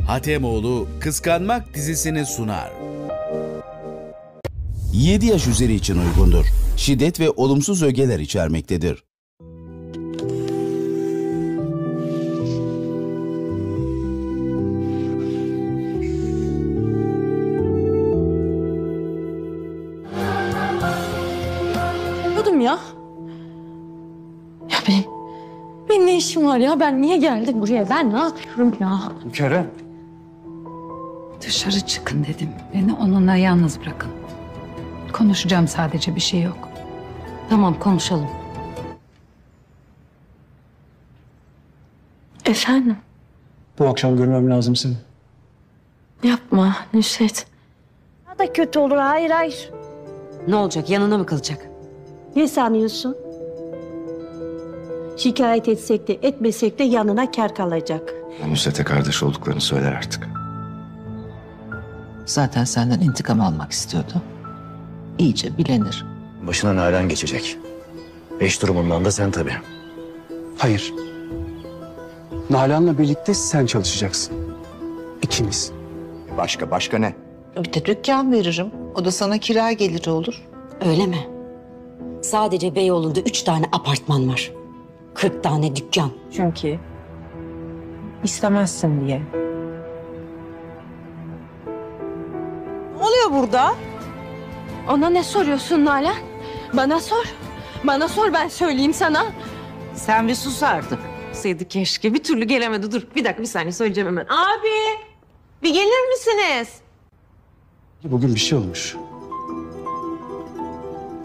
Hatemoğlu Kıskanmak dizisini sunar. 7 yaş üzeri için uygundur. Şiddet ve olumsuz ögeler içermektedir. Ya. Ya benim ne işim var ya? Ben niye geldim buraya? Ben ne yapıyorum ya? Kerem. Dışarı çıkın dedim. Beni onunla yalnız bırakın. Konuşacağım sadece, bir şey yok. Tamam, konuşalım. Efendim? Bu akşam görmem lazım seni. Yapma Nusret. Daha da kötü olur. Hayır hayır. Ne olacak? Yanına mı kalacak? Ne sanıyorsun? Şikayet etsek de etmesek de yanına kâr kalacak. Nusret'e kardeş olduklarını söyler artık. Zaten senden intikam almak istiyordu. İyice bilenir. Başına Nalan geçecek. Eş durumundan da sen tabii. Hayır. Nalan'la birlikte sen çalışacaksın. İkiniz. Başka ne? Bir de dükkan veririm. O da sana kira geliri olur. Öyle mi? Sadece Beyoğlu'nda 3 tane apartman var. 40 tane dükkan. Çünkü istemezsin diye. Ne oluyor burada? Ona ne soruyorsun Nalan? Bana sor. Bana sor, ben söyleyeyim sana. Sen bir sus artık. Seydi keşke. Bir türlü gelemedi. Dur bir dakika, bir saniye söyleyeceğim hemen. Abi bir gelir misiniz? Bugün bir şey olmuş.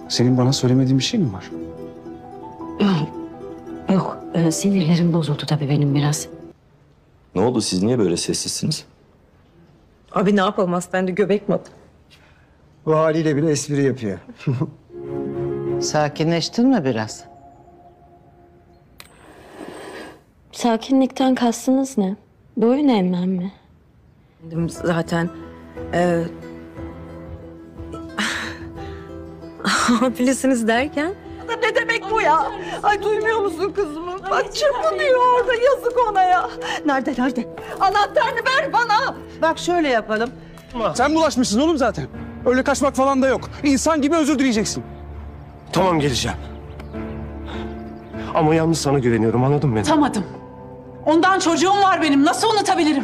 Senin bana söylemediğin bir şey mi var? Yok, sinirlerim bozuldu tabii benim biraz. Ne oldu? Siz niye böyle sessizsiniz? Abi ne yapalım, hastanede göbek mi atın? Bu haliyle bile espri yapıyor. Sakinleştin mi biraz? Sakinlikten kastınız ne? Boyun eğmem mi? Zaten hamilisiniz derken. Ne demek bu ya? Ay duymuyor musun kızımı? Bak çırpınıyor orada, yazık ona ya. Nerede? Anahtarını ver bana. Bak şöyle yapalım. Sen bulaşmışsın oğlum zaten. Öyle kaçmak falan da yok. İnsan gibi özür dileyeceksin. Tamam, geleceğim. Ama yalnız sana güveniyorum, anladın mı beni? Unutamadım. Ondan çocuğum var benim. Nasıl unutabilirim?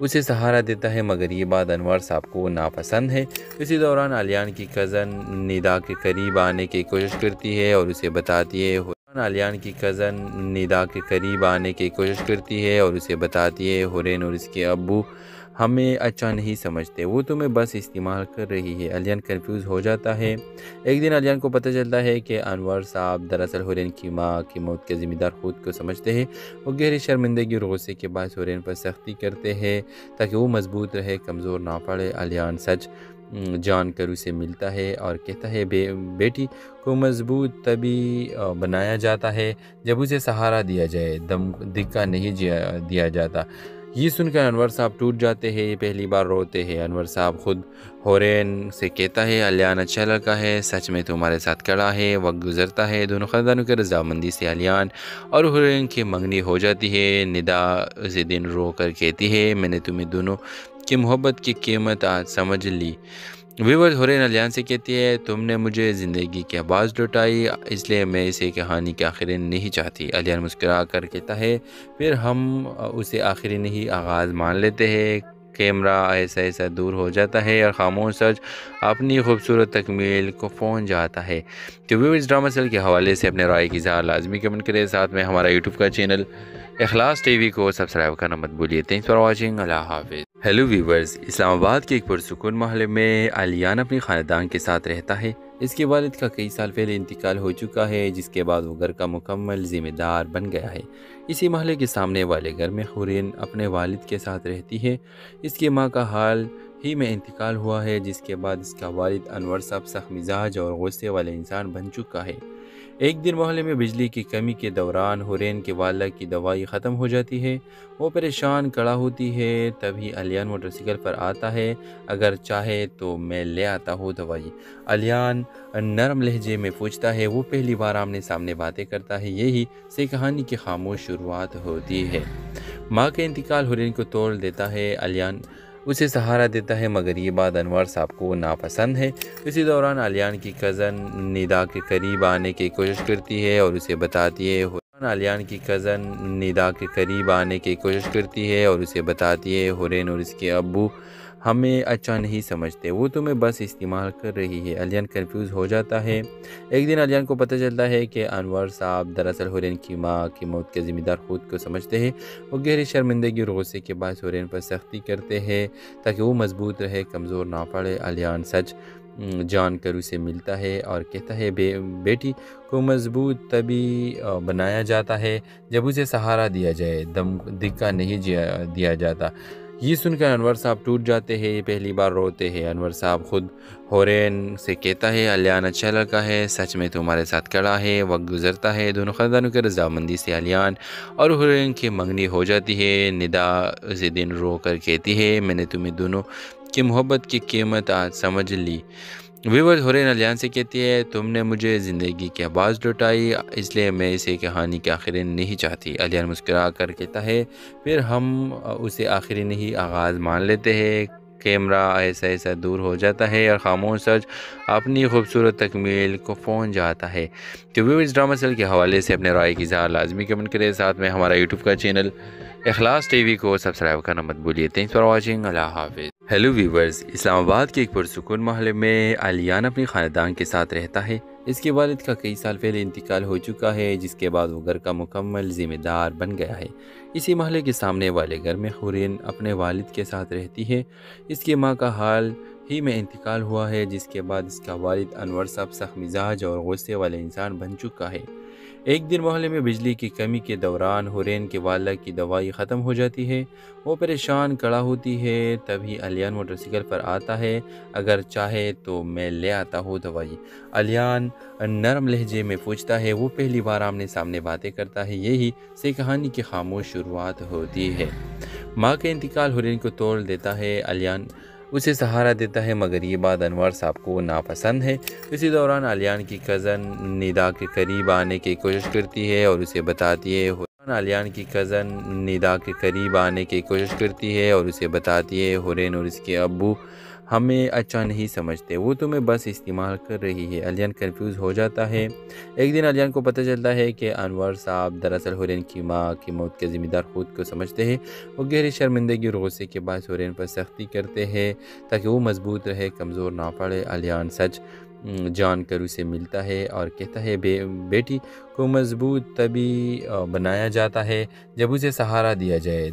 اسے سہارا دیتا ہے، مگر یہ بات انور صاحب کو ناپسند ہے۔ اسی دوران علیان کی کزن ندا کے قریب آنے کی کوشش کرتی ہے اور اسے بتاتی ہے حورین اور اس کے ابو ہمیں اچھا نہیں سمجھتے، وہ تمہیں بس استعمال کر رہی ہے۔ علیان کنفیوز ہو جاتا ہے۔ ایک دن علیان کو پتہ چلتا ہے کہ انور صاحب دراصل حورین کی ماں کی موت کے ذمہ دار خود کو سمجھتے ہیں۔ وہ گہری شرمندگی اور غصے کے باعث حورین پر سختی کرتے ہیں تاکہ وہ مضبوط رہے، کمزور نہ پڑے۔ علیان سچ جان کر اسے ملتا ہے اور کہتا ہے بیٹی کو مضبوط تبھی بنایا جاتا ہے جب اسے سہارا دیا جائے، دھکا نہیں دیا جاتا۔ یہ سن کر انور صاحب ٹوٹ جاتے ہیں، پہلی بار روتے ہیں۔ انور صاحب خود حورین سے کہتا ہے علیان اچھا لڑکا ہے، سچ میں تمہارے ساتھ کھڑا ہے۔ وقت گزرتا ہے، دونوں خاندانوں کے رضامندی سے علیان اور حورین کی منگنی ہو جاتی ہے۔ ندا اسے دن رو کر کہتی ہے میں نے تمہیں دونوں کی محبت کی قیمت آج سمجھ لی۔ ویورز حورین علیان سے کہتی ہے تم نے مجھے زندگی کے آواز لوٹائی، اس لیے میں اسے کہانی کے آخری نہیں چاہتی۔ علیان مسکرا کر کہتا ہے پھر ہم اسے آخری نہیں آغاز مان لیتے ہیں۔ کیمرہ ایسا دور ہو جاتا ہے اور خاموش سچ اپنی خوبصورت تکمیل کو پہنچ جاتا ہے۔ تو ویورز ڈرامہ سیل کے حوالے سے اپنے رائے کی اظہار لازمی کمنٹ کریں، ساتھ میں ہمارا یوٹیوب کا چینل اخلاص ٹی وی کو سبسکرائب کرنا مت بھولیے۔ تھینکس فار واچنگ، اللہ حافظ۔ ہیلو ویورز، اسلام آباد کے ایک پرسکون محلے میں علیان اپنی خاندان کے ساتھ رہتا ہے۔ اس کے والد کا کئی سال پہلے انتقال ہو چکا ہے، جس کے بعد وہ گھر کا مکمل ذمہ دار بن گیا ہے۔ اسی محلے کے سامنے والے گھر میں حورین اپنے والد کے ساتھ رہتی ہے۔ اس کی ماں کا حال ہی میں انتقال ہوا ہے، جس کے بعد اس کا والد انور صاحب سخت مزاج اور غصے والے انسان بن چکا ہے۔ ایک دن محلے میں بجلی کی کمی کے دوران حورین کے والدہ کی دوائی ختم ہو جاتی ہے۔ وہ پریشان کھڑا ہوتی ہے، تبھی علیان موٹر سائیکل پر آتا ہے، اگر چاہے تو میں لے آتا ہوں دوائی۔ علیان نرم لہجے میں پوچھتا ہے، وہ پہلی بار آمنے سامنے باتیں کرتا ہے، یہی سے کہانی کی خاموش شروعات ہوتی ہے۔ ماں کے انتقال حورین کو توڑ دیتا ہے، علیان اسے سہارا دیتا ہے، مگر یہ بات انور صاحب کو ناپسند ہے۔ اسی دوران علیان کی کزن ندا کے قریب آنے کی کوشش کرتی ہے اور اسے بتاتی ہے حورین اور اس کے ابو ہمیں اچھا نہیں سمجھتے، وہ تمہیں بس استعمال کر رہی ہے۔ علیان کنفیوز ہو جاتا ہے۔ ایک دن علیان کو پتہ چلتا ہے کہ انور صاحب دراصل حورین کی ماں کی موت کے ذمہ دار خود کو سمجھتے ہیں۔ وہ گہری شرمندگی اور غصے کے باعث حورین پر سختی کرتے ہیں تاکہ وہ مضبوط رہے، کمزور نہ پڑے۔ علیان سچ جان کر اسے ملتا ہے اور کہتا ہے بیٹی کو مضبوط تبھی بنایا جاتا ہے جب اسے سہارا دیا جائے، دھکا نہیں دیا جاتا۔ یہ سن کر انور صاحب ٹوٹ جاتے ہیں، پہلی بار روتے ہیں۔ انور صاحب خود حورین سے کہتا ہے علیان اچھا لڑکا ہے، سچ میں تمہارے ساتھ کھڑا ہے۔ وقت گزرتا ہے، دونوں خاندانوں کے رضامندی سے علیان اور حورین کی منگنی ہو جاتی ہے۔ ندا اسے دن رو کر کہتی ہے میں نے تمہیں دونوں کی محبت کی قیمت آج سمجھ لی۔ ویورز حورین علیان سے کہتی ہے تم نے مجھے زندگی کی آواز لوٹائی، اس لیے میں اسے کہانی کے آخری نہیں چاہتی۔ علیان مسکرا کر کہتا ہے پھر ہم اسے آخری نہیں آغاز مان لیتے ہیں۔ کیمرہ ایسا دور ہو جاتا ہے اور خاموش سچ اپنی خوبصورت تکمیل کو پہنچ جاتا ہے۔ تو ویورز ڈرامہ سیل کے حوالے سے اپنے رائے کی اظہار لازمی کمنٹ کریں، ساتھ میں ہمارا یوٹیوب کا چینل اخلاص ٹی وی کو سبسکرائب کرنا مت بھولیے۔ تھینکس فار واچنگ، اللہ حافظ۔ ہیلو ویورز، اسلام آباد کے ایک پرسکون محلے میں علیان اپنی خاندان کے ساتھ رہتا ہے۔ اس کے والد کا کئی سال پہلے انتقال ہو چکا ہے، جس کے بعد وہ گھر کا مکمل ذمہ دار بن گیا ہے۔ اسی محلے کے سامنے والے گھر میں حورین اپنے والد کے ساتھ رہتی ہے۔ اس کی ماں کا حال ہی میں انتقال ہوا ہے، جس کے بعد اس کا والد انور صاحب سخت مزاج اور غصے والے انسان بن چکا ہے۔ ایک دن محلے میں بجلی کی کمی کے دوران حورین کے والدہ کی دوائی ختم ہو جاتی ہے۔ وہ پریشان کھڑا ہوتی ہے، تبھی علیان موٹر سائیکل پر آتا ہے، اگر چاہے تو میں لے آتا ہوں دوائی۔ علیان نرم لہجے میں پوچھتا ہے، وہ پہلی بار آمنے سامنے باتیں کرتا ہے، یہی سے کہانی کی خاموش شروعات ہوتی ہے۔ ماں کے انتقال حورین کو توڑ دیتا ہے، علیان اسے سہارا دیتا ہے، مگر یہ بات انور صاحب کو ناپسند ہے۔ اسی دوران علیان کی کزن ندا کے قریب آنے کی کوشش کرتی ہے اور اسے بتاتی ہے حورین اور اس کے ابو ہمیں اچھا نہیں سمجھتے، وہ تمہیں بس استعمال کر رہی ہے۔ الیان کنفیوز ہو جاتا ہے۔ ایک دن الیان کو پتہ چلتا ہے کہ انور صاحب دراصل ہورین کی ماں کی موت کے ذمہ دار خود کو سمجھتے ہیں۔ وہ گہری شرمندگی اور غصے کے باعث ہورین پر سختی کرتے ہیں تاکہ وہ مضبوط رہے، کمزور نہ پڑے۔ الیان سچ جان کر اسے ملتا ہے اور کہتا ہے بیٹی کو مضبوط تبھی بنایا جاتا ہے جب اسے سہارا دیا جائے،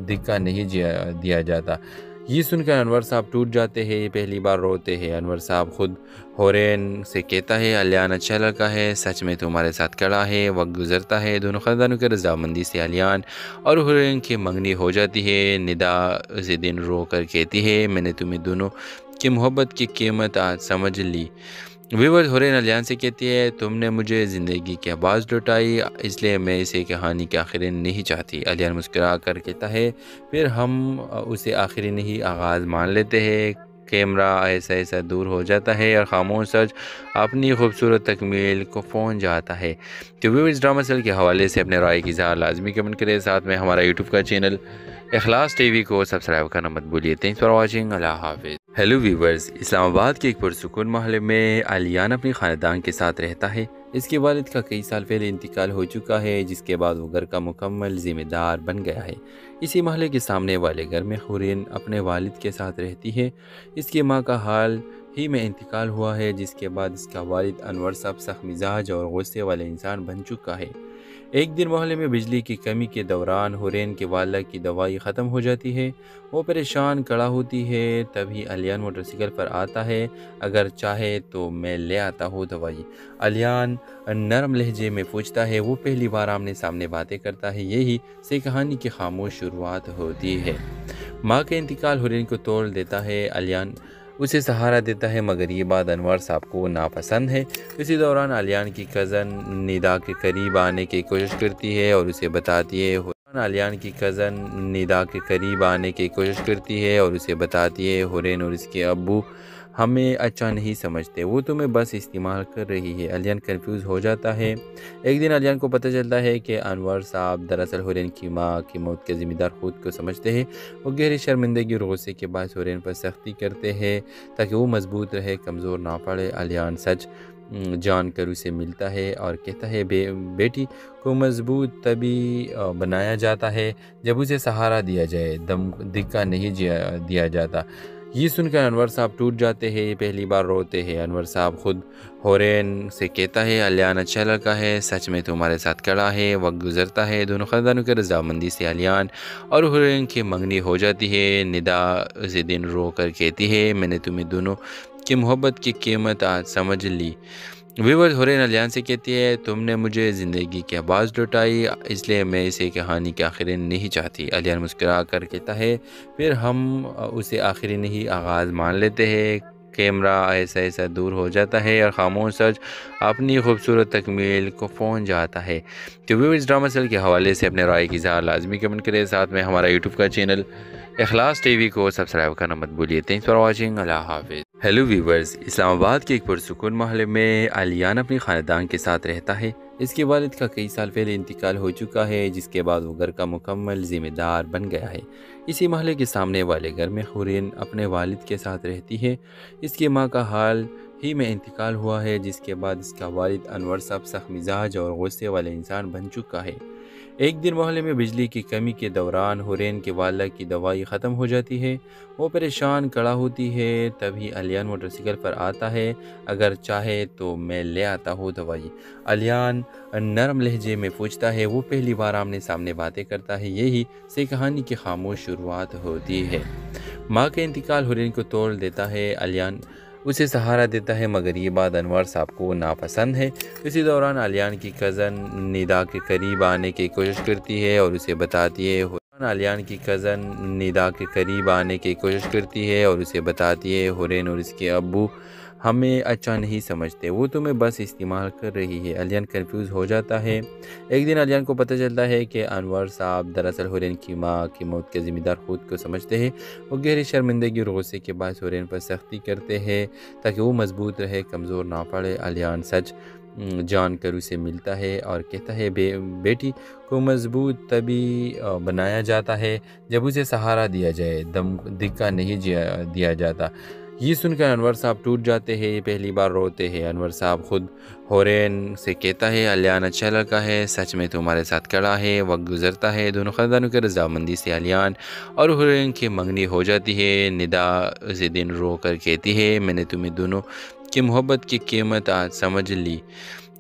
دھکا نہیں دیا جاتا۔ یہ سن کر انور صاحب ٹوٹ جاتے ہیں، یہ پہلی بار روتے ہیں۔ انور صاحب خود ہورین سے کہتا ہے الیان اچھا لڑکا ہے، سچ میں تمہارے ساتھ کھڑا ہے۔ وقت گزرتا ہے، دونوں خاندانوں کی رضامندی سے الیان اور ہورین کی منگنی ہو جاتی ہے۔ ندا اسے دن رو کر کہتی ہے میں نے تمہیں دونوں کی محبت کی قیمت آج سمجھ لی۔ ویورز، ہورین الیان سے کہتی ہے تم نے مجھے زندگی کے آواز لوٹائی، اس لیے میں اسے کہانی کے آخری نہیں چاہتی۔ الیان مسکرا کر کہتا ہے پھر ہم اسے آخری نہیں آغاز مان لیتے ہیں۔ کیمرہ ایسا دور ہو جاتا ہے اور خاموش سچ اپنی خوبصورت تکمیل کو پہنچ جاتا ہے۔ تو ویورز، ڈرامہ سیل کے حوالے سے اپنے رائے کی اظہار لازمی کمنٹ کریں، ساتھ میں ہمارا یوٹیوب کا چینل اخلاص ٹی وی کو سبسکرائب کرنا مت بھولیے۔ تھینکس فار واچنگ، اللہ حافظ۔ ہیلو ویورز، اسلام آباد کے ایک پرسکون محلے میں الیان اپنی خاندان کے ساتھ رہتا ہے۔ اس کے والد کا کئی سال پہلے انتقال ہو چکا ہے، جس کے بعد وہ گھر کا مکمل ذمہ دار بن گیا ہے۔ اسی محلے کے سامنے والے گھر میں ہورین اپنے والد کے ساتھ رہتی ہے۔ اس کی ماں کا حال ہی میں انتقال ہوا ہے، جس کے بعد اس کا والد انور صاحب سخت مزاج اور غصے والے انسان بن چکا ہے۔ ایک دن محلے میں بجلی کی کمی کے دوران ہورین کے والدہ کی دوائی ختم ہو جاتی ہے۔ وہ پریشان کھڑا ہوتی ہے، تبھی الیان موٹر سائیکل پر آتا ہے، اگر چاہے تو میں لے آتا ہوں دوائی۔ الیان نرم لہجے میں پوچھتا ہے، وہ پہلی بار آمنے سامنے باتیں کرتا ہے، یہی سے کہانی کی خاموش شروعات ہوتی ہے۔ ماں کا انتقال ہورین کو توڑ دیتا ہے، الیان اسے سہارا دیتا ہے، مگر یہ بات انور صاحب کو ناپسند ہے۔ اسی دوران الیان کی کزن ندا کے قریب آنے کی کوشش کرتی ہے اور اسے بتاتی ہے ہورین اور اس کے ابو ہمیں اچھا نہیں سمجھتے، وہ تمہیں بس استعمال کر رہی ہے۔ الیان کنفیوز ہو جاتا ہے۔ ایک دن الیان کو پتہ چلتا ہے کہ انور صاحب دراصل ہورین کی ماں کی موت کے ذمہ دار خود کو سمجھتے ہیں۔ وہ گہری شرمندگی اور غصے کے باعث ہورین پر سختی کرتے ہیں تاکہ وہ مضبوط رہے، کمزور نہ پڑے۔ الیان سچ جان کر اسے ملتا ہے اور کہتا ہے بیٹی کو مضبوط تبھی بنایا جاتا ہے جب اسے سہارا دیا جائے، دھکا نہیں دیا جاتا۔ یہ سن کر انور صاحب ٹوٹ جاتے ہیں، یہ پہلی بار روتے ہیں۔ انور صاحب خود ہورین سے کہتا ہے الیان اچھا لڑکا ہے، سچ میں تمہارے ساتھ کھڑا ہے۔ وقت گزرتا ہے، دونوں خاندانوں کی رضامندی سے الیان اور ہورین کی منگنی ہو جاتی ہے۔ ندا اسے دن رو کر کہتی ہے میں نے تمہیں دونوں کی محبت کی قیمت آج سمجھ لی۔ ویورز، ہورین الیان سے کہتی ہے تم نے مجھے زندگی کی آواز لوٹائی، اس لیے میں اسے کہانی کے آخری نہیں چاہتی۔ الیان مسکرا کر کہتا ہے پھر ہم اسے آخری نہیں آغاز مان لیتے ہیں۔ کیمرہ ایسا دور ہو جاتا ہے اور خاموش سچ اپنی خوبصورت تکمیل کو پہنچ جاتا ہے۔ تو ویورز، ڈرامہ سیل کے حوالے سے اپنے رائے کی اظہار لازمی کمنٹ کریں، ساتھ میں ہمارا یوٹیوب کا چینل اخلاص ٹی وی کو سبسکرائب کرنا مت بھولیے۔ تھینکس فار واچنگ، اللہ حافظ۔ ہیلو ویورز، اسلام آباد کے ایک پرسکون محلے میں الیان اپنی خاندان کے ساتھ رہتا ہے۔ اس کے والد کا کئی سال پہلے انتقال ہو چکا ہے، جس کے بعد وہ گھر کا مکمل ذمہ دار بن گیا ہے۔ اسی محلے کے سامنے والے گھر میں ہورین اپنے والد کے ساتھ رہتی ہے۔ اس کی ماں کا حال ہی میں انتقال ہوا ہے، جس کے بعد اس کا والد انور صاحب سخت مزاج اور غصے والے انسان بن چکا ہے۔ ایک دن محلے میں بجلی کی کمی کے دوران ہورین کے والدہ کی دوائی ختم ہو جاتی ہے۔ وہ پریشان کھڑا ہوتی ہے، تبھی الیان موٹر سائیکل پر آتا ہے، اگر چاہے تو میں لے آتا ہوں دوائی۔ الیان نرم لہجے میں پوچھتا ہے، وہ پہلی بار آمنے سامنے باتیں کرتا ہے، یہی سے کہانی کی خاموش شروعات ہوتی ہے۔ ماں کا انتقال ہورین کو توڑ دیتا ہے، الیان اسے سہارا دیتا ہے، مگر یہ بات انور صاحب کو ناپسند ہے۔ اسی دوران الیان کی کزن ندا کے قریب آنے کی کوشش کرتی ہے اور اسے بتاتی ہے ہورین اور اس کے ابو ہمیں اچھا نہیں سمجھتے، وہ تمہیں بس استعمال کر رہی ہے۔ الیان کنفیوز ہو جاتا ہے۔ ایک دن الیان کو پتہ چلتا ہے کہ انور صاحب دراصل ہورین کی ماں کی موت کے ذمہ دار خود کو سمجھتے ہیں۔ وہ گہری شرمندگی اور غصے کے باعث ہورین پر سختی کرتے ہیں تاکہ وہ مضبوط رہے، کمزور نہ پڑے۔ الیان سچ جان کر اسے ملتا ہے اور کہتا ہے بیٹی کو مضبوط تبھی بنایا جاتا ہے جب اسے سہارا دیا جائے، دم دھکا نہیں دیا جاتا۔ یہ سن کر انور صاحب ٹوٹ جاتے ہیں، یہ پہلی بار روتے ہیں۔ انور صاحب خود حورین سے کہتا ہے علیان اچھا لڑکا ہے، سچ میں تمہارے ساتھ کھڑا ہے۔ وقت گزرتا ہے، دونوں خاندانوں کی رضامندی سے علیان اور حورین کی منگنی ہو جاتی ہے۔ ندا اسی دن رو کر کہتی ہے میں نے تمہیں دونوں کی محبت کی قیمت آج سمجھ لی۔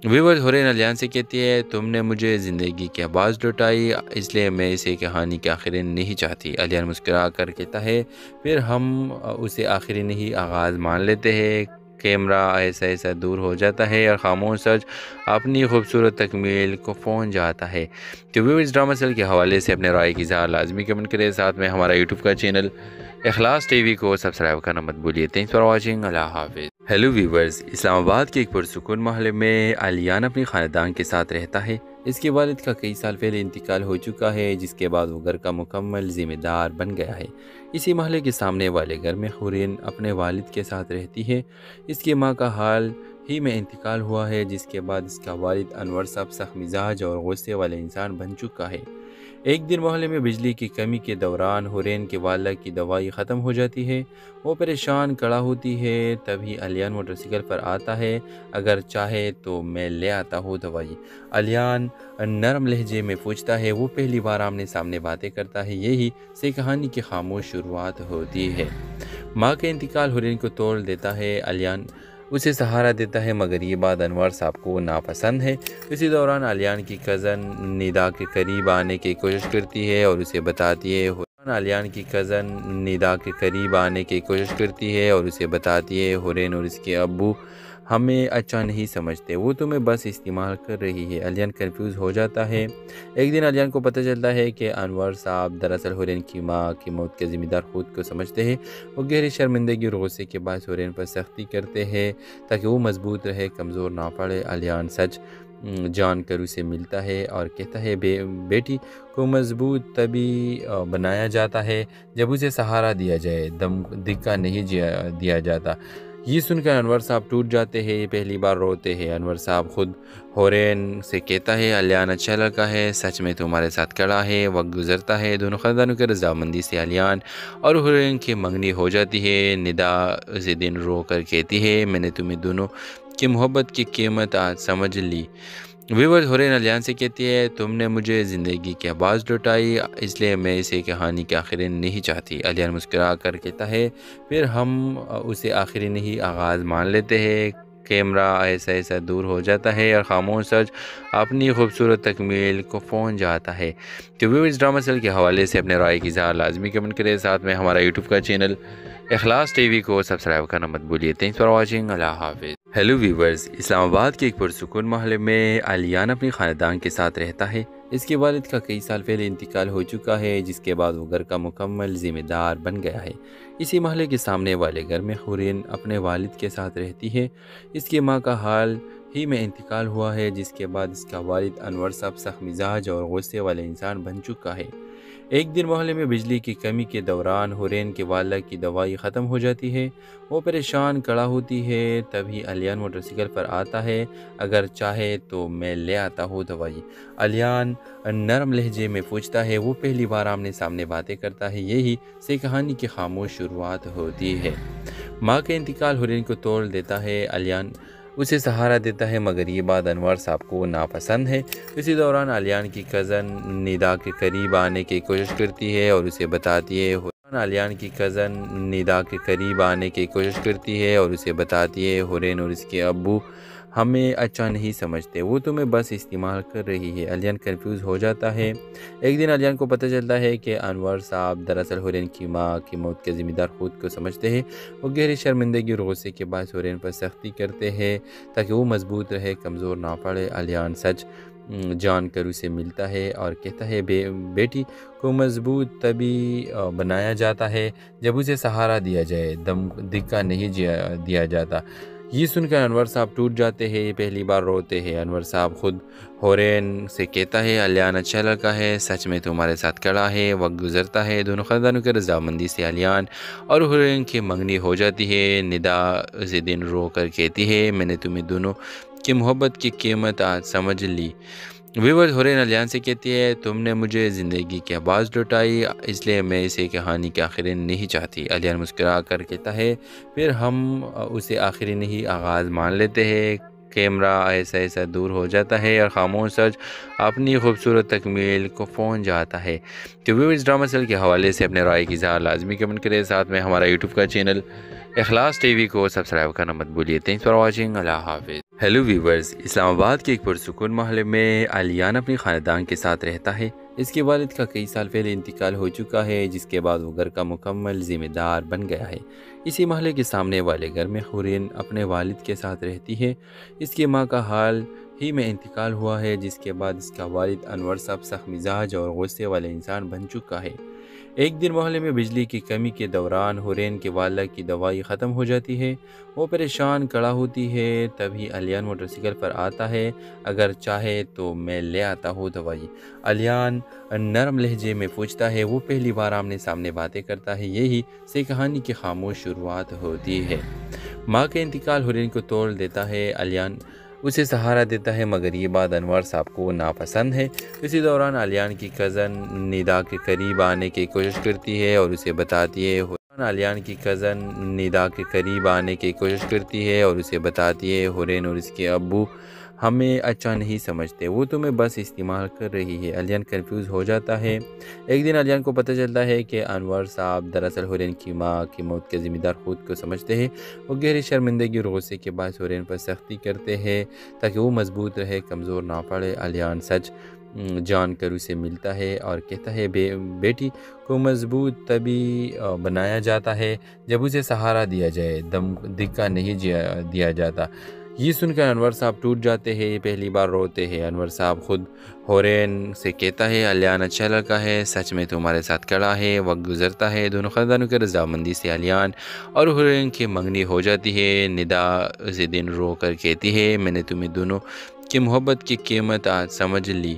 ویورز، حورین علیان سے کہتی ہے تم نے مجھے زندگی کی آواز لوٹائی، اس لیے میں اسے کہانی کے آخری نہیں چاہتی۔ علیان مسکرا کر کہتا ہے پھر ہم اسے آخری نہیں آغاز مان لیتے ہیں۔ کیمرہ ایسا دور ہو جاتا ہے اور خاموش سچ اپنی خوبصورت تکمیل کو پہنچ جاتا ہے۔ تو ویورز، ڈرامہ سیریل کے حوالے سے اپنے رائے کی اظہار لازمی کمنٹ کریں، ساتھ میں ہمارا یوٹیوب کا چینل اخلاص ٹی وی کو سبسکرائب کرنا مت بھولیے۔ تھینکس فار واچنگ، اللہ حافظ۔ ہیلو ویورز، اسلام آباد کے ایک پرسکون محلے میں علیان اپنی خاندان کے ساتھ رہتا ہے۔ اس کے والد کا کئی سال پہلے انتقال ہو چکا ہے، جس کے بعد وہ گھر کا مکمل ذمہ دار بن گیا ہے۔ اسی محلے کے سامنے والے گھر میں حورین اپنے والد کے ساتھ رہتی ہے۔ اس کی ماں کا حال ہی میں انتقال ہوا ہے، جس کے بعد اس کا والد انور صاحب سخت مزاج اور غصے والے انسان بن چکا ہے۔ ایک دن محلے میں بجلی کی کمی کے دوران حورین کے والدہ کی دوائی ختم ہو جاتی ہے۔ وہ پریشان کھڑا ہوتی ہے، تبھی علیان موٹر سائیکل پر آتا ہے، اگر چاہے تو میں لے آتا ہوں دوائی۔ علیان نرم لہجے میں پوچھتا ہے، وہ پہلی بار آمنے سامنے باتیں کرتا ہے، یہی سے کہانی کی خاموش شروعات ہوتی ہے۔ ماں کا انتقال حورین کو توڑ دیتا ہے، علیان اسے سہارا دیتا ہے، مگر یہ بات انور صاحب کو ناپسند ہے۔ اسی دوران علیان کی کزن ندا کے قریب آنے کی کوشش کرتی ہے اور اسے بتاتی ہے حورین اور اس کے ابو ہمیں اچھا نہیں سمجھتے، وہ تمہیں بس استعمال کر رہی ہے۔ علیان کنفیوز ہو جاتا ہے۔ ایک دن علیان کو پتہ چلتا ہے کہ انور صاحب دراصل حورین کی ماں کی موت کے ذمہ دار خود کو سمجھتے ہیں۔ وہ گہری شرمندگی اور غصے کے باعث حورین پر سختی کرتے ہیں تاکہ وہ مضبوط رہے، کمزور نہ پڑے۔ علیان سچ جان کر اسے ملتا ہے اور کہتا ہے بیٹی کو مضبوط تبھی بنایا جاتا ہے جب اسے سہارا دیا جائے، دم دھکا نہیں دیا جاتا۔ یہ سن کر انور صاحب ٹوٹ جاتے ہیں، یہ پہلی بار روتے ہیں۔ انور صاحب خود حورین سے کہتا ہے علیان اچھا لڑکا ہے، سچ میں تمہارے ساتھ کھڑا ہے۔ وقت گزرتا ہے، دونوں خاندانوں کی رضامندی سے علیان اور حورین کی منگنی ہو جاتی ہے۔ ندا اسی دن رو کر کہتی ہے میں نے تمہیں دونوں کی محبت کی قیمت آج سمجھ لی۔ ویورز، حورین علیان سے کہتی ہے تم نے مجھے زندگی کی آواز لوٹائی، اس لیے میں اسے کہانی کے آخری نہیں چاہتی۔ علیان مسکرا کر کہتا ہے پھر ہم اسے آخری نہیں آغاز مان لیتے ہیں۔ کیمرہ ایسا دور ہو جاتا ہے اور خاموش سچ اپنی خوبصورت تکمیل کو پہنچ جاتا ہے۔ تو ویورز، ڈرامہ سیریل کے حوالے سے اپنے رائے کی اظہار لازمی کمنٹ کریں، ساتھ میں ہمارا یوٹیوب کا چینل اخلاص ٹی وی کو سبسکرائب کرنا مت بھولیے۔ تھینکس فار واچنگ، اللہ حافظ۔ ہیلو ویورز، اسلام آباد کے ایک پرسکون محلے میں علیان اپنی خاندان کے ساتھ رہتا ہے۔ اس کے والد کا کئی سال پہلے انتقال ہو چکا ہے، جس کے بعد وہ گھر کا مکمل ذمہ دار بن گیا ہے۔ اسی محلے کے سامنے والے گھر میں حورین اپنے والد کے ساتھ رہتی ہے۔ اس کی ماں کا حال ہی میں انتقال ہوا ہے، جس کے بعد اس کا والد انور صاحب سخت مزاج اور غصے والے انسان بن چکا ہے۔ ایک دن محلے میں بجلی کی کمی کے دوران حورین کے والدہ کی دوائی ختم ہو جاتی ہے۔ وہ پریشان کھڑا ہوتی ہے، تبھی علیان موٹر سائیکل پر آتا ہے، اگر چاہے تو میں لے آتا ہوں دوائی۔ علیان نرم لہجے میں پوچھتا ہے، وہ پہلی بار آمنے سامنے باتیں کرتا ہے، یہی سے کہانی کی خاموش شروعات ہوتی ہے۔ ماں کا انتقال حورین کو توڑ دیتا ہے، علیان اسے سہارا دیتا ہے، مگر یہ بات انور صاحب کو ناپسند ہے۔ اسی دوران علیان کی کزن ندا کے قریب آنے کی کوشش کرتی ہے اور اسے بتاتی ہے حورین اور اس کے ابو ہمیں اچھا نہیں سمجھتے، وہ تمہیں بس استعمال کر رہی ہے۔ علیان کنفیوز ہو جاتا ہے۔ ایک دن علیان کو پتہ چلتا ہے کہ انور صاحب دراصل حورین کی ماں کی موت کے ذمہ دار خود کو سمجھتے ہیں۔ وہ گہری شرمندگی اور غصے کے باعث حورین پر سختی کرتے ہیں تاکہ وہ مضبوط رہے، کمزور نہ پڑے۔ علیان سچ جان کر اسے ملتا ہے اور کہتا ہے بیٹی کو مضبوط تبھی بنایا جاتا ہے جب اسے سہارا دیا جائے، دم دھکا نہیں دیا جاتا۔ یہ سن کر انور صاحب ٹوٹ جاتے ہیں، یہ پہلی بار روتے ہیں۔ انور صاحب خود حورین سے کہتا ہے علیان اچھا لڑکا ہے، سچ میں تمہارے ساتھ کھڑا ہے۔ وقت گزرتا ہے، دونوں خاندانوں کی رضامندی سے علیان اور حورین کی منگنی ہو جاتی ہے۔ ندا اسی دن رو کر کہتی ہے میں نے تمہیں دونوں کہ محبت کی قیمت آج سمجھ لی۔ ویورز، ہورین الیان سے کہتی ہے تم نے مجھے زندگی کے آواز لوٹائی، اس لیے میں اسے کہانی کے آخری نہیں چاہتی۔ الیان مسکرا کر کہتا ہے پھر ہم اسے آخری نہیں آغاز مان لیتے ہیں۔ کیمرہ ایسا ایسا دور ہو جاتا ہے اور خاموش سچ اپنی خوبصورت تکمیل کو پہنچ جاتا ہے۔ تو ویورز، ڈرامہ سیل کے حوالے سے اپنے رائے کی اظہار لازمی کمنٹ کریں، ساتھ میں ہمارا یوٹیوب کا چینل اخلاص ٹی وی کو سبسکرائب کرنا مت بھولیے۔ تھینکس فار واچنگ، اللہ حافظ۔ ہیلو ویورز، اسلام آباد کے ایک پرسکون محلے میں الیان اپنی خاندان کے ساتھ رہتا ہے۔ اس کے والد کا کئی سال پہلے انتقال ہو چکا ہے، جس کے بعد وہ گھر کا مکمل ذمہ دار بن گیا ہے۔ اسی محلے کے سامنے والے گھر میں ہورین اپنے والد کے ساتھ رہتی ہے۔ اس کی ماں کا حال ہی میں انتقال ہوا ہے، جس کے بعد اس کا والد انور صاحب سخت مزاج اور غصے والے انسان بن چکا ہے۔ ایک دن محلے میں بجلی کی کمی کے دوران ہورین کے والدہ کی دوائی ختم ہو جاتی ہے۔ وہ پریشان کھڑا ہوتی ہے، تبھی الیان موٹر سائیکل پر آتا ہے۔ اگر چاہے تو میں لے آتا ہوں دوائی، الیان نرم لہجے میں پوچھتا ہے۔ وہ پہلی بار آمنے سامنے باتیں کرتا ہے، یہی سے کہانی کی خاموش شروعات ہوتی ہے۔ ماں کا انتقال ہورین کو توڑ دیتا ہے، الیان اسے سہارا دیتا ہے، مگر یہ بات انور صاحب کو ناپسند ہے۔ اسی دوران الیان کی کزن ندا کے قریب آنے کی کوشش کرتی ہے اور اسے بتاتی ہے ہورین اور اس کے ابو ہمیں اچھا نہیں سمجھتے، وہ تمہیں بس استعمال کر رہی ہے۔ الیان کنفیوز ہو جاتا ہے۔ ایک دن الیان کو پتہ چلتا ہے کہ انور صاحب دراصل ہورین کی ماں کی موت کے ذمہ دار خود کو سمجھتے ہیں۔ وہ گہری شرمندگی اور غصے کے باعث ہورین پر سختی کرتے ہیں تاکہ وہ مضبوط رہے، کمزور نہ پڑے۔ الیان سچ جان کر اسے ملتا ہے اور کہتا ہے بیٹی کو مضبوط تبھی بنایا جاتا ہے جب اسے سہارا دیا جائے، دھکا نہیں دیا جاتا۔ یہ سن کر انور صاحب ٹوٹ جاتے ہیں، یہ پہلی بار روتے ہیں۔ انور صاحب خود ہورین سے کہتا ہے الیان اچھا لڑکا ہے، سچ میں تمہارے ساتھ کھڑا ہے۔ وقت گزرتا ہے، دونوں خاندانوں کی رضامندی سے الیان اور ہورین کی منگنی ہو جاتی ہے۔ ندا اسی دن رو کر کہتی ہے میں نے تمہیں دونوں کی محبت کی قیمت آج سمجھ لی۔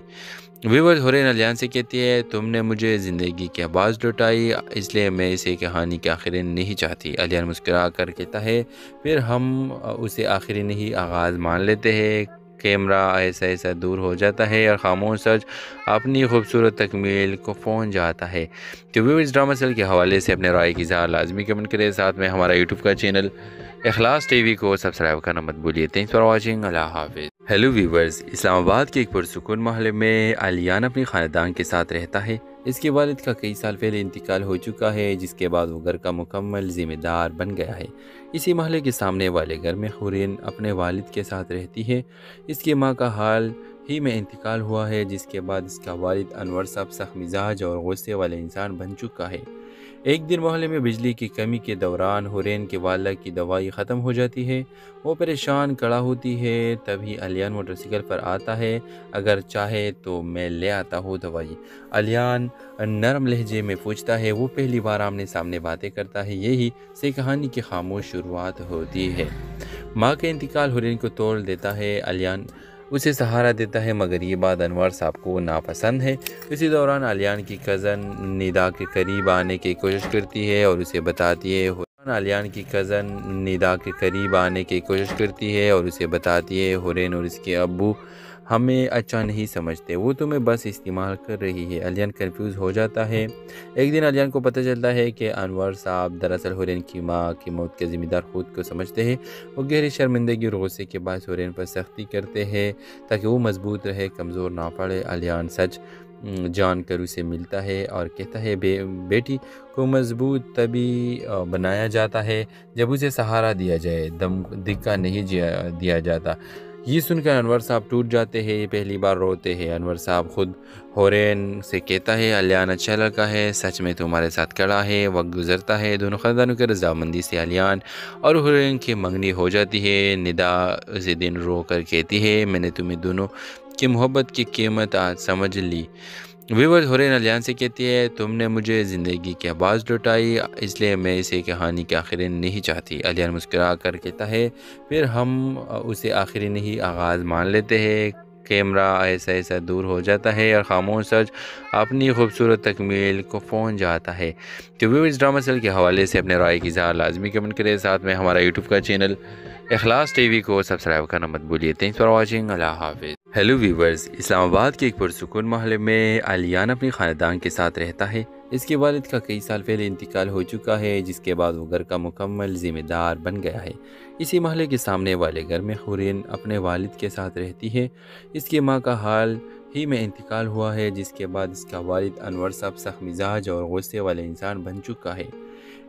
ویورز، ہورین الیان سے کہتی ہے تم نے مجھے زندگی کی آواز لوٹائی، اس لیے میں اسے کہانی کے آخری نہیں چاہتی۔ الیان مسکرا کر کہتا ہے پھر ہم اسے آخری نہیں آغاز مان لیتے ہیں۔ کیمرہ ایسا ایسا دور ہو جاتا ہے اور خاموش سچ اپنی خوبصورت تکمیل کو پہنچ جاتا ہے۔ تو ویورز، ڈرامہ سیل کے حوالے سے اپنے رائے کی اظہار لازمی کمنٹ کریں، ساتھ میں ہمارا یوٹیوب کا چینل اخلاص ٹی وی کو سبسکرائب کرنا مت بھولیے۔ تھینکس فار واچنگ، اللہ حافظ۔ ہیلو ویورز، اسلام آباد کے ایک پرسکون محلے میں الیان اپنی خاندان کے ساتھ رہتا ہے۔ اس کے والد کا کئی سال پہلے انتقال ہو چکا ہے، جس کے بعد وہ گھر کا مکمل ذمہ دار بن گیا ہے۔ اسی محلے کے سامنے والے گھر میں ہورین اپنے والد کے ساتھ رہتی ہے۔ اس کی ماں کا حال ہی میں انتقال ہوا ہے، جس کے بعد اس کا والد انور صاحب سخت مزاج اور غصے والے انسان بن چکا ہے۔ ایک دن محلے میں بجلی کی کمی کے دوران ہورین کے والدہ کی دوائی ختم ہو جاتی ہے۔ وہ پریشان کھڑا ہوتی ہے، تبھی الیان موٹر سائیکل پر آتا ہے۔ اگر چاہے تو میں لے آتا ہوں دوائی، الیان نرم لہجے میں پوچھتا ہے۔ وہ پہلی بار آمنے سامنے باتیں کرتا ہے، یہی سے کہانی کی خاموش شروعات ہوتی ہے۔ ماں کا انتقال ہورین کو توڑ دیتا ہے، الیان اسے سہارا دیتا ہے، مگر یہ بات انور صاحب کو ناپسند ہے۔ اسی دوران الیان کی کزن ندا کے قریب آنے کی کوشش کرتی ہے اور اسے بتاتی ہے ہورین اور اس کے ابو ہمیں اچھا نہیں سمجھتے، وہ تمہیں بس استعمال کر رہی ہے۔ الیان کنفیوز ہو جاتا ہے۔ ایک دن الیان کو پتہ چلتا ہے کہ انور صاحب دراصل ہورین کی ماں کی موت کے ذمہ دار خود کو سمجھتے ہیں۔ وہ گہری شرمندگی اور غصے کے باعث ہورین پر سختی کرتے ہیں تاکہ وہ مضبوط رہے، کمزور نہ پڑے۔ الیان سچ جان کر اسے ملتا ہے اور کہتا ہے بیٹی کو مضبوط تبھی بنایا جاتا ہے جب اسے سہارا دیا جائے، دھکا نہیں دیا جاتا۔ یہ سن کر انور صاحب ٹوٹ جاتے ہیں، یہ پہلی بار روتے ہیں۔ انور صاحب خود ہورین سے کہتا ہے الیان اچھا لڑکا ہے، سچ میں تمہارے ساتھ کھڑا ہے۔ وقت گزرتا ہے، دونوں خاندانوں کی رضامندی سے الیان اور ہورین کی منگنی ہو جاتی ہے۔ ندا اسی دن رو کر کہتی ہے میں نے تمہیں دونوں کی محبت کی قیمت آج سمجھ لی۔ ویورز، ہورین الیان سے کہتی ہے تم نے مجھے زندگی کی آواز لوٹائی، اس لیے میں اسے کہانی کے آخری نہیں چاہتی۔ الیان مسکرا کر کہتا ہے پھر ہم اسے آخری نہیں آغاز مان لیتے ہیں۔ کیمرہ ایسا ایسا دور ہو جاتا ہے اور خاموش سچ اپنی خوبصورت تکمیل کو پہنچ جاتا ہے۔ تو ویورز ڈرامہ سیریل کے حوالے سے اپنے رائے کی اظہار لازمی کمنٹ کریں، ساتھ میں ہمارا یوٹیوب کا چینل اخلاص ٹی وی کو سبسکرائب کرنا مت بھولیے۔ تھینکس فار واچنگ، اللہ حافظ۔ ہیلو ویورز، اسلام آباد کے ایک پرسکون محلے میں علیان اپنے خاندان کے ساتھ رہتا ہے۔ اس کے والد کا کئی سال پہلے انتقال ہو چکا ہے، جس کے بعد وہ گھر کا مکمل ذمہ دار بن گیا ہے۔ اسی محلے کے سامنے والے گھر میں حورین اپنے والد کے ساتھ رہتی ہے۔ اس کی ماں کا حال ہی میں انتقال ہوا ہے، جس کے بعد اس کا والد انور صاحب سخت مزاج اور غصے والے انسان بن چکا ہے۔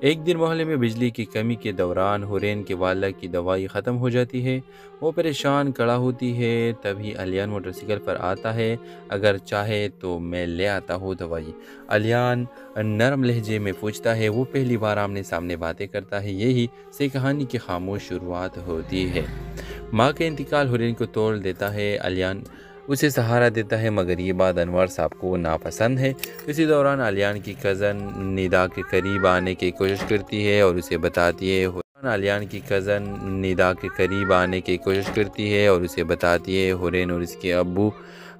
ایک دن محلے میں بجلی کی کمی کے دوران حورین کے والدہ کی دوائی ختم ہو جاتی ہے۔ وہ پریشان کھڑا ہوتی ہے، تبھی علیان موٹر سائیکل پر آتا ہے۔ اگر چاہے تو میں لے آتا ہوں دوائی، علیان نرم لہجے میں پوچھتا ہے۔ وہ پہلی بار آمنے سامنے باتیں کرتا ہے، یہی سے کہانی کی خاموش شروعات ہوتی ہے۔ ماں کے انتقال حورین کو توڑ دیتا ہے۔ علیان اسے سہارا دیتا ہے، مگر یہ بات انور صاحب کو ناپسند ہے۔ اسی دوران علیان کی کزن ندا کے قریب آنے کی کوشش کرتی ہے اور اسے بتاتی ہے حورین اور اس کے ابو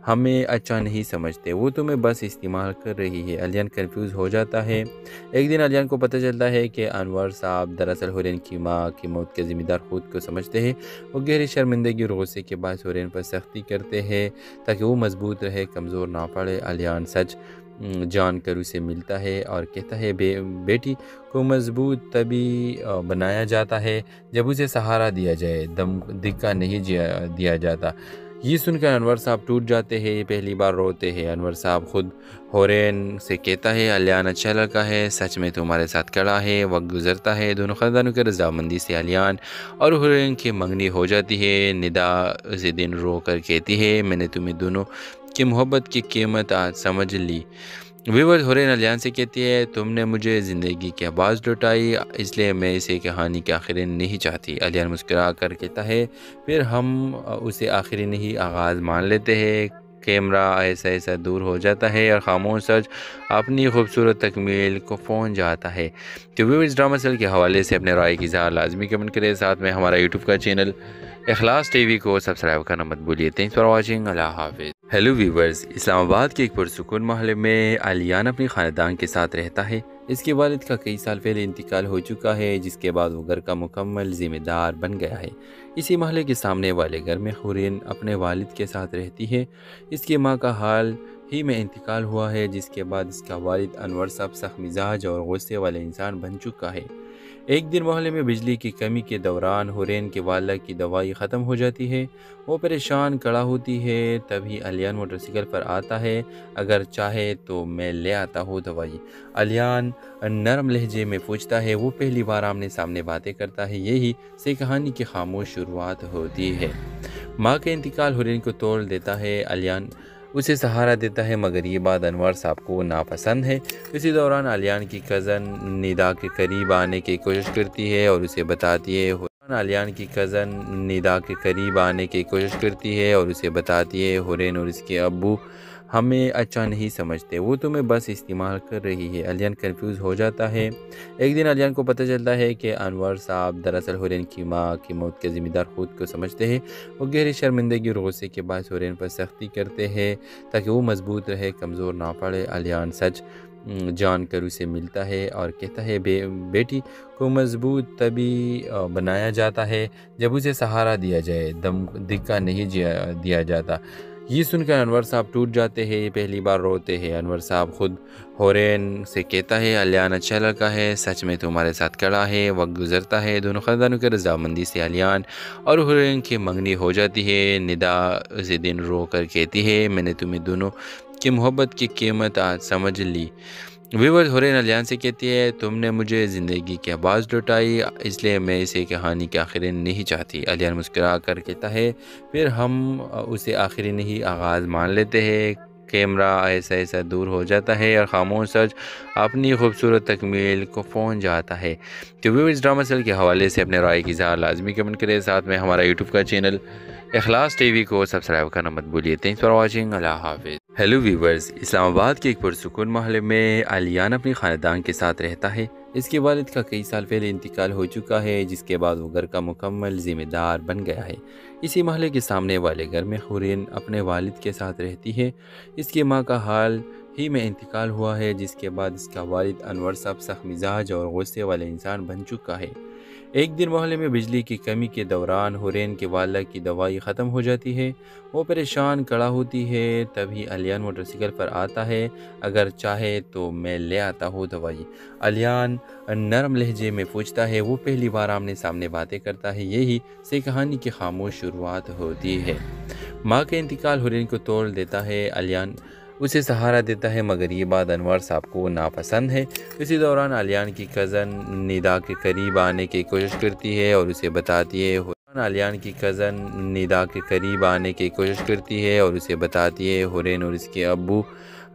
ہمیں اچھا نہیں سمجھتے، وہ تمہیں بس استعمال کر رہی ہے۔ علیان کنفیوز ہو جاتا ہے۔ ایک دن علیان کو پتہ چلتا ہے کہ انور صاحب دراصل حورین کی ماں کی موت کے ذمہ دار خود کو سمجھتے ہیں۔ وہ گہری شرمندگی اور غصے کے باعث حورین پر سختی کرتے ہیں تاکہ وہ مضبوط رہے، کمزور نہ پڑے۔ علیان سچ جان کر اسے ملتا ہے اور کہتا ہے بیٹی کو مضبوط تبھی بنایا جاتا ہے جب اسے سہارا دیا جائے، دھکا نہیں دیا جاتا۔ یہ سن کر انور صاحب ٹوٹ جاتے ہیں، پہلی بار روتے ہیں۔ انور صاحب خود حورین سے کہتا ہے علیان اچھا لڑکا ہے، سچ میں تمہارے ساتھ کھڑا ہے۔ وقت گزرتا ہے، دونوں خاندانوں کی رضامندی سے علیان اور حورین کی منگنی ہو جاتی ہے۔ ندا اسی دن رو کر کہتی ہے میں نے تمہیں دونوں کی محبت کی قیمت آج سمجھ لی۔ ویورز، حورین علیان سے کہتی ہے تم نے مجھے زندگی کے آواز لوٹائی، اس لیے میں اسے کہانی کے آخری نہیں چاہتی۔ علیان مسکرا کر کہتا ہے پھر ہم اسے آخری نہیں آغاز مان لیتے ہیں۔ کیمرہ ایسا ایسا دور ہو جاتا ہے اور خاموش سچ اپنی خوبصورت تکمیل کو پہنچ جاتا ہے۔ تو ویورز، ڈرامہ سیریل کے حوالے سے اپنے رائے کی اظہار لازمی کمنٹ کریں، ساتھ میں ہمارا یوٹیوب کا چینل اخلاص ٹی وی کو سبسکرائب کرنا مت بھولیے۔ تھینکس فار واچنگ، اللہ حافظ۔ ہیلو ویورز، اسلام آباد کے ایک پرسکون محلے میں علیان اپنے خاندان کے ساتھ رہتا ہے۔ اس کے والد کا کئی سال پہلے انتقال ہو چکا ہے، جس کے بعد وہ گھر کا مکمل ذمہ دار بن گیا ہے۔ اسی محلے کے سامنے والے گھر میں حورین اپنے والد کے ساتھ رہتی ہے۔ اس کی ماں کا حال ہی میں انتقال ہوا ہے، جس کے بعد اس کا والد انور صاحب سخت مزاج اور غصے والے انسان بن چکا ہے۔ ایک دن محلے میں بجلی کی کمی کے دوران حورین کے والدہ کی دوائی ختم ہو جاتی ہے۔ وہ پریشان کھڑا ہوتی ہے، تبھی علیان موٹر سائیکل پر آتا ہے۔ اگر چاہے تو میں لے آتا ہوں دوائی، علیان نرم لہجے میں پوچھتا ہے۔ وہ پہلی بار آمنے سامنے باتیں کرتا ہے، یہی سے کہانی کی خاموش شروعات ہوتی ہے۔ ماں کے انتقال حورین کو توڑ دیتا ہے۔ علیان اسے سہارا دیتا ہے، مگر یہ بات انور صاحب کو ناپسند ہے۔ اسی دوران علیان کی کزن ندا کے قریب آنے کی کوشش کرتی ہے اور اسے بتاتی ہے حورین اور اس کے ابو ہمیں اچھا نہیں سمجھتے، وہ تمہیں بس استعمال کر رہی ہے۔ علیان کنفیوز ہو جاتا ہے۔ ایک دن علیان کو پتہ چلتا ہے کہ انور صاحب دراصل حورین کی ماں کی موت کے ذمہ دار خود کو سمجھتے ہیں۔ وہ گہری شرمندگی اور غصے کے باعث حورین پر سختی کرتے ہیں تاکہ وہ مضبوط رہے، کمزور نہ پڑے۔ علیان سچ جان کر اسے ملتا ہے اور کہتا ہے بیٹی کو مضبوط تبھی بنایا جاتا ہے جب اسے سہارا دیا جائے، دھکا نہیں دیا جاتا۔ یہ سن کر انور صاحب ٹوٹ جاتے ہیں، پہلی بار روتے ہیں۔ انور صاحب خود حورین سے کہتا ہے علیان اچھا لڑکا ہے، سچ میں تمہارے ساتھ کھڑا ہے۔ وقت گزرتا ہے، دونوں خاندانوں کی رضامندی سے علیان اور حورین کی منگنی ہو جاتی ہے۔ ندا اسی دن رو کر کہتی ہے میں نے تمہیں دونوں کی محبت کی قیمت آج سمجھ لی۔ ویورز، حورین علیان سے کہتی ہے تم نے مجھے زندگی کی آواز لوٹائی، اس لیے میں اسے کہانی کے آخری نہیں چاہتی۔ علیان مسکرا کر کہتا ہے پھر ہم اسے آخری نہیں آغاز مان لیتے ہیں۔ کیمرہ ایسا ایسا دور ہو جاتا ہے اور خاموش سچ اپنی خوبصورت تکمیل کو پہنچ جاتا ہے۔ تو ویورز، ڈرامہ سیریل کے حوالے سے اپنے رائے کی اظہار لازمی کمنٹ کریں، ساتھ میں ہمارا یوٹیوب کا چینل اخلاص ٹی وی کو سبسکرائب کرنا مت بھولیے۔ تھینکس فار واچنگ، اللہ حافظ۔ ہیلو ویورز، اسلام آباد کے ایک پرسکون محلے میں علیان اپنے خاندان کے ساتھ رہتا ہے۔ اس کے والد کا کئی سال پہلے انتقال ہو چکا ہے، جس کے بعد وہ گھر کا مکمل ذمہ دار بن گیا ہے۔ اسی محلے کے سامنے والے گھر میں حورین اپنے والد کے ساتھ رہتی ہے۔ اس کی ماں کا حال ہی میں انتقال ہوا ہے، جس کے بعد اس کا والد انور صاحب سخت مزاج اور غصے والے انسان بن چکا ہے۔ ایک دن محلے میں بجلی کی کمی کے دوران حورین کے والدہ کی دوائی ختم ہو جاتی ہے۔ وہ پریشان کھڑا ہوتی ہے، تبھی الیان موٹر سائیکل پر آتا ہے۔ اگر چاہے تو میں لے آتا ہوں دوائی، الیان نرم لہجے میں پوچھتا ہے۔ وہ پہلی بار آمنے سامنے باتیں کرتا ہے، یہی سے کہانی کی خاموش شروعات ہوتی ہے۔ ماں کا انتقال حورین کو توڑ دیتا ہے۔ الیان اسے سہارا دیتا ہے، مگر یہ بات انور صاحب کو ناپسند ہے۔ اسی دوران الیان کی کزن ندا کے قریب آنے کی کوشش کرتی ہے اور اسے بتاتی ہے حورین اور اس کے ابو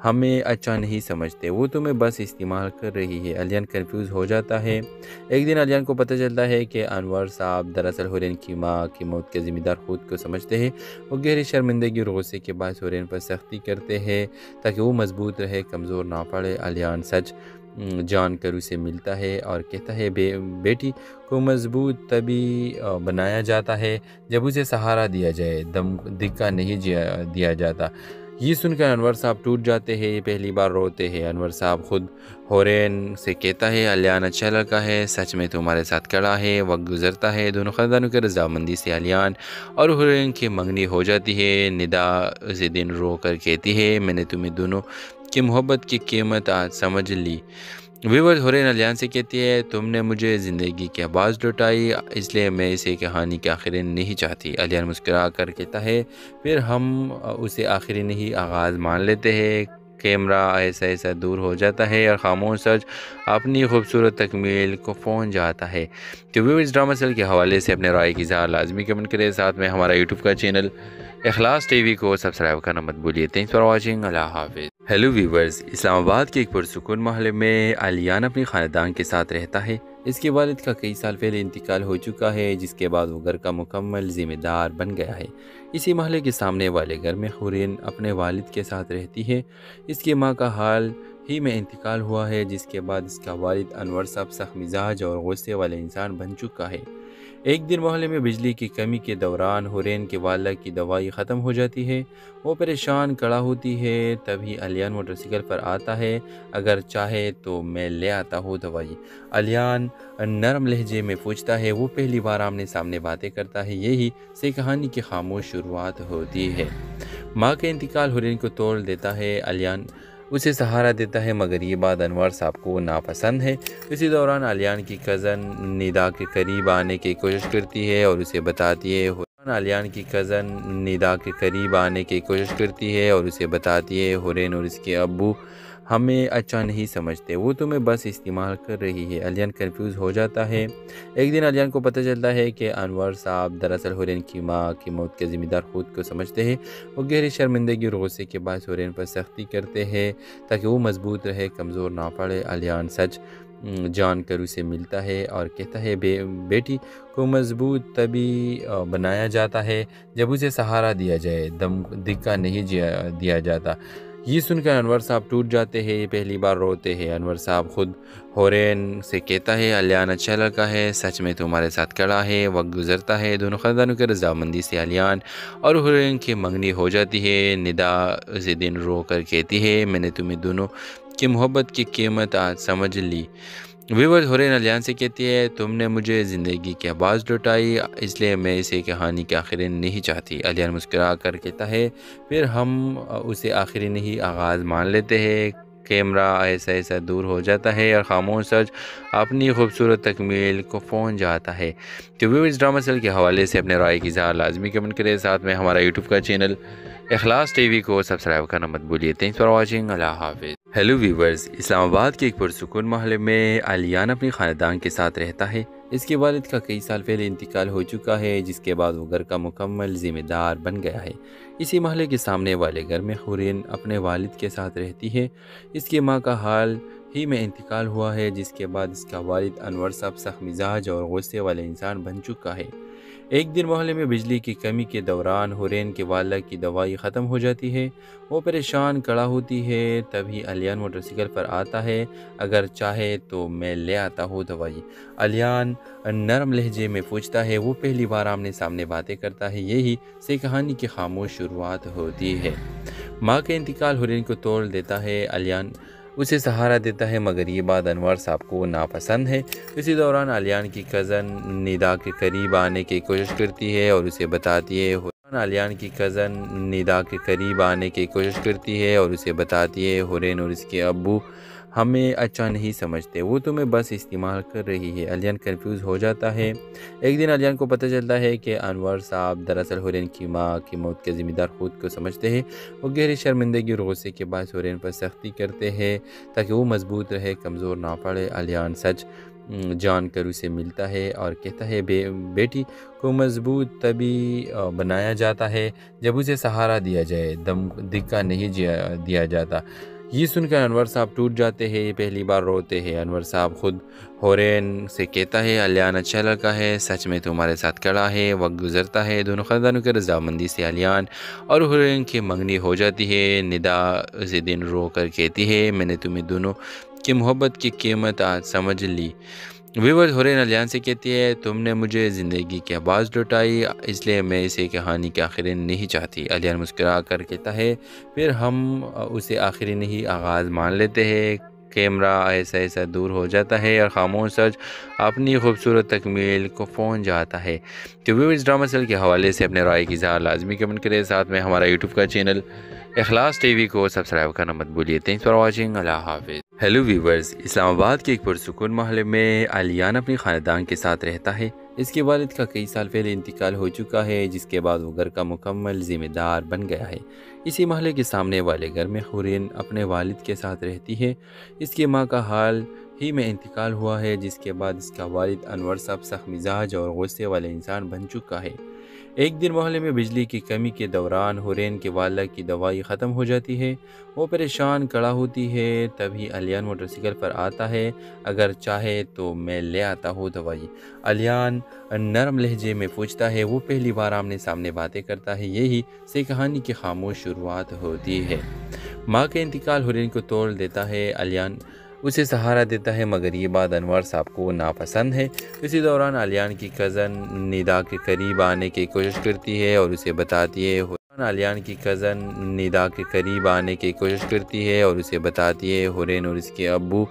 ہمیں اچھا نہیں سمجھتے، وہ تمہیں بس استعمال کر رہی ہے۔ الیان کنفیوز ہو جاتا ہے۔ ایک دن الیان کو پتہ چلتا ہے کہ انور صاحب دراصل حورین کی ماں کی موت کے ذمہ دار خود کو سمجھتے ہیں۔ وہ گہری شرمندگی اور غصے کے باعث حورین پر سختی کرتے ہیں تاکہ وہ مضبوط رہے، کمزور نہ پڑے۔ الیان سچ جان کر اسے ملتا ہے اور کہتا ہے بیٹی کو مضبوط تبھی بنایا جاتا ہے جب اسے سہارا دیا جائے، دھکا نہیں دیا جاتا۔ یہ سن کر انور صاحب ٹوٹ جاتے ہیں، پہلی بار روتے ہیں۔ انور صاحب خود حورین سے کہتا ہے الیان اچھا لڑکا ہے، سچ میں تمہارے ساتھ کھڑا ہے۔ وقت گزرتا ہے، دونوں خاندانوں کی رضامندی سے الیان اور حورین کی منگنی ہو جاتی ہے۔ ندا اسے دن رو کر کہتی ہے میں نے تمہیں دونوں کی محبت کی قیمت آج سمجھ لی۔ ویورز حورین الیان سے کہتی ہے تم نے مجھے زندگی کی آواز لوٹائی، اس لیے میں اسے کہانی کے آخری نہیں چاہتی۔ الیان مسکرا کر کہتا ہے پھر ہم اسے آخری نہیں آغاز مان لیتے ہیں۔ کیمرہ ایسا ایسا دور ہو جاتا ہے اور خاموش سچ اپنی خوبصورت تکمیل کو پہنچ جاتا ہے۔ تو ویورز ڈرامہ سیل کے حوالے سے اپنے رائے کی اظہار لازمی کمنٹ کریں، ساتھ میں ہمارا یوٹیوب کا چینل اخلاص ٹی وی کو سبسکرائب کرنا مت بھولیے۔ تھینکس فار واچنگ، اللہ حافظ۔ ہیلو ویورز، اسلام آباد کے ایک پرسکون محلے میں الیان اپنی خاندان کے ساتھ رہتا ہے۔ اس کے والد کا کئی سال پہلے انتقال ہو چکا ہے، جس کے بعد وہ گھر کا مکمل ذمہ دار بن گیا ہے۔ اسی محلے کے سامنے والے گھر میں حورین اپنے والد کے ساتھ رہتی ہے۔ اس کی ماں کا حال ہی میں انتقال ہوا ہے، جس کے بعد اس کا والد انور صاحب سخت مزاج اور غصے والے انسان بن چکا ہے۔ ایک دن محلے میں بجلی کی کمی کے دوران حورین کے والدہ کی دوائی ختم ہو جاتی ہے۔ وہ پریشان کھڑا ہوتی ہے، تبھی الیان موٹر سائیکل پر آتا ہے۔ اگر چاہے تو میں لے آتا ہوں دوائی، الیان نرم لہجے میں پوچھتا ہے۔ وہ پہلی بار آمنے سامنے باتیں کرتا ہے، یہی سے کہانی کی خاموش شروعات ہوتی ہے۔ ماں کا انتقال حورین کو توڑ دیتا ہے۔ الیان اسے سہارا دیتا ہے، مگر یہ بات انور صاحب کو ناپسند ہے۔ اسی دوران الیان کی کزن ندا کے قریب آنے کی کوشش کرتی ہے اور اسے بتاتی ہے حورین اور اس کے ابو ہمیں اچھا نہیں سمجھتے، وہ تمہیں بس استعمال کر رہی ہے۔ الیان کنفیوز ہو جاتا ہے۔ ایک دن الیان کو پتہ چلتا ہے کہ انور صاحب دراصل حورین کی ماں کی موت کے ذمہ دار خود کو سمجھتے ہیں۔ وہ گہری شرمندگی اور غصے کے باعث حورین پر سختی کرتے ہیں تاکہ وہ مضبوط رہے، کمزور نہ پڑے۔ الیان سچ جان کر اسے ملتا ہے اور کہتا ہے بیٹی کو مضبوط تبھی بنایا جاتا ہے جب اسے سہارا دیا جائے، دھکا نہیں دیا جاتا۔ یہ سن کر انور صاحب ٹوٹ جاتے ہیں، پہلی بار روتے ہیں۔ انور صاحب خود حورین سے کہتا ہے الیان اچھا لڑکا ہے، سچ میں تمہارے ساتھ کھڑا ہے۔ وقت گزرتا ہے، دونوں خاندانوں کی رضامندی سے الیان اور حورین کی منگنی ہو جاتی ہے۔ ندا اسے دن رو کر کہتی ہے میں نے تمہیں دونوں کی محبت کی قیمت آج سمجھ لی۔ ویورز حورین الیان سے کہتی ہے تم نے مجھے زندگی کی آواز لوٹائی، اس لیے میں اسے کہانی کے آخری نہیں چاہتی۔ الیان مسکرا کر کہتا ہے پھر ہم اسے آخری نہیں آغاز مان لیتے ہیں۔ کیمرہ ایسا ایسا دور ہو جاتا ہے اور خاموش سچ اپنی خوبصورت تکمیل کو پہنچ جاتا ہے۔ تو ویورز ڈرامہ سیل کے حوالے سے اپنے رائے کی اظہار لازمی کمنٹ کریں، ساتھ میں ہمارا یوٹیوب کا چینل اخلاص ٹی وی کو سبسکرائب کرنا مت بھولیے۔ تھینکس فار واچنگ، اللہ حافظ۔ ہیلو ویورز، اسلام آباد کے ایک پرسکون محلے میں الیان اپنی خاندان کے ساتھ رہتا ہے۔ اس کے والد کا کئی سال پہلے انتقال ہو چکا ہے، جس کے بعد وہ گھر کا مکمل ذمہ دار بن گیا ہے۔ اسی محلے کے سامنے والے گھر میں حورین اپنے والد کے ساتھ رہتی ہے۔ اس کی ماں کا حال ہی میں انتقال ہوا ہے، جس کے بعد اس کا والد انور صاحب سخت مزاج اور غصے والے انسان بن چکا ہے۔ ایک دن محلے میں بجلی کی کمی کے دوران حورین کے والد کی دوائی ختم ہو جاتی ہے۔ وہ پریشان کڑا ہوتی ہے، تبھی الیان موٹر سائیکل پر آتا ہے۔ اگر چاہے تو میں لے آتا ہوں دوائی۔ الیان نرم لہجے میں پوچھتا ہے۔ وہ پہلی بار آمنے سامنے باتیں کرتا ہے۔ یہی سے کہانی کی خاموش شروعات ہوتی ہے۔ ماں کا انتقال حورین کو توڑ دیتا ہے۔ الیان اسے سہارا دیتا ہے، مگر یہ بات انور صاحب کو ناپسند ہے۔ اسی دوران الیان کی کزن ندا کے قریب آنے کی کوشش کرتی ہے اور اسے بتاتی ہے حورین اور اس کے ابو ہمیں اچھا نہیں سمجھتے، وہ تمہیں بس استعمال کر رہی ہے۔ الیان کنفیوز ہو جاتا ہے۔ ایک دن الیان کو پتہ چلتا ہے کہ انور صاحب دراصل حورین کی ماں کی موت کے ذمہ دار خود کو سمجھتے ہیں۔ وہ گہری شرمندگی اور غصے کے باعث حورین پر سختی کرتے ہیں تاکہ وہ مضبوط رہے، کمزور نہ پڑے۔ الیان سچ جان کر اسے ملتا ہے اور کہتا ہے بیٹی کو مضبوط تبھی بنایا جاتا ہے جب اسے سہارا دیا جائے، دھکا نہیں دیا جاتا۔ یہ سن کر انور صاحب ٹوٹ جاتے ہیں، پہلی بار روتے ہیں۔ انور صاحب خود حورین سے کہتا ہے الیان اچھا لڑکا ہے، سچ میں تمہارے ساتھ کھڑا ہے۔ وقت گزرتا ہے، دونوں خاندانوں کے رضامندی سے الیان اور حورین کی منگنی ہو جاتی ہے۔ ندا اسی دن رو کر کہتی ہے میں نے تمہیں دونوں کی محبت کی قیمت آج سمجھ لی۔ ویورز حورین الیان سے کہتی ہے تم نے مجھے زندگی کے آواز لوٹائی، اس لیے میں اسے کہانی کے آخری نہیں چاہتی۔ الیان مسکرا کر کہتا ہے پھر ہم اسے آخری نہیں آغاز مان لیتے ہیں۔ کیمرہ ایسا دور ہو جاتا ہے اور خاموش سچ اپنی خوبصورت تکمیل کو پہنچ جاتا ہے۔ تو ویورز ڈرامہ سیل کے حوالے سے اپنے رائے کی اظہار لازمی کمنٹ کریں، ساتھ میں ہمارا یوٹیوب کا چینل اخلاص ٹی وی کو سبسکرائب کرنا مت بھولیے۔ تھینکس فار واچنگ، اللہ حافظ۔ ہیلو ویورز، اسلام آباد کے ایک پرسکون محلے میں الیان اپنی خاندان کے ساتھ رہتا ہے۔ اس کے والد کا کئی سال پہلے انتقال ہو چکا ہے، جس کے بعد وہ گھر کا مکمل ذمہ دار بن گیا ہے۔ اسی محلے کے سامنے والے گھر میں حورین اپنے والد کے ساتھ رہتی ہے۔ اس کی ماں کا حال ہی میں انتقال ہوا ہے، جس کے بعد اس کا والد انور صاحب سخت مزاج اور غصے والے انسان بن چکا ہے۔ ایک دن محلے میں بجلی کی کمی کے دوران حورین کے والد کی دوائی ختم ہو جاتی ہے۔ وہ پریشان کڑا ہوتی ہے، تبھی الیان موٹر سائیکل پر آتا ہے۔ اگر چاہے تو میں لے آتا ہوں دوائی۔ الیان نرم لہجے میں پوچھتا ہے۔ وہ پہلی بار آمنے سامنے باتیں کرتا ہے۔ یہی سے کہانی کی خاموش شروعات ہوتی ہے۔ ماں کا انتقال حورین کو توڑ دیتا ہے۔ الیان اسے سہارا دیتا ہے، مگر یہ بات انور صاحب کو ناپسند ہے۔ اسی دوران الیان کی کزن ندا کے قریب آنے کی کوشش کرتی ہے اور اسے بتاتی ہے حورین اور اس کے ابو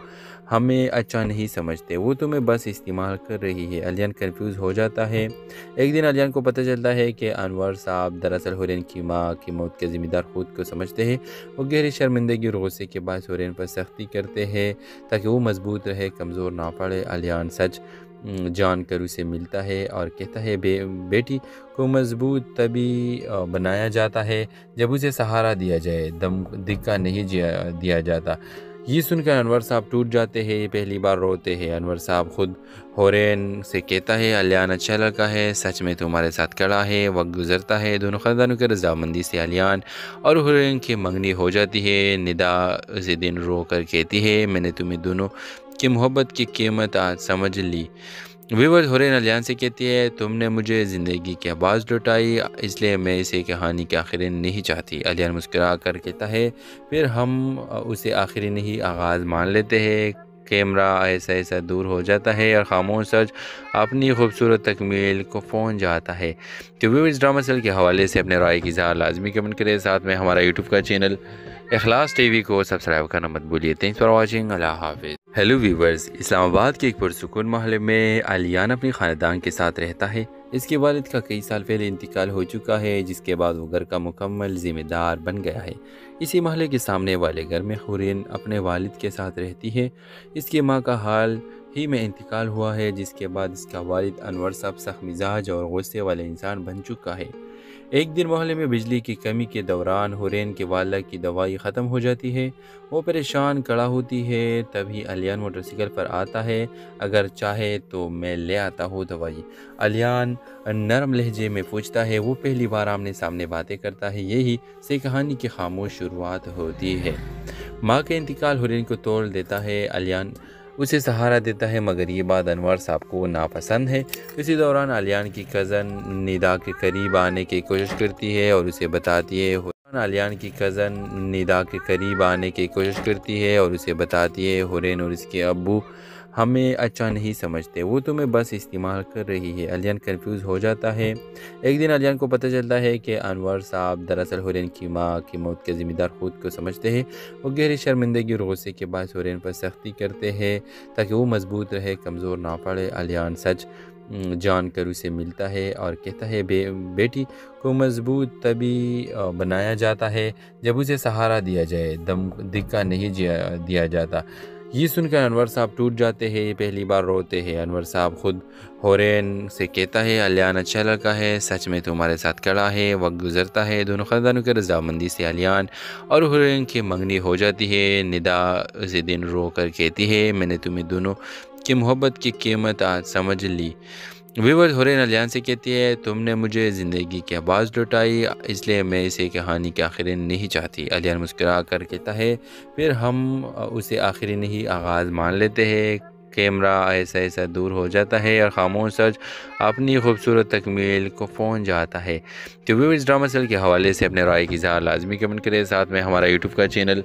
ہمیں اچھا نہیں سمجھتے، وہ تمہیں بس استعمال کر رہی ہے۔ الیان کنفیوز ہو جاتا ہے۔ ایک دن الیان کو پتہ چلتا ہے کہ انور صاحب دراصل حورین کی ماں کی موت کے ذمہ دار خود کو سمجھتے ہیں۔ وہ گہری شرمندگی اور غصے کے باعث حورین پر سختی کرتے ہیں تاکہ وہ مضبوط رہے، کمزور نہ پڑے۔ الیان سچ جان کر اسے ملتا ہے اور کہتا ہے بیٹی کو مضبوط تبھی بنایا جاتا ہے جب اسے سہارا دیا جائے، دھکا نہیں دیا جاتا۔ یہ سن کر انور صاحب ٹوٹ جاتے ہیں، پہلی بار روتے ہیں۔ انور صاحب خود حورین سے کہتا ہے الیان اچھا لڑکا ہے، سچ میں تمہارے ساتھ کھڑا ہے۔ وقت گزرتا ہے، دونوں خاندانوں کے رضامندی سے الیان اور حورین کی منگنی ہو جاتی ہے۔ ندا اسی دن رو کر کہتی ہے میں نے تمہیں دونوں کی محبت کی قیمت آج سمجھ لی۔ ویورز حورین الیان سے کہتی ہے تم نے مجھے زندگی کی آواز لوٹائی، اس لیے میں اسے کہانی کے آخری نہیں چاہتی۔ الیان مسکرا کر کہتا ہے پھر ہم اسے آخری نہیں آغاز مان لیتے ہیں۔ کیمرہ ایسا دور ہو جاتا ہے اور خاموش سچ اپنی خوبصورت تکمیل کو پہنچ جاتا ہے۔ تو ویورز ڈرامہ سیل کے حوالے سے اپنے رائے کی اظہار لازمی کمنٹ کریں، ساتھ میں ہمارا یوٹیوب کا چینل اخلاص ٹی وی کو سبسکرائب کرنا مت بھولیے۔ تھینکس فار واچنگ، اللہ حافظ۔ ہیلو ویورز، اسلام آباد کے ایک پرسکون محلے میں الیان اپنی خاندان کے ساتھ رہتا ہے۔ اس کے والد کا کئی سال پہلے انتقال ہو چکا ہے، جس کے بعد وہ گھر کا مکمل ذمہ دار بن گیا ہے۔ اسی محلے کے سامنے والے گھر میں حورین اپنے والد کے ساتھ رہتی ہے۔ اس کی ماں کا حال ہی میں انتقال ہوا ہے، جس کے بعد اس کا والد انور صاحب سخت مزاج اور غصے والے انسان بن چکا ہے۔ ایک دن محلے میں بجلی کی کمی کے دوران حورین کے والد کی دوائی ختم ہو جاتی ہے۔ وہ پریشان کڑا ہوتی ہے، تبھی الیان موٹر سائیکل پر آتا ہے۔ اگر چاہے تو میں لے آتا ہوں دوائی۔ الیان نرم لہجے میں پوچھتا ہے۔ وہ پہلی بار آمنے سامنے باتیں کرتا ہے۔ یہی سے کہانی کی خاموش شروعات ہوتی ہے۔ ماں کا انتقال حورین کو توڑ دیتا ہے۔ الیان اسے سہارا دیتا ہے، مگر یہ بات انور صاحب کو ناپسند ہے۔ اسی دوران علیان کی کزن ندا کے قریب آنے کی کوشش کرتی ہے اور اسے بتاتی ہے حورین اور اس کے ابو ہمیں اچھا نہیں سمجھتے، وہ تمہیں بس استعمال کر رہی ہے۔ علیان کنفیوز ہو جاتا ہے۔ ایک دن علیان کو پتہ چلتا ہے کہ انور صاحب دراصل حورین کی ماں کی موت کے ذمہ دار خود کو سمجھتے ہیں۔ وہ گہری شرمندگی اور غصے کے باعث حورین پر سختی کرتے ہیں تاکہ وہ مضبوط رہے، کمزور نہ پڑے۔ علیان سچ جان کر اسے ملتا ہے اور کہتا ہے بیٹی کو مضبوط تبھی بنایا جاتا ہے جب اسے سہارا دیا جائے، دھکا نہیں دیا جاتا۔ یہ سن کر انور صاحب ٹوٹ جاتے ہیں، پہلی بار روتے ہیں۔ انور صاحب خود حورین سے کہتا ہے علیان اچھا لڑکا ہے، سچ میں تمہارے ساتھ کھڑا ہے۔ وقت گزرتا ہے، دونوں خاندانوں کے رضامندی سے علیان اور حورین کی منگنی ہو جاتی ہے۔ ندا اسے دن رو کر کہتی ہے میں نے تمہیں دونوں کی محبت کی قیمت آج سمجھ لی۔ ویورز حورین علیان سے کہتی ہے تم نے مجھے زندگی کے آواز لوٹائی، اس لیے میں اسے کہانی کے آخری نہیں چاہتی۔ علیان مسکرا کر کہتا ہے پھر ہم اسے آخری نہیں آغاز مان لیتے ہیں۔ کیمرہ ایسا دور ہو جاتا ہے اور خاموش سچ اپنی خوبصورت تکمیل کو پہنچ جاتا ہے۔ تو ویورز ڈرامہ سیل کے حوالے سے اپنے رائے کی اظہار لازمی کمنٹ کریں، ساتھ میں ہمارا یوٹیوب کا چینل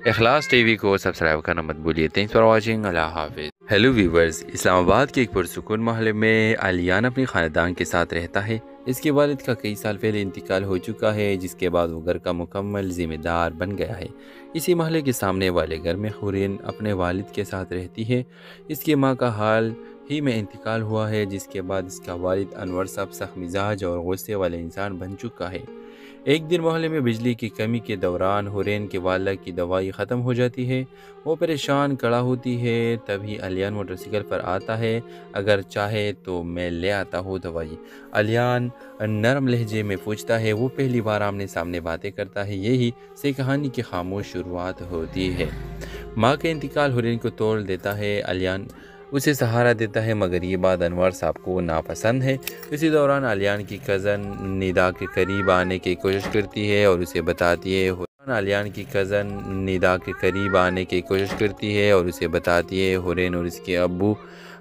اخلاص ٹی وی کو سبسکرائب کرنا مت بھولیے۔ تھینکس فار واچنگ، اللہ حافظ۔ ہیلو ویورز، اسلام آباد کے ایک پرسکون محلے میں علیان اپنی خاندان کے ساتھ رہتا ہے۔ اس کے والد کا کئی سال پہلے انتقال ہو چکا ہے، جس کے بعد وہ گھر کا مکمل ذمہ دار بن گیا ہے۔ اسی محلے کے سامنے والے گھر میں حورین اپنے والد کے ساتھ رہتی ہے۔ اس کی ماں کا حال ہی میں انتقال ہوا ہے، جس کے بعد اس کا والد انور صاحب سخت مزاج اور غصے والے انسان بن چکا ہے۔ ایک دن محلے میں بجلی کی کمی کے دوران حورین کے والدہ کی دوائی ختم ہو جاتی ہے۔ وہ پریشان کھڑا ہوتی ہے، تبھی علیان موٹر سائیکل پر آتا ہے، اگر چاہے تو میں لے آتا ہوں دوائی۔ علیان نرم لہجے میں پوچھتا ہے، وہ پہلی بار آمنے سامنے باتیں کرتا ہے، یہی سے کہانی کی خاموش شروعات ہوتی ہے۔ ماں کے انتقال حورین کو توڑ دیتا ہے، علیان اسے سہارا دیتا ہے، مگر یہ بات انور صاحب کو ناپسند ہے۔ اسی دوران علیان کی کزن ندا کے قریب آنے کی کوشش کرتی ہے اور اسے بتاتی ہے حورین اور اس کے ابو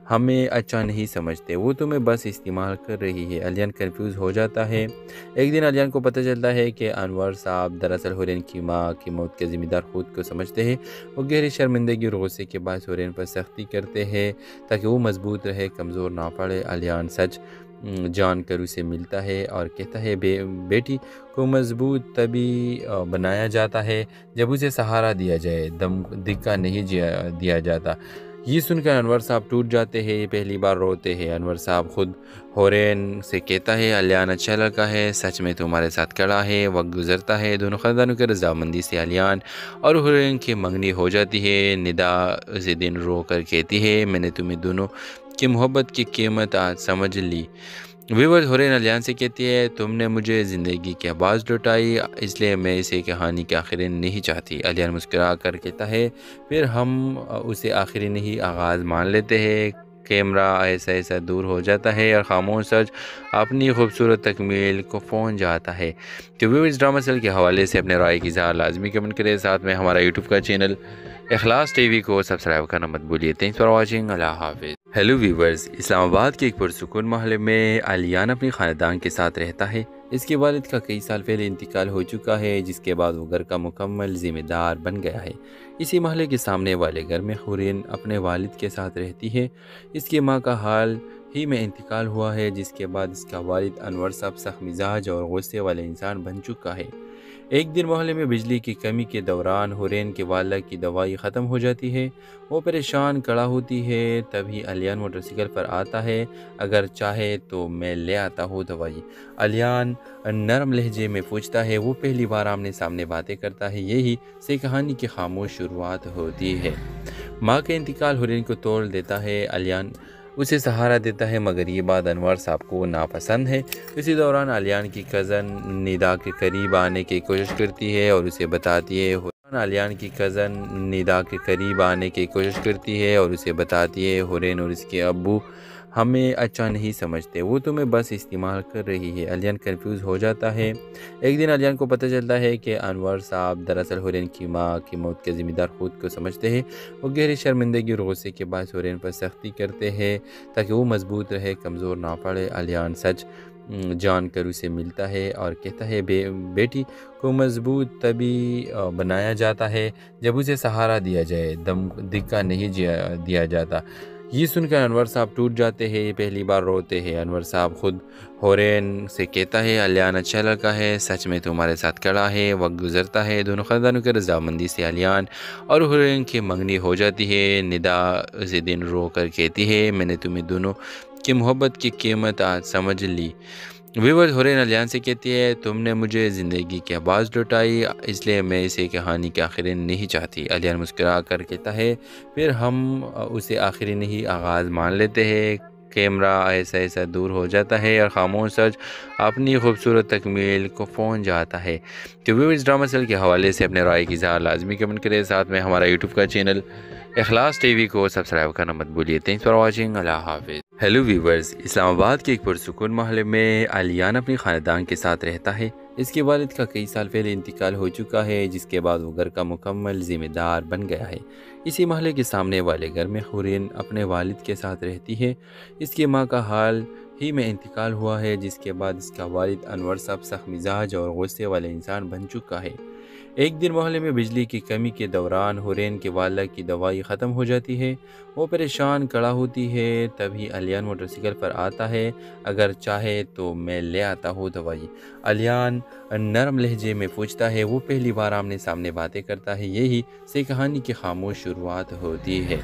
ہمیں اچھا نہیں سمجھتے، وہ تمہیں بس استعمال کر رہی ہے۔ علیان کنفیوز ہو جاتا ہے۔ ایک دن علیان کو پتہ چلتا ہے کہ انور صاحب دراصل حورین کی ماں کی موت کے ذمہ دار خود کو سمجھتے ہیں۔ وہ گہری شرمندگی اور غصے کے باعث حورین پر سختی کرتے ہیں تاکہ وہ مضبوط رہے، کمزور نہ پڑے۔ علیان سچ جان کر اسے ملتا ہے اور کہتا ہے بیٹی کو مضبوط تبھی بنایا جاتا ہے جب اسے سہارا دیا جائے، دھکا نہیں دیا جاتا۔ یہ سن کر انور صاحب ٹوٹ جاتے ہیں، پہلی بار روتے ہیں۔ انور صاحب خود حورین سے کہتا ہے علیان اچھا لڑکا ہے، سچ میں تمہارے ساتھ کھڑا ہے۔ وقت گزرتا ہے، دونوں خاندانوں کے رضامندی سے علیان اور حورین کی منگنی ہو جاتی ہے۔ ندا اسے دن رو کر کہتی ہے میں نے تمہیں دونوں کی محبت کی قیمت آج سمجھ لی۔ ویورز حورین علیان سے کہتی ہے تم نے مجھے زندگی کی آواز لوٹائی، اس لیے میں اسے کہانی کے آخری نہیں چاہتی۔ علیان مسکرا کر کہتا ہے پھر ہم اسے آخری نہیں آغاز مان لیتے ہیں۔ کیمرہ ایسا دور ہو جاتا ہے اور خاموش سچ اپنی خوبصورت تکمیل کو پہنچ جاتا ہے۔ تو ویورز ڈرامہ سیل کے حوالے سے اپنے رائے کی اظہار لازمی کمنٹ کریں، ساتھ میں ہمارا یوٹیوب کا چینل اخلاص ٹی وی کو سبسکرائب کرنا مت بھولیے۔ تھینکس فار واچنگ، اللہ حافظ۔ ہیلو ویورز، اسلام آباد کے ایک پرسکون محلے میں علیان اپنی خاندان کے ساتھ رہتا ہے۔ اس کے والد کا کئی سال پہلے انتقال ہو چکا ہے، جس کے بعد وہ گھر کا مکمل ذمہ دار بن گیا ہے۔ اسی محلے کے سامنے والے گھر میں حورین اپنے والد کے ساتھ رہتی ہے۔ اس کی ماں کا حال ہی میں انتقال ہوا ہے، جس کے بعد اس کا والد انور صاحب سخت مزاج اور غصے والے انسان بن چکا ہے۔ ایک دن محلے میں بجلی کی کمی کے دوران حورین کے والدہ کی دوائی ختم ہو جاتی ہے۔ وہ پریشان کھڑا ہوتی ہے، تبھی علیان موٹر سائیکل پر آتا ہے، اگر چاہے تو میں لے آتا ہوں دوائی۔ علیان نرم لہجے میں پوچھتا ہے، وہ پہلی بار آمنے سامنے باتیں کرتا ہے، یہی سے کہانی کی خاموش شروعات ہوتی ہے۔ ماں کے انتقال حورین کو توڑ دیتا ہے، علیان اسے سہارا دیتا ہے، مگر یہ بات انور صاحب کو ناپسند ہے۔ اسی دوران علیان کی کزن ندا کے قریب آنے کی کوشش کرتی ہے اور اسے بتاتی ہے حورین اور اس کے ابو ہمیں اچھا نہیں سمجھتے، وہ تمہیں بس استعمال کر رہی ہے۔ الیان کنفیوز ہو جاتا ہے۔ ایک دن الیان کو پتہ چلتا ہے کہ انور صاحب دراصل ہورین کی ماں کی موت کے ذمہ دار خود کو سمجھتے ہیں۔ وہ گہری شرمندگی اور غصے کے باعث ہورین پر سختی کرتے ہیں تاکہ وہ مضبوط رہے، کمزور نہ پڑے۔ الیان سچ جان کر اسے ملتا ہے اور کہتا ہے بیٹی کو مضبوط تبھی بنایا جاتا ہے جب اسے سہارا دیا جائے، دھکا نہیں دیا جاتا۔ یہ سن کر انور صاحب ٹوٹ جاتے ہیں، یہ پہلی بار روتے ہیں۔ انور صاحب خود ہورین سے کہتا ہے الیان اچھا لڑکا ہے، سچ میں تمہارے ساتھ کھڑا ہے۔ وقت گزرتا ہے، دونوں خاندانوں کے رضامندی سے الیان اور ہورین کی منگنی ہو جاتی ہے۔ ندا اسے دن رو کر کہتی ہے میں نے تمہیں دونوں کی محبت کی قیمت آج سمجھ لی۔ ویورز، ہورین الیان سے کہتی ہے تم نے مجھے زندگی کے آواز لوٹائی، اس لیے میں اسے کہانی کے آخری نہیں چاہتی۔ الیان مسکرا کر کہتا ہے پھر ہم اسے آخری نہیں آغاز مان لیتے ہیں۔ کیمرہ ایسا دور ہو جاتا ہے اور خاموش سچ اپنی خوبصورت تکمیل کو پہنچ جاتا ہے۔ تو ویورز، ڈرامہ سیل کے حوالے سے اپنے رائے کی اظہار لازمی کمنٹ کریں، ساتھ میں ہمارا یوٹیوب کا چینل اخلاص ٹی وی کو سبسکرائب کرنا مت بھولیے۔ تھینکس فار واچنگ، اللہ حافظ۔ ہیلو ویورز، اسلام آباد کے ایک پرسکون محلے میں الیان اپنی خاندان کے ساتھ رہتا ہے۔ اس کے والد کا کئی سال پہلے انتقال ہو چکا ہے، جس کے بعد وہ گھر کا مکمل ذمہ دار بن گیا ہے۔ اسی محلے کے سامنے والے گھر میں ہورین اپنے والد کے ساتھ رہتی ہے۔ اس کی ماں کا حال ہی میں انتقال ہوا ہے، جس کے بعد اس کا والد انور صاحب سخت مزاج اور غصے والے انسان بن چکا ہے۔ ایک دن محلے میں بجلی کی کمی کے دوران ہورین کے والدہ کی دوائی ختم ہو جاتی ہے۔ وہ پریشان کھڑا ہوتی ہے، تبھی الیان موٹر سائیکل پر آتا ہے، اگر چاہے تو میں لے آتا ہوں دوائی۔ الیان نرم لہجے میں پوچھتا ہے، وہ پہلی بار آمنے سامنے باتیں کرتا ہے، یہی سے کہانی کی خاموش شروعات ہوتی ہے۔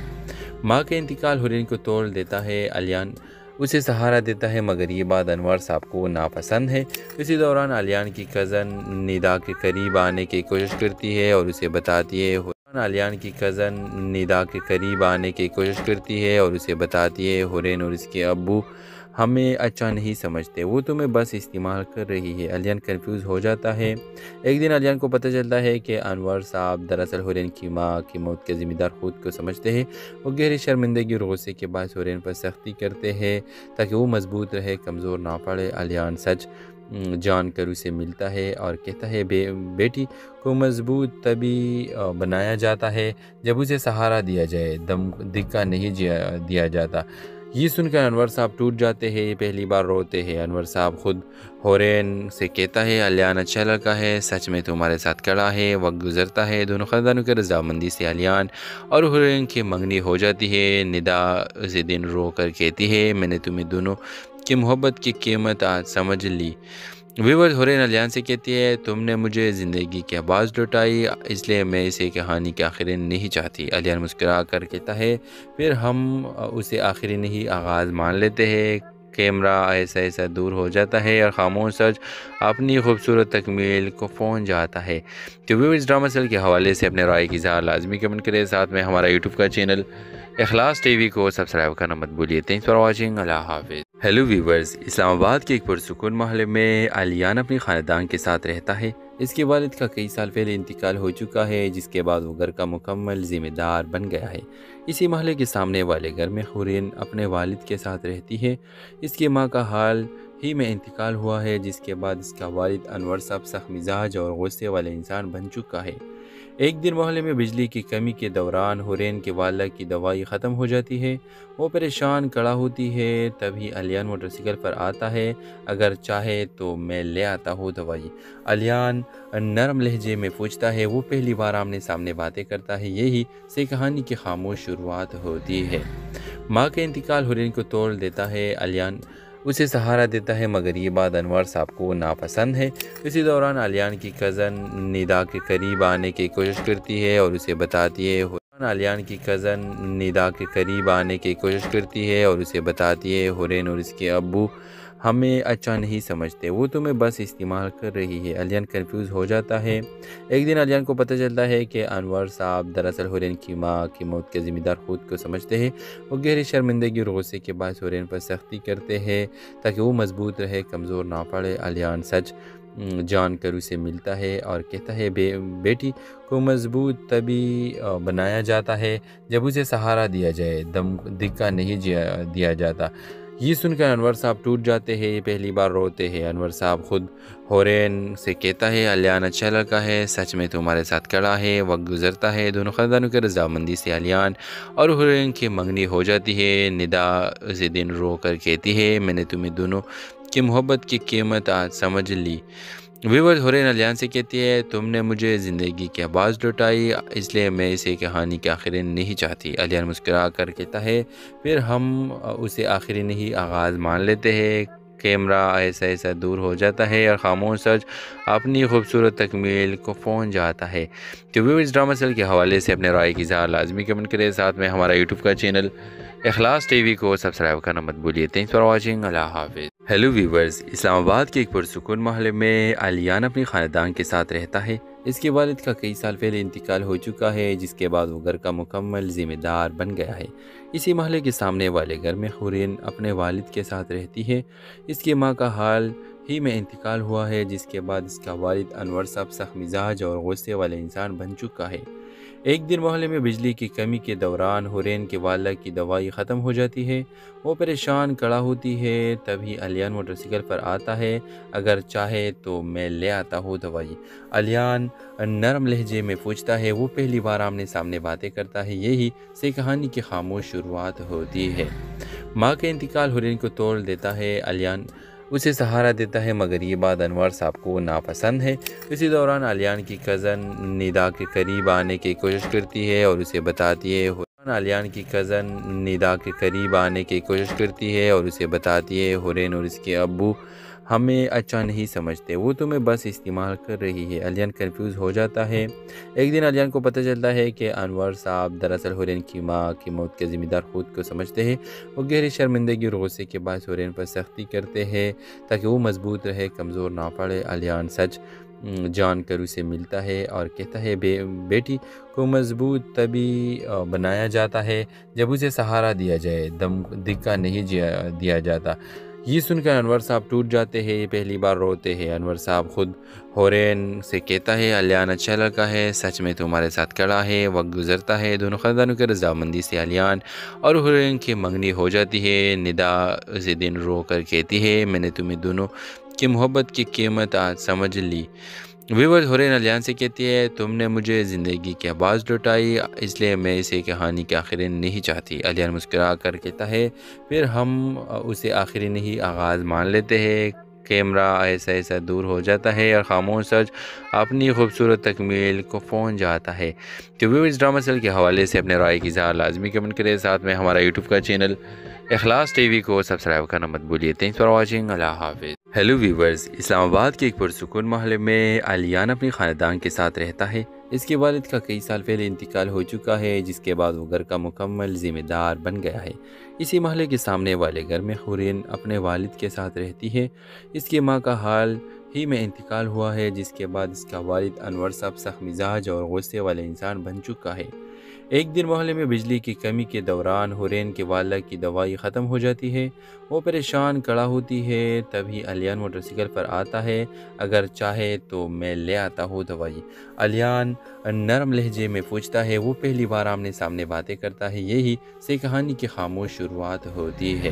ماں کا انتقال ہورین کو توڑ دیتا ہے، الیان اسے سہارا دیتا ہے، مگر یہ بات انور صاحب کو ناپسند ہے۔ اسی دوران الیان کی کزن ندا کے قریب آنے کی کوشش کرتی ہے اور اسے بتاتی ہے ہورین اور اس کے ابو ہمیں اچھا نہیں سمجھتے، وہ تمہیں بس استعمال کر رہی ہے۔ الیان کنفیوز ہو جاتا ہے۔ ایک دن الیان کو پتہ چلتا ہے کہ انور صاحب دراصل ہورین کی ماں کی موت کے ذمہ دار خود کو سمجھتے ہیں۔ وہ گہری شرمندگی اور غصے کے باعث ہورین پر سختی کرتے ہیں تاکہ وہ مضبوط رہے، کمزور نہ پڑے۔ الیان سچ جان کر اسے ملتا ہے اور کہتا ہے بیٹی کو مضبوط تبھی بنایا جاتا ہے جب اسے سہارا دیا جائے، دھکا نہیں دیا جاتا۔ یہ سن کر انور صاحب ٹوٹ جاتے ہیں، یہ پہلی بار روتے ہیں۔ انور صاحب خود ہورین سے کہتا ہے الیان اچھا لڑکا ہے، سچ میں تمہارے ساتھ کھڑا ہے۔ وقت گزرتا ہے، دونوں خاندانوں کے رضامندی سے الیان اور ہورین کی منگنی ہو جاتی ہے۔ ندا اسے دن رو کر کہتی ہے میں نے تمہیں دونوں کی محبت کی قیمت آج سمجھ لی۔ ویورز، ہورین الیان سے کہتی ہے تم نے مجھے زندگی کی آواز لوٹائی، اس لیے میں اسے کہانی کے آخری نہیں چاہتی۔ الیان مسکرا کر کہتا ہے پھر ہم اسے آخری نہیں آغاز مان لیتے ہیں۔ کیمرہ ایسا دور ہو جاتا ہے اور خاموش سچ اپنی خوبصورت تکمیل کو پہنچ جاتا ہے۔ تو ویورز، ڈرامہ سیل کے حوالے سے اپنے رائے کی اظہار لازمی کمنٹ کریں، ساتھ میں ہمارا یوٹیوب کا چینل اخلاص ٹی وی کو سبسکرائب کرنا مت بھولیے۔ تھینکس فار واچنگ، اللہ حافظ۔ ہیلو ویورز، اسلام آباد کے ایک پرسکون محلے میں الیان اپنی خاندان کے ساتھ رہتا ہے۔ اس کے والد کا کئی سال پہلے انتقال ہو چکا ہے، جس کے بعد وہ گھر کا مکمل ذمہ دار بن گیا ہے۔ اسی محلے کے سامنے والے گھر میں ہورین اپنے والد کے ساتھ رہتی ہے۔ اس کی ماں کا حال ہی میں انتقال ہوا ہے، جس کے بعد اس کا والد انور صاحب سخت مزاج اور غصے والے انسان بن چکا ہے۔ ایک دن محلے میں بجلی کی کمی کے دوران ہورین کے والدہ کی دوائی ختم ہو جاتی ہے۔ وہ پریشان کھڑا ہوتی ہے، تبھی الیان موٹر سائیکل پر آتا ہے، اگر چاہے تو میں لے آتا ہوں دوائی۔ الیان نرم لہجے میں پوچھتا ہے، وہ پہلی بار آمنے سامنے باتیں کرتا ہے، یہی سے کہانی کی خاموش شروعات ہوتی ہے۔ ماں کا انتقال ہورین کو توڑ دیتا ہے، الیان اسے سہارا دیتا ہے، مگر یہ بات انور صاحب کو ناپسند ہے۔ اسی دوران الیان کی کزن ندا کے قریب آنے کی کوشش کرتی ہے اور اسے بتاتی ہے ہورین اور اس کے ابو ہمیں اچھا نہیں سمجھتے، وہ تمہیں بس استعمال کر رہی ہے۔ الیان کنفیوز ہو جاتا ہے۔ ایک دن الیان کو پتہ چلتا ہے کہ انور صاحب دراصل ہورین کی ماں کی موت کے ذمہ دار خود کو سمجھتے ہیں۔ وہ گہری شرمندگی اور غصے کے باعث ہورین پر سختی کرتے ہیں تاکہ وہ مضبوط رہے، کمزور نہ پڑے۔ الیان سچ جان کر اسے ملتا ہے اور کہتا ہے بیٹی کو مضبوط تبھی بنایا جاتا ہے جب اسے سہارا دیا جائے، دھکا نہیں دیا جاتا۔ یہ سن کر انور صاحب ٹوٹ جاتے ہیں، یہ پہلی بار روتے ہیں۔ انور صاحب خود حورین سے کہتا ہے علیان اچھا لڑکا ہے، سچ میں تمہارے ساتھ کھڑا ہے۔ وقت گزرتا ہے، دونوں خاندانوں کی رضامندی سے علیان اور حورین کی منگنی ہو جاتی ہے۔ ندا اسی دن رو کر کہتی ہے میں نے تمہیں دونوں کی محبت کی قیمت آج سمجھ لی۔ ویورز، حورین علیان سے کہتی ہے تم نے مجھے زندگی کی آواز لوٹائی، اس لیے میں اسے کہانی کے آخری نہیں چاہتی۔ علیان مسکرا کر کہتا ہے پھر ہم اسے آخری نہیں آغاز مان لیتے ہیں۔ کیمرہ ایسا دور ہو جاتا ہے اور خاموش سچ اپنی خوبصورت تکمیل کو پہنچ جاتا ہے۔ تو ویورز، ڈرامہ سیریل کے حوالے سے اپنے رائے کی اظہار لازمی کمنٹ کریں، ساتھ میں ہمارا یوٹیوب کا چینل اخلاص ٹی وی کو سبسکرائب کرنا مت بھولیے۔ تھینکس فار واچنگ، اللہ حافظ۔ ہیلو ویورز، اسلام آباد کے ایک پرسکون محلے میں علیان اپنی خاندان کے ساتھ رہتا ہے۔ اس کے والد کا کئی سال پہلے انتقال ہو چکا ہے، جس کے بعد وہ گھر کا مکمل ذمہ دار بن گیا ہے۔ اسی محلے کے سامنے والے گھر میں حورین اپنے والد کے ساتھ رہتی ہے۔ اس کی ماں کا حال ہی میں انتقال ہوا ہے، جس کے بعد اس کا والد انور صاحب سخت مزاج اور غصے والے انسان بن چکا ہے۔ ایک دن محلے میں بجلی کی کمی کے دوران حورین کے والدہ کی دوائی ختم ہو جاتی ہے۔ وہ پریشان کھڑا ہوتی ہے، تبھی علیان موٹر سائیکل پر آتا ہے، اگر چاہے تو میں لے آتا ہوں دوائی۔ علیان نرم لہجے میں پوچھتا ہے، وہ پہلی بار آمنے سامنے باتیں کرتا ہے، یہی سے کہانی کی خاموش شروعات ہوتی ہے۔ ماں کا انتقال حورین کو توڑ دیتا ہے، علیان اسے سہارا دیتا ہے، مگر یہ بات انور صاحب کو ناپسند ہے۔ اسی دوران علیان کی کزن ندا کے قریب آنے کی کوشش کرتی ہے اور اسے بتاتی ہے حورین اور اس کے ابو ہمیں اچھا نہیں سمجھتے، وہ تمہیں بس استعمال کر رہی ہے۔ علیان کنفیوز ہو جاتا ہے۔ ایک دن علیان کو پتہ چلتا ہے کہ انور صاحب دراصل حورین کی ماں کی موت کے ذمہ دار خود کو سمجھتے ہیں۔ وہ گہری شرمندگی اور غصے کے باعث حورین پر سختی کرتے ہیں تاکہ وہ مضبوط رہے، کمزور نہ پڑے۔ علیان سچ جان کر اسے ملتا ہے اور کہتا ہے بیٹی کو مضبوط تبھی بنایا جاتا ہے جب اسے سہارا دیا جائے، دھکا نہیں دیا جاتا۔ یہ سن کر انور صاحب ٹوٹ جاتے ہیں، یہ پہلی بار روتے ہیں۔ انور صاحب خود حورین سے کہتا ہے علیان اچھا لڑکا ہے، سچ میں تمہارے ساتھ کھڑا ہے۔ وقت گزرتا ہے، دونوں خاندانوں کی رضامندی سے علیان اور حورین کی منگنی ہو جاتی ہے۔ ندا اسی دن رو کر کہتی ہے میں نے تمہیں دونوں کی محبت کی قیمت آج سمجھ لی۔ ویورز، حورین علیان سے کہتی ہے تم نے مجھے زندگی کی آواز لوٹائی، اس لیے میں اسے کہانی کے آخری نہیں چاہتی۔ علیان مسکرا کر کہتا ہے پھر ہم اسے آخری نہیں آغاز مان لیتے ہیں۔ کیمرہ ایسا دور ہو جاتا ہے اور خاموش سچ اپنی خوبصورت تکمیل کو پہنچ جاتا ہے۔ تو ویورز، ڈرامہ سیریل کے حوالے سے اپنے رائے کی اظہار لازمی کمنٹ کریں، ساتھ میں ہمارا یوٹیوب کا چینل اخلاص ٹی وی کو سبسکرائب کرنا مت بھولیے۔ تھینکس فار واچنگ، اللہ حافظ۔ ہیلو ویورز، اسلام آباد کے ایک پرسکون محلے میں علیان اپنی خاندان کے ساتھ رہتا ہے۔ اس کے والد کا کئی سال پہلے انتقال ہو چکا ہے، جس کے بعد وہ گھر کا مکمل ذمہ دار بن گیا ہے۔ اسی محلے کے سامنے والے گھر میں حورین اپنے والد کے ساتھ رہتی ہے۔ اس کی ماں کا حال ہی میں انتقال ہوا ہے، جس کے بعد اس کا والد انور صاحب سخت مزاج اور غصے والے انسان بن چکا ہے۔ ایک دن محلے میں بجلی کی کمی کے دوران حورین کے والدہ کی دوائی ختم ہو جاتی ہے۔ وہ پریشان کھڑا ہوتی ہے، تبھی علیان موٹر سائیکل پر آتا ہے، اگر چاہے تو میں لے آتا ہوں دوائی۔ علیان نرم لہجے میں پوچھتا ہے، وہ پہلی بار آمنے سامنے باتیں کرتا ہے، یہی سے کہانی کی خاموش شروعات ہوتی ہے۔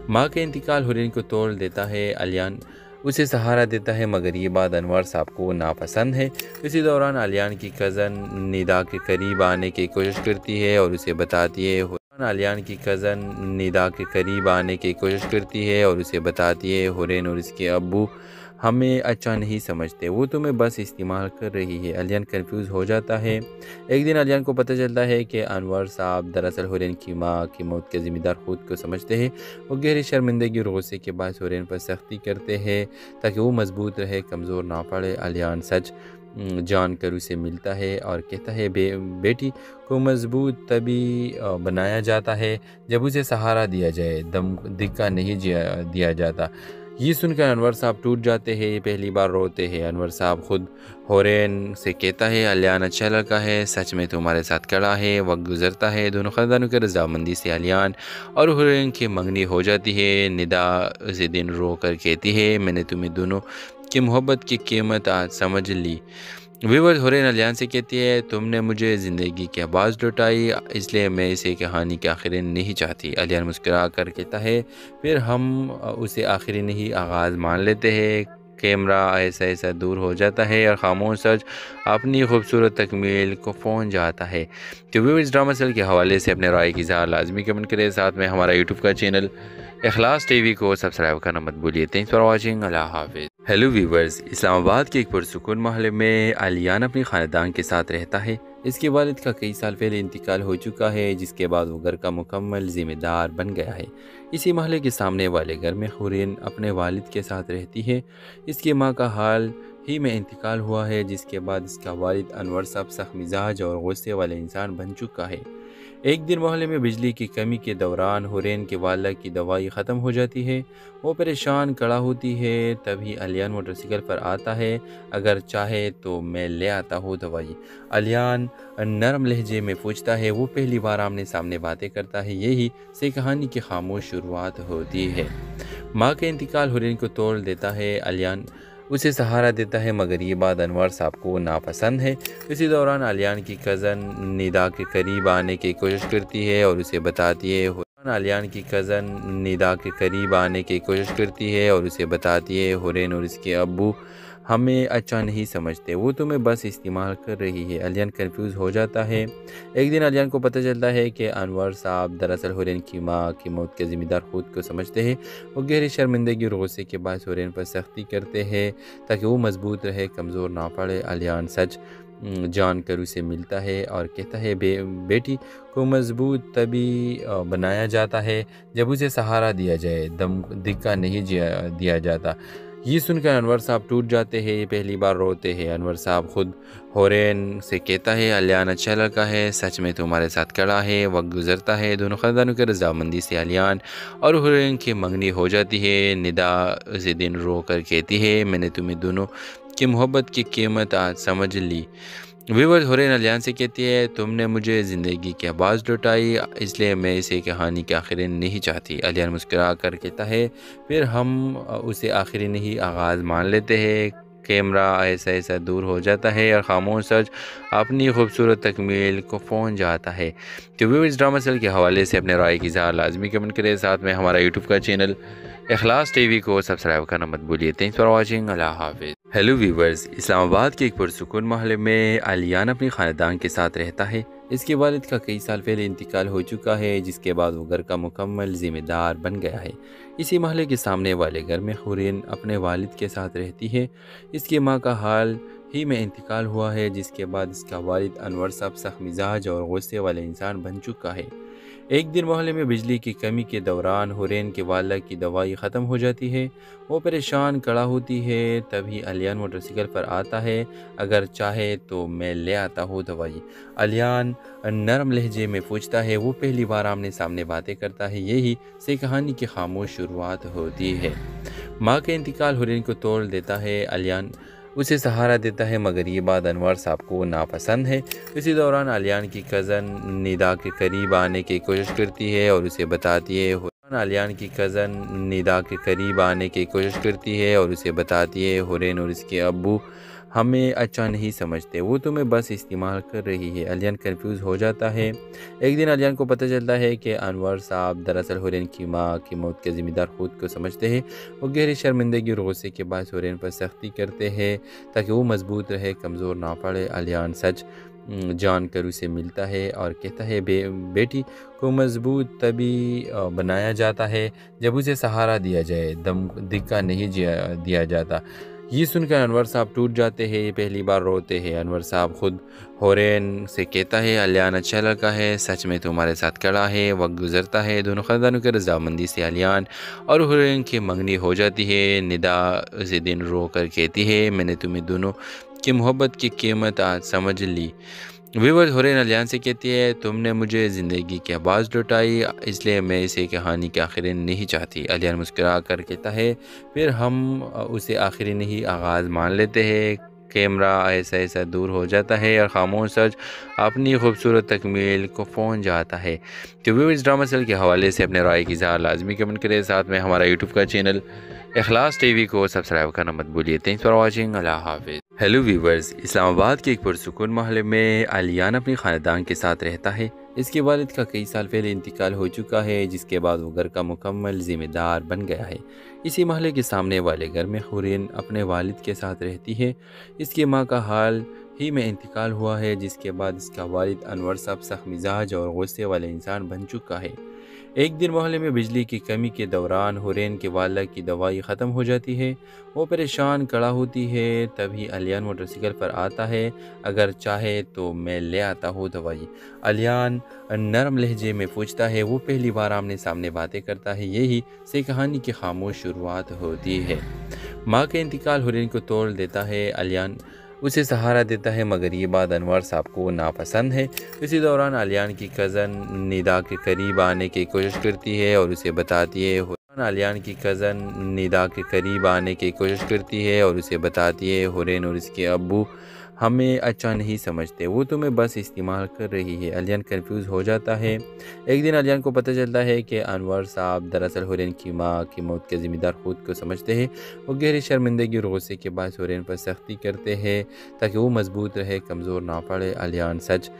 ماں کا انتقال حورین کو توڑ دیتا ہے، علیان اسے سہارا دیتا ہے، مگر یہ بات انور صاحب کو ناپسند ہے۔ اسی دوران علیان کی کزن ندا کے قریب آنے کی کوشش کرتی ہے اور اسے بتاتی ہے حورین اور اس کے ابو ہمیں اچھا نہیں سمجھتے، وہ تمہیں بس استعمال کر رہی ہے۔ علیان کنفیوز ہو جاتا ہے۔ ایک دن علیان کو پتہ چلتا ہے کہ انور صاحب دراصل حورین کی ماں کی موت کے ذمہ دار خود کو سمجھتے ہیں۔ وہ گہری شرمندگی اور غصے کے باعث حورین پر سختی کرتے ہیں تاکہ وہ مضبوط رہے، کمزور نہ پڑے۔ علیان سچ جان کر اسے ملتا ہے اور کہتا ہے بیٹی کو مضبوط تبھی بنایا جاتا ہے جب اسے سہارا دیا جائے، دھکا نہیں دیا جاتا۔ یہ سن کر انور صاحب ٹوٹ جاتے ہیں، یہ پہلی بار روتے ہیں۔ انور صاحب خود حورین سے کہتا ہے علیان اچھا لڑکا ہے، سچ میں تمہارے ساتھ کھڑا ہے۔ وقت گزرتا ہے، دونوں خاندانوں کی رضامندی سے علیان اور حورین کی منگنی ہو جاتی ہے۔ ندا اسی دن رو کر کہتی ہے میں نے تمہیں دونوں کہ محبت کی قیمت آج سمجھ لی۔ ویورز، حورین الیان سے کہتی ہے تم نے مجھے زندگی کے آواز لوٹائی، اس لیے میں اسے کہانی کے آخری نہیں چاہتی۔ الیان مسکرا کر کہتا ہے پھر ہم اسے آخری نہیں آغاز مان لیتے ہیں۔ کیمرہ ایسا ایسا دور ہو جاتا ہے اور خاموش سچ اپنی خوبصورت تکمیل کو پہنچ جاتا ہے۔ تو ویورز، ڈرامہ سیل کے حوالے سے اپنے رائے کی اظہار لازمی کمنٹ کریں، ساتھ میں ہمارا یوٹیوب کا چینل اخلاص ٹی وی کو سبسکرائب کرنا مت بھولیے۔ تھینکس فار واچنگ، اللہ حافظ۔ ہیلو ویورز، اسلام آباد کے ایک پرسکون محلے میں الیان اپنی خاندان کے ساتھ رہتا ہے۔ اس کے والد کا کئی سال پہلے انتقال ہو چکا ہے، جس کے بعد وہ گھر کا مکمل ذمہ دار بن گیا ہے۔ اسی محلے کے سامنے والے گھر میں حورین اپنے والد کے ساتھ رہتی ہے۔ اس کی ماں کا حال ہی میں انتقال ہوا ہے، جس کے بعد اس کا والد انور صاحب سخت مزاج اور غصے والے انسان بن چکا ہے۔ ایک دن محلے میں بجلی کی کمی کے دوران حورین کے والدہ کی دوائی ختم ہو جاتی ہے۔ وہ پریشان کھڑا ہوتی ہے، تبھی الیان موٹر سائیکل پر آتا ہے۔ اگر چاہے تو میں لے آتا ہوں دوائی، الیان نرم لہجے میں پوچھتا ہے۔ وہ پہلی بار آمنے سامنے باتیں کرتا ہے، یہی سے کہانی کی خاموش شروعات ہوتی ہے۔ ماں کا انتقال حورین کو توڑ دیتا ہے، الیان اسے سہارا دیتا ہے، مگر یہ بات انور صاحب کو ناپسند ہے۔ اسی دوران الیان کی کزن ندا کے قریب آنے کی کوشش کرتی ہے اور اسے بتاتی ہے حورین اور اس کے ابو ہمیں اچھا نہیں سمجھتے، وہ تمہیں بس استعمال کر رہی ہے۔ الیان کنفیوز ہو جاتا ہے۔ ایک دن الیان کو پتہ چلتا ہے کہ انور صاحب دراصل حورین کی ماں کی موت کے ذمہ دار خود کو سمجھتے ہیں۔ وہ گہری شرمندگی اور غصے کے باعث حورین پر سختی کرتے ہیں تاکہ وہ مضبوط رہے، کمزور نہ پڑے۔ الیان سچ جان کر اسے ملتا ہے اور کہتا ہے بیٹی کو مضبوط تبھی بنایا جاتا ہے جب اسے سہارا دیا جائے، دھکا نہیں دیا جاتا۔ یہ سن کر انور صاحب ٹوٹ جاتے ہیں، یہ پہلی بار روتے ہیں۔ انور صاحب خود حورین سے کہتا ہے الیان اچھا لڑکا ہے، سچ میں تمہارے ساتھ کھڑا ہے۔ وقت گزرتا ہے، دونوں خاندانوں کی رضامندی سے الیان اور حورین کی منگنی ہو جاتی ہے۔ ندا اسی دن رو کر کہتی ہے میں نے تمہیں دونوں کی محبت کی قیمت آج سمجھ لی۔ ویورز، حورین الیان سے کہتی ہے تم نے مجھے زندگی کی آواز لوٹائی، اس لیے میں اسے کہانی کے آخری نہیں چاہتی۔ الیان مسکرا کر کہتا ہے پھر ہم اسے آخری نہیں آغاز مان لیتے ہیں۔ کیمرہ ایسا ایسا دور ہو جاتا ہے اور خاموش سچ اپنی خوبصورت تکمیل کو پہنچ جاتا ہے۔ تو ویورز، ڈرامہ سیل کے حوالے سے اپنے رائے کی اظہار لازمی کمنٹ کریں، ساتھ میں ہمارا یوٹیوب کا چینل اخلاص ٹی وی کو سبسکرائب کرنا مت بھولیے۔ تھینکس فار واچنگ، اللہ حافظ۔ ہیلو ویورز، اسلام آباد کے ایک پرسکون محلے میں الیان اپنی خاندان کے ساتھ رہتا ہے۔ اس کے والد کا کئی سال پہلے انتقال ہو چکا ہے، جس کے بعد وہ گھر کا مکمل ذمہ دار بن گیا ہے۔ اسی محلے کے سامنے والے گھر میں حورین اپنے والد کے ساتھ رہتی ہے۔ اس کی ماں کا حال ہی میں انتقال ہوا ہے، جس کے بعد اس کا والد انور صاحب سخت مزاج اور غصے والے انسان بن چکا ہے۔ ایک دن محلے میں بجلی کی کمی کے دوران حورین کے والدہ کی دوائی ختم ہو جاتی ہے۔ وہ پریشان کھڑا ہوتی ہے، تبھی الیان موٹر سائیکل پر آتا ہے۔ اگر چاہے تو میں لے آتا ہوں دوائی، الیان نرم لہجے میں پوچھتا ہے۔ وہ پہلی بار آمنے سامنے باتیں کرتا ہے، یہی سے کہانی کی خاموش شروعات ہوتی ہے۔ ماں کا انتقال حورین کو توڑ دیتا ہے، الیان اسے سہارا دیتا ہے، مگر یہ بات انور صاحب کو ناپسند ہے۔ اسی دوران الیان کی کزن ندا کے قریب آنے کی کوشش کرتی ہے اور اسے بتاتی ہے حورین اور اس کے ابو ہمیں اچھا نہیں سمجھتے، وہ تمہیں بس استعمال کر رہی ہے۔ الیان کنفیوز ہو جاتا ہے۔ ایک دن الیان کو پتہ چلتا ہے کہ انور صاحب دراصل حورین کی ماں کی موت کے ذمہ دار خود کو سمجھتے ہیں۔ وہ گہری شرمندگی اور غصے کے باعث حورین پر سختی کرتے ہیں تاکہ وہ مضبوط رہے، کمزور نہ پڑے۔ الیان سچ جان کر اسے ملتا ہے اور کہتا ہے بیٹی کو مضبوط تبھی بنایا جاتا ہے جب اسے سہارا دیا جائے، دھکا نہیں دیا جاتا۔ یہ سن کر انور صاحب ٹوٹ جاتے ہیں، یہ پہلی بار روتے ہیں۔ انور صاحب خود حورین سے کہتا ہے الیان اچھا لڑکا ہے، سچ میں تمہارے ساتھ کھڑا ہے۔ وقت گزرتا ہے، دونوں خاندانوں کی رضامندی سے الیان اور حورین کی منگنی ہو جاتی ہے۔ ندا اسی دن رو کر کہتی ہے میں نے تمہیں دونوں کی محبت کی قیمت آج سمجھ لی۔ ویورز، حورین الیان سے کہتی ہے تم نے مجھے زندگی کی آواز لوٹائی، اس لیے میں اسے کہانی کے آخری نہیں چاہتی۔ الیان مسکرا کر کہتا ہے پھر ہم اسے آخری نہیں آغاز مان لیتے ہیں۔ کیمرہ ایسا ایسا دور ہو جاتا ہے اور خاموش سچ اپنی خوبصورت تکمیل کو پہنچ جاتا ہے۔ تو ویورز، ڈرامہ سیل کے حوالے سے اپنے رائے کی اظہار لازمی کمنٹ کریں، ساتھ میں ہمارا یوٹیوب کا چینل اخلاص ٹی وی کو سبسکرائب کرنا مت بھولیے. Thanks for watching. اللہ حافظ. ہیلو ویورز، اسلام آباد کے ایک پرسکون محلے میں علیان اپنے خاندان کے ساتھ رہتا ہے. اس کے والد کا کئی سال پہلے انتقال ہو چکا ہے، جس کے بعد وہ گھر کا مکمل ذمہ دار بن گیا ہے. اسی محلے کے سامنے والے گھر میں حورین اپنے والد کے ساتھ رہتی ہے. اس کی ماں کا حال ہی میں انتقال ہوا ہے، جس کے بعد اس کا والد انور صاحب سخت مزاج اور غصے والے انسان بن چکا ہے. ایک دن محلے میں بجلی کی کمی کے دوران حورین کے والدہ کی دوائی ختم ہو جاتی ہے. وہ پریشان کھڑا ہوتی ہے. تبھی علیان موٹر سائیکل پر آتا ہے. اگر چاہے تو میں لے آتا ہوں دوائی. علیان نرم لہجے میں پوچھتا ہے. وہ پہلی بار آمنے سامنے باتیں کرتا ہے. یہی سے کہانی کی خاموش شروعات ہوتی ہے. ماں کے انتقال حورین کو توڑ دیتا ہے. علیان اسے سہارا دیتا ہے، مگر یہ بات انور صاحب کو ناپسند ہے. اسی دوران علیان کی کزن ندا کے قریب آنے کی کوشش کرتی ہے اور اسے بتاتی ہے حورین اور اس کے ابو ہمیں اچھا نہیں سمجھتے، وہ تمہیں بس استعمال کر رہی ہے. علیان کنفیوز ہو جاتا ہے. ایک دن علیان کو پتہ چلتا ہے کہ انور صاحب دراصل حورین کی ماں کی موت کے ذمہ دار خود کو سمجھتے ہیں. وہ گہری شرمندگی اور غصے کے باعث حورین پر سختی کرتے ہیں تاکہ وہ مضبوط رہے، کمزور نہ پڑے. علیان سچ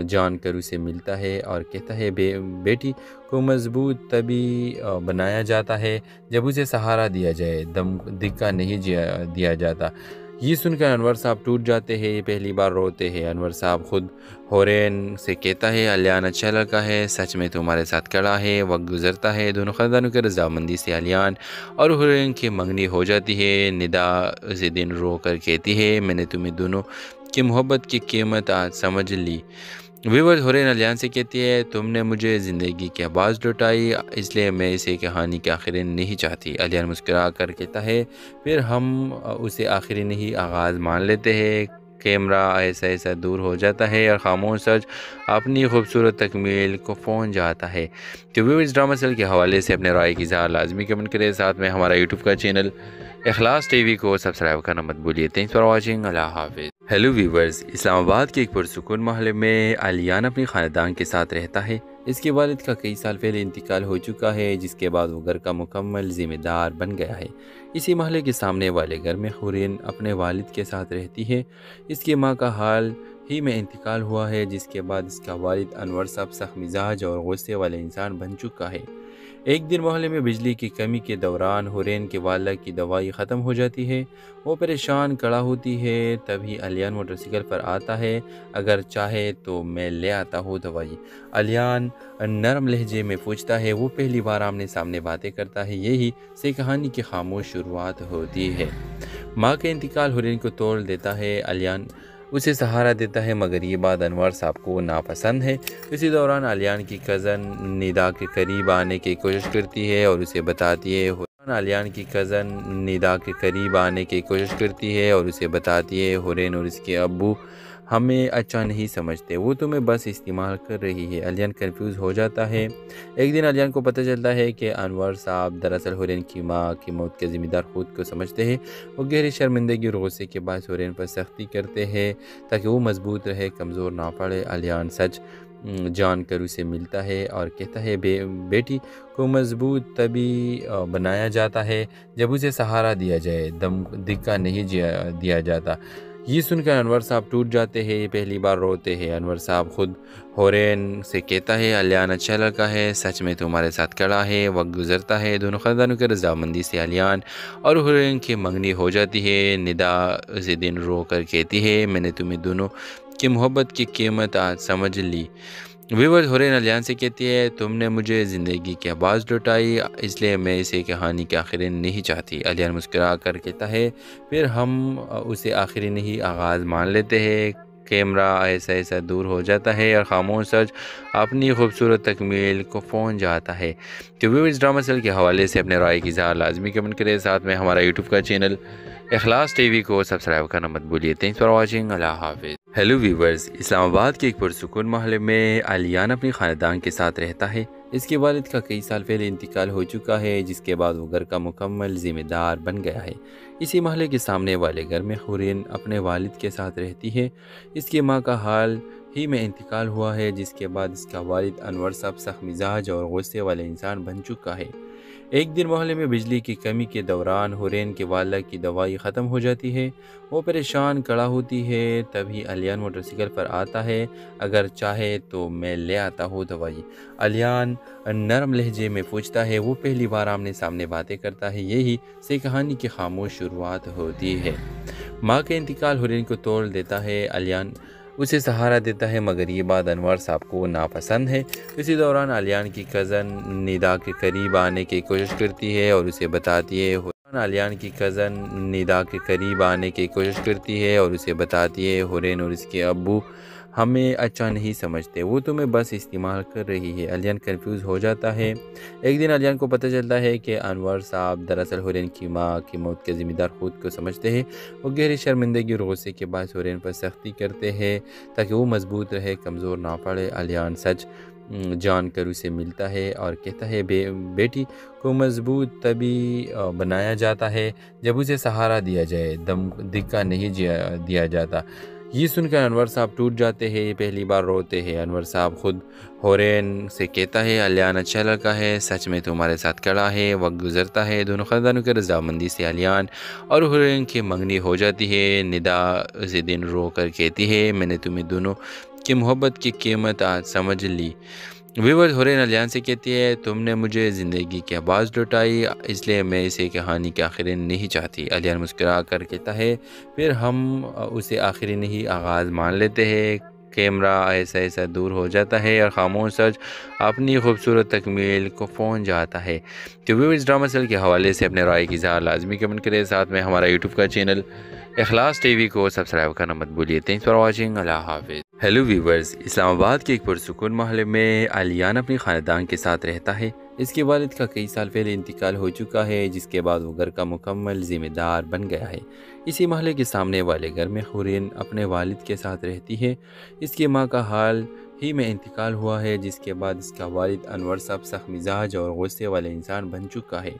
جان کر اسے ملتا ہے اور کہتا ہے بیٹی کو مضبوط تبھی بنایا جاتا ہے جب اسے سہارا دیا جائے، دھکا نہیں دیا جاتا. یہ سن کر انور صاحب ٹوٹ جاتے ہیں. یہ پہلی بار روتے ہیں. انور صاحب خود حورین سے کہتا ہے علیان اچھا لڑکا ہے، سچ میں تمہارے ساتھ کھڑا ہے. وقت گزرتا ہے. دونوں خاندانوں کی رضامندی سے علیان اور حورین کی منگنی ہو جاتی ہے. ندا اسی دن رو کر کہتی ہے میں نے تمہیں دونوں کی محبت کی قیمت آج سمجھ لی. ویورز، حورین علیان سے کہتی ہے تم نے مجھے زندگی کے آواز لوٹائی، اس لیے میں اسے کہانی کے آخری نہیں چاہتی. علیان مسکرا کر کہتا ہے پھر ہم اسے آخری نہیں آغاز مان لیتے ہیں. کیمرہ ایسا دور ہو جاتا ہے اور خاموش سچ اپنی خوبصورت تکمیل کو پہنچ جاتا ہے. تو ویورز، ڈرامہ سیل کے حوالے سے اپنے رائے کی اظہار لازمی کمنٹ کریں. ساتھ میں ہمارا یوٹیوب کا چینل اخلاص ٹی وی کو سبسکرائب کرنا مت بھولیے. Thanks for watching. اللہ حافظ. ہیلو ویورز، اسلام آباد کے ایک پرسکون محلے میں علیان اپنے خاندان کے ساتھ رہتا ہے. اس کے والد کا کئی سال پہلے انتقال ہو چکا ہے، جس کے بعد وہ گھر کا مکمل ذمہ دار بن گیا ہے. اسی محلے کے سامنے والے گھر میں حورین اپنے والد کے ساتھ رہتی ہے. اس کی ماں کا حال ہی میں انتقال ہوا ہے، جس کے بعد اس کا والد انور صاحب سخت مزاج اور غصے والے انسان بن چکا ہے. ایک دن محلے میں بجلی کی کمی کے دوران حورین کے والدہ کی دوائی ختم ہو جاتی ہے. وہ پریشان کھڑا ہوتی ہے. تبھی علیان موٹر سائیکل پر آتا ہے. اگر چاہے تو میں لے آتا ہوں دوائی. علیان نرم لہجے میں پوچھتا ہے. وہ پہلی بار آمنے سامنے باتیں کرتا ہے. یہی سے کہانی کی خاموش شروعات ہوتی ہے. ماں کے انتقال حورین کو توڑ دیتا ہے. علیان اسے سہارا دیتا ہے، مگر یہ بات انور صاحب کو ناپسند ہے. اسی دوران علیان کی کزن ندا کے قریب آنے کی کوشش کرتی ہے اور اسے بتاتی ہے حورین اور اس کے ابو ہمیں اچھا نہیں سمجھتے، وہ تمہیں بس استعمال کر رہی ہے. علیان کنفیوز ہو جاتا ہے. ایک دن علیان کو پتہ چلتا ہے کہ انور صاحب دراصل حورین کی ماں کی موت کے ذمہ دار خود کو سمجھتے ہیں. وہ گہری شرمندگی اور غصے کے باعث حورین پر سختی کرتے ہیں تاکہ وہ مضبوط رہے، کمزور نہ پڑے. علیان سچ جان کر اسے ملتا ہے اور کہتا ہے بیٹی کو مضبوط تبھی بنایا جاتا ہے جب اسے سہارا دیا جائے، دھکا نہیں دیا جاتا. یہ سن کر انور صاحب ٹوٹ جاتے ہیں. یہ پہلی بار روتے ہیں. انور صاحب خود حورین سے کہتا ہے علیان اچھا لڑکا ہے، سچ میں تمہارے ساتھ کھڑا ہے. وقت گزرتا ہے. دونوں خاندانوں کی رضامندی سے علیان اور حورین کی منگنی ہو جاتی ہے. ندا اسی دن رو کر کہتی ہے میں نے تمہیں دونوں کی محبت کی قیمت آج سمجھ لی. ویورز، حورین علیان سے کہتی ہے تم نے مجھے زندگی کی آواز لوٹائی، اس لیے میں اسے کہانی کے آخری نہیں چاہتی. علیان مسکرا کر کہتا ہے پھر ہم اسے آخری نہیں آغاز مان لیتے ہیں. کیمرہ ایسا دور ہو جاتا ہے اور خاموش سچ اپنی خوبصورت تکمیل کو پہنچ جاتا ہے. تو ویورز، ڈرامہ سیل کے حوالے سے اپنے رائے کی اظہار لازمی کمنٹ کریں. ساتھ میں ہمارا یوٹیوب کا چینل اخلاص ٹی وی کو سبسکرائب کرنا مت بھولیے. Thanks for watching. اللہ حافظ. ہیلو ویورز، اسلام آباد کے ایک پرسکون محلے میں علیان اپنے خاندان کے ساتھ رہتا ہے. اس کے والد کا کئی سال پہلے انتقال ہو چکا ہے، جس کے بعد وہ گھر کا مکمل ذمہ دار بن گیا ہے. اسی محلے کے سامنے والے گھر میں حورین اپنے والد کے ساتھ رہتی ہے. اس کی ماں کا حال ہی میں انتقال ہوا ہے، جس کے بعد اس کا والد انور صاحب سخت مزاج اور غصے والے انسان بن چکا ہے. ایک دن محلے میں بجلی کی کمی کے دوران حورین کے والدہ کی دوائی ختم ہو جاتی ہے۔ وہ پریشان کھڑا ہوتی ہے، تبھی الیان موٹر سائیکل پر آتا ہے۔ اگر چاہے تو میں لے آتا ہوں دوائی، الیان نرم لہجے میں پوچھتا ہے۔ وہ پہلی بار آمنے سامنے باتیں کرتا ہے، یہی سے کہانی کی خاموش شروعات ہوتی ہے۔ ماں کا انتقال حورین کو توڑ دیتا ہے۔ الیان اسے سہارا دیتا ہے، مگر یہ بات انور صاحب کو ناپسند ہے۔ اسی دوران الیان کی کزن ندا کے قریب آنے کی کوشش کرتی ہے اور اسے بتاتی ہے حورین اور اس کے ابو ہمیں اچھا نہیں سمجھتے، وہ تمہیں بس استعمال کر رہی ہے۔ الیان کنفیوز ہو جاتا ہے۔ ایک دن الیان کو پتہ چلتا ہے کہ انور صاحب دراصل حورین کی ماں کی موت کے ذمہ دار خود کو سمجھتے ہیں۔ وہ گہری شرمندگی اور غصے کے باعث حورین پر سختی کرتے ہیں تاکہ وہ مضبوط رہے، کمزور نہ پڑے۔ الیان سچ جان کر اسے ملتا ہے اور کہتا ہے بیٹی کو مضبوط تبھی بنایا جاتا ہے جب اسے سہارا دیا جائے، دھکا نہیں دیا جاتا۔ یہ سن کر انور صاحب ٹوٹ جاتے ہیں، پہلی بار روتے ہیں۔ انور صاحب خود حورین سے کہتا ہے الیان اچھا لڑکا ہے، سچ میں تمہارے ساتھ کھڑا ہے۔ وقت گزرتا ہے، دونوں خاندانوں کی رضامندی سے الیان اور حورین کی منگنی ہو جاتی ہے۔ ندا اسی دن رو کر کہتی ہے میں نے تمہیں دونوں کی محبت کی قیمت آج سمجھ لی۔ ویورز حورین الیان سے کہتی ہے تم نے مجھے زندگی کی آواز لوٹائی، اس لیے میں اسے کہانی کے آخری نہیں چاہتی۔ الیان مسکرا کر کہتا ہے پھر ہم اسے آخری نہیں آغاز مان لیتے ہیں۔ کیمرہ ایسا ایسا دور ہو جاتا ہے اور خاموش سچ اپنی خوبصورت تکمیل کو پہنچ جاتا ہے۔ تو ویورز ڈرامہ سیل کے حوالے سے اپنے رائے کی اظہار لازمی کمنٹ کریں، ساتھ میں ہمارا یوٹیوب کا چینل اخلاص ٹی وی کو سبسکرائب کرنا مت بھولیے۔ تھینکس فار واچنگ، اللہ حافظ۔ ہیلو ویورز، اسلام آباد کے ایک پرسکون محلے میں الیان اپنی خاندان کے ساتھ رہتا ہے۔ اس کے والد کا کئی سال پہلے انتقال ہو چکا ہے، جس کے بعد وہ گھر کا مکمل ذمہ دار بن گیا ہے۔ اسی محلے کے سامنے والے گھر میں حورین اپنے والد کے ساتھ رہتی ہے۔ اس کی ماں کا حال ہی میں انتقال ہوا ہے، جس کے بعد اس کا والد انور صاحب سخت مزاج اور غصے والے انسان بن چکا ہے۔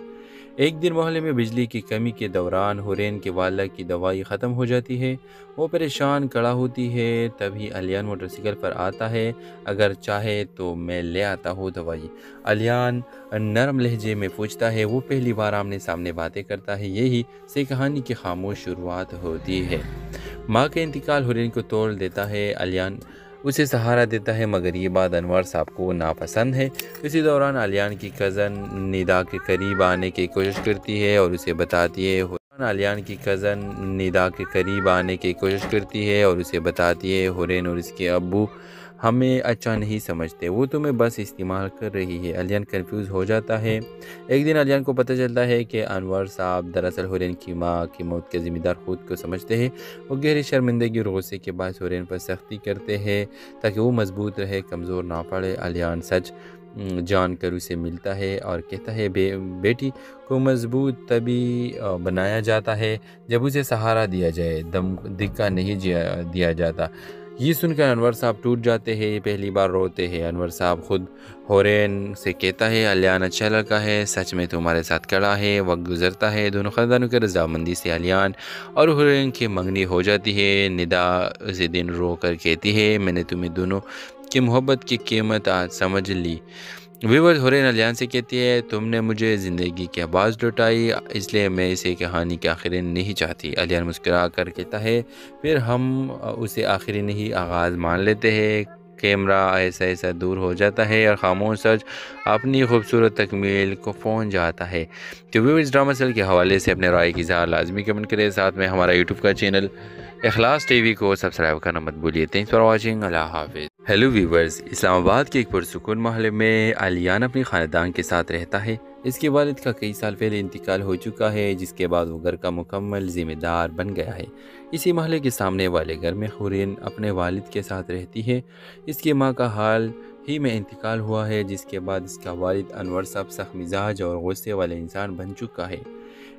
ایک دن محلے میں بجلی کی کمی کے دوران حورین کے والدہ کی دوائی ختم ہو جاتی ہے۔ وہ پریشان کھڑا ہوتی ہے، تبھی الیان موٹر سائیکل پر آتا ہے۔ اگر چاہے تو میں لے آتا ہوں دوائی، الیان نرم لہجے میں پوچھتا ہے۔ وہ پہلی بار آمنے سامنے باتیں کرتا ہے، یہی سے کہانی کی خاموش شروعات ہوتی ہے۔ ماں کا انتقال حورین کو توڑ دیتا ہے۔ الیان اسے سہارا دیتا ہے، مگر یہ بات انور صاحب کو ناپسند ہے۔ اسی دوران الیان کی کزن ندا کے قریب آنے کی کوشش کرتی ہے اور اسے بتاتی ہے حورین اور اس کے ابو ہمیں اچھا نہیں سمجھتے، وہ تمہیں بس استعمال کر رہی ہے۔ الیان کنفیوز ہو جاتا ہے۔ ایک دن الیان کو پتہ چلتا ہے کہ انور صاحب دراصل حورین کی ماں کی موت کے ذمہ دار خود کو سمجھتے ہیں۔ وہ گہری شرمندگی اور غصے کے باعث حورین پر سختی کرتے ہیں تاکہ وہ مضبوط رہے، کمزور نہ پڑے۔ الیان سچ جان کر اسے ملتا ہے اور کہتا ہے بیٹی کو مضبوط تبھی بنایا جاتا ہے جب اسے سہارا دیا جائے، دھکا نہیں دیا جاتا۔ یہ سن کر انور صاحب ٹوٹ جاتے ہیں، پہلی بار روتے ہیں۔ انور صاحب خود حورین سے کہتا ہے الیان اچھا لڑکا ہے، سچ میں تمہارے ساتھ کھڑا ہے۔ وقت گزرتا ہے، دونوں خاندانوں کی رضامندی سے الیان اور حورین کی منگنی ہو جاتی ہے۔ ندا اسی دن رو کر کہتی ہے میں نے تمہیں دونوں کی محبت کی قیمت آج سمجھ لی۔ ویورز حورین الیان سے کہتی ہے تم نے مجھے زندگی کی آواز لوٹائی، اس لیے میں اسے کہانی کے آخری نہیں چاہتی۔ الیان مسکرا کر کہتا ہے پھر ہم اسے آخری نہیں آغاز مان لیتے ہیں۔ کیمرہ ایسا ایسا دور ہو جاتا ہے اور خاموش سچ اپنی خوبصورت تکمیل کو پہنچ جاتا ہے۔ تو ویورز ڈرامہ سیل کے حوالے سے اپنے رائے کی اظہار لازمی کمنٹ کریں، ساتھ میں ہمارا یوٹیوب کا چینل اخلاص ٹی وی کو سبسکرائب کرنا مت بھولیے۔ تھینکس فار واچنگ، اللہ حافظ۔ ہیلو ویورز، اسلام آباد کے ایک پرسکون محلے میں الیان اپنی خاندان کے ساتھ رہتا ہے۔ اس کے والد کا کئی سال پہلے انتقال ہو چکا ہے، جس کے بعد وہ گھر کا مکمل ذمہ دار بن گیا ہے۔ اسی محلے کے سامنے والے گھر میں حورین اپنے والد کے ساتھ رہتی ہے۔ اس کی ماں کا حال ہی میں انتقال ہوا ہے، جس کے بعد اس کا والد انور صاحب سخت مزاج اور غصے والے انسان بن چکا ہے۔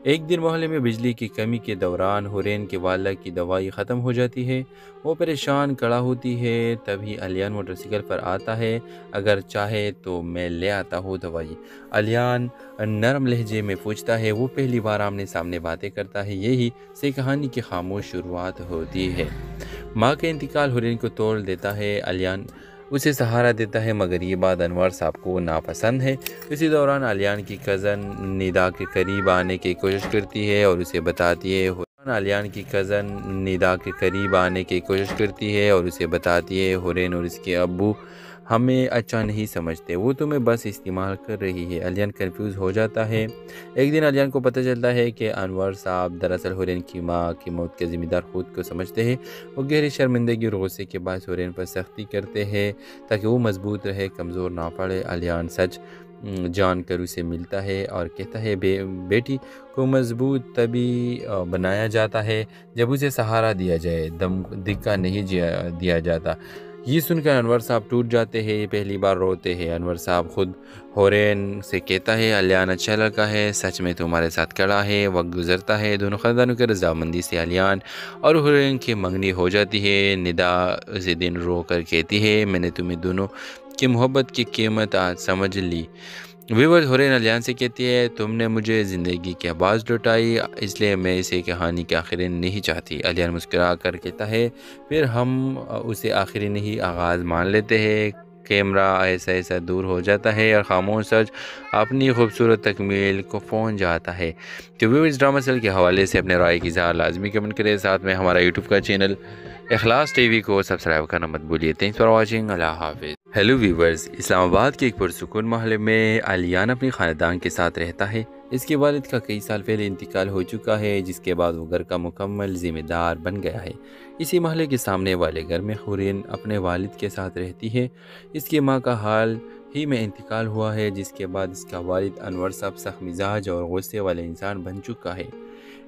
ایک دن محلے میں بجلی کی کمی کے دوران حورین کے والدہ کی دوائی ختم ہو جاتی ہے۔ وہ پریشان کھڑا ہوتی ہے، تبھی الیان موٹر سائیکل پر آتا ہے۔ اگر چاہے تو میں لے آتا ہوں دوائی، الیان نرم لہجے میں پوچھتا ہے۔ وہ پہلی بار آمنے سامنے باتیں کرتا ہے، یہی سے کہانی کی خاموش شروعات ہوتی ہے۔ ماں کا انتقال حورین کو توڑ دیتا ہے۔ الیان اسے سہارا دیتا ہے، مگر یہ بات انور صاحب کو ناپسند ہے۔ اسی دوران علیان کی کزن ندا کے قریب آنے کی کوشش کرتی ہے اور اسے بتاتی ہے ہورین اور اس کے ابو ہمیں اچھا نہیں سمجھتے، وہ تمہیں بس استعمال کر رہی ہے۔ علیان کنفیوز ہو جاتا ہے۔ ایک دن علیان کو پتہ چلتا ہے کہ انور صاحب دراصل ہورین کی ماں کی موت کے ذمہ دار خود کو سمجھتے ہیں۔ وہ گہری شرمندگی اور غصے کے باعث ہورین پر سختی کرتے ہیں تاکہ وہ مضبوط رہے، کمزور نہ پڑے۔ علیان سچ جان کر اسے ملتا ہے اور کہتا ہے بیٹی کو مضبوط تبھی بنایا جاتا ہے جب اسے سہارا دیا جائے، دھکا نہیں دیا جاتا۔ یہ سن کر انور صاحب ٹوٹ جاتے ہیں، پہلی بار روتے ہیں۔ انور صاحب خود ہورین سے کہتا ہے علیان اچھا لڑکا ہے، سچ میں تمہارے ساتھ کھڑا ہے۔ وقت گزرتا ہے، دونوں خاندانوں کے رضامندی سے علیان اور ہورین کی منگنی ہو جاتی ہے۔ ندا اسی دن رو کر کہتی ہے میں نے تمہیں دونوں کی محبت کی قیمت آج سمجھ لی۔ ویورز، ہورین علیان سے کہتی ہے تم نے مجھے زندگی کے آواز لوٹائی، اس لیے میں اسے کہانی کے آخری نہیں چاہتی۔ علیان مسکرا کر کہتا ہے پھر ہم اسے آخری نہیں آغاز مان لیتے ہیں۔ کیمرہ ایسا دور ہو جاتا ہے اور خاموش سچ اپنی خوبصورت تکمیل کو پہنچ جاتا ہے۔ تو ویورز، ڈرامہ سیل کے حوالے سے اپنے رائے کی اظہار لازمی کمنٹ کریں، ساتھ میں ہمارا یوٹیوب کا چینل اخلاص ٹی وی کو سبسکرائب کرنا مت بھولیے۔ تھینکس فار واچنگ، اللہ حافظ۔ ہیلو ویورز، اسلام آباد کے ایک پرسکون محلے میں علیان اپنی خاندان کے ساتھ رہتا ہے۔ اس کے والد کا کئی سال پہلے انتقال ہو چکا ہے، جس کے بعد وہ گھر کا مکمل ذمہ دار بن گیا ہے۔ اسی محلے کے سامنے والے گھر میں ہورین اپنے والد کے ساتھ رہتی ہے۔ اس کی ماں کا حال ہی میں انتقال ہوا ہے، جس کے بعد اس کا والد انور صاحب سخت مزاج اور غصے والے انسان بن چکا ہے۔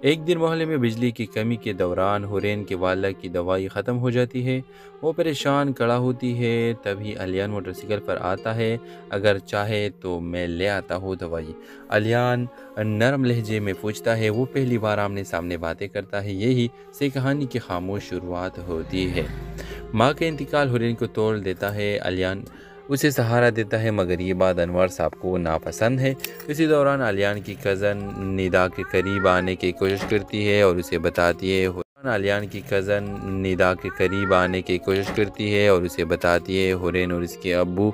ایک دن محلے میں بجلی کی کمی کے دوران ہورین کے والدہ کی دوائی ختم ہو جاتی ہے۔ وہ پریشان کھڑا ہوتی ہے، تبھی علیان موٹر سائیکل پر آتا ہے، اگر چاہے تو میں لے آتا ہوں دوائی۔ علیان نرم لہجے میں پوچھتا ہے، وہ پہلی بار آمنے سامنے باتیں کرتا ہے، یہی سے کہانی کی خاموش شروعات ہوتی ہے۔ ماں کا انتقال ہورین کو توڑ دیتا ہے، علیان اسے سہارا دیتا ہے، مگر یہ بات انور صاحب کو ناپسند ہے۔ اسی دوران علیان کی کزن ندا کے قریب آنے کی کوشش کرتی ہے اور اسے بتاتی ہے ہورین اور اس کے ابو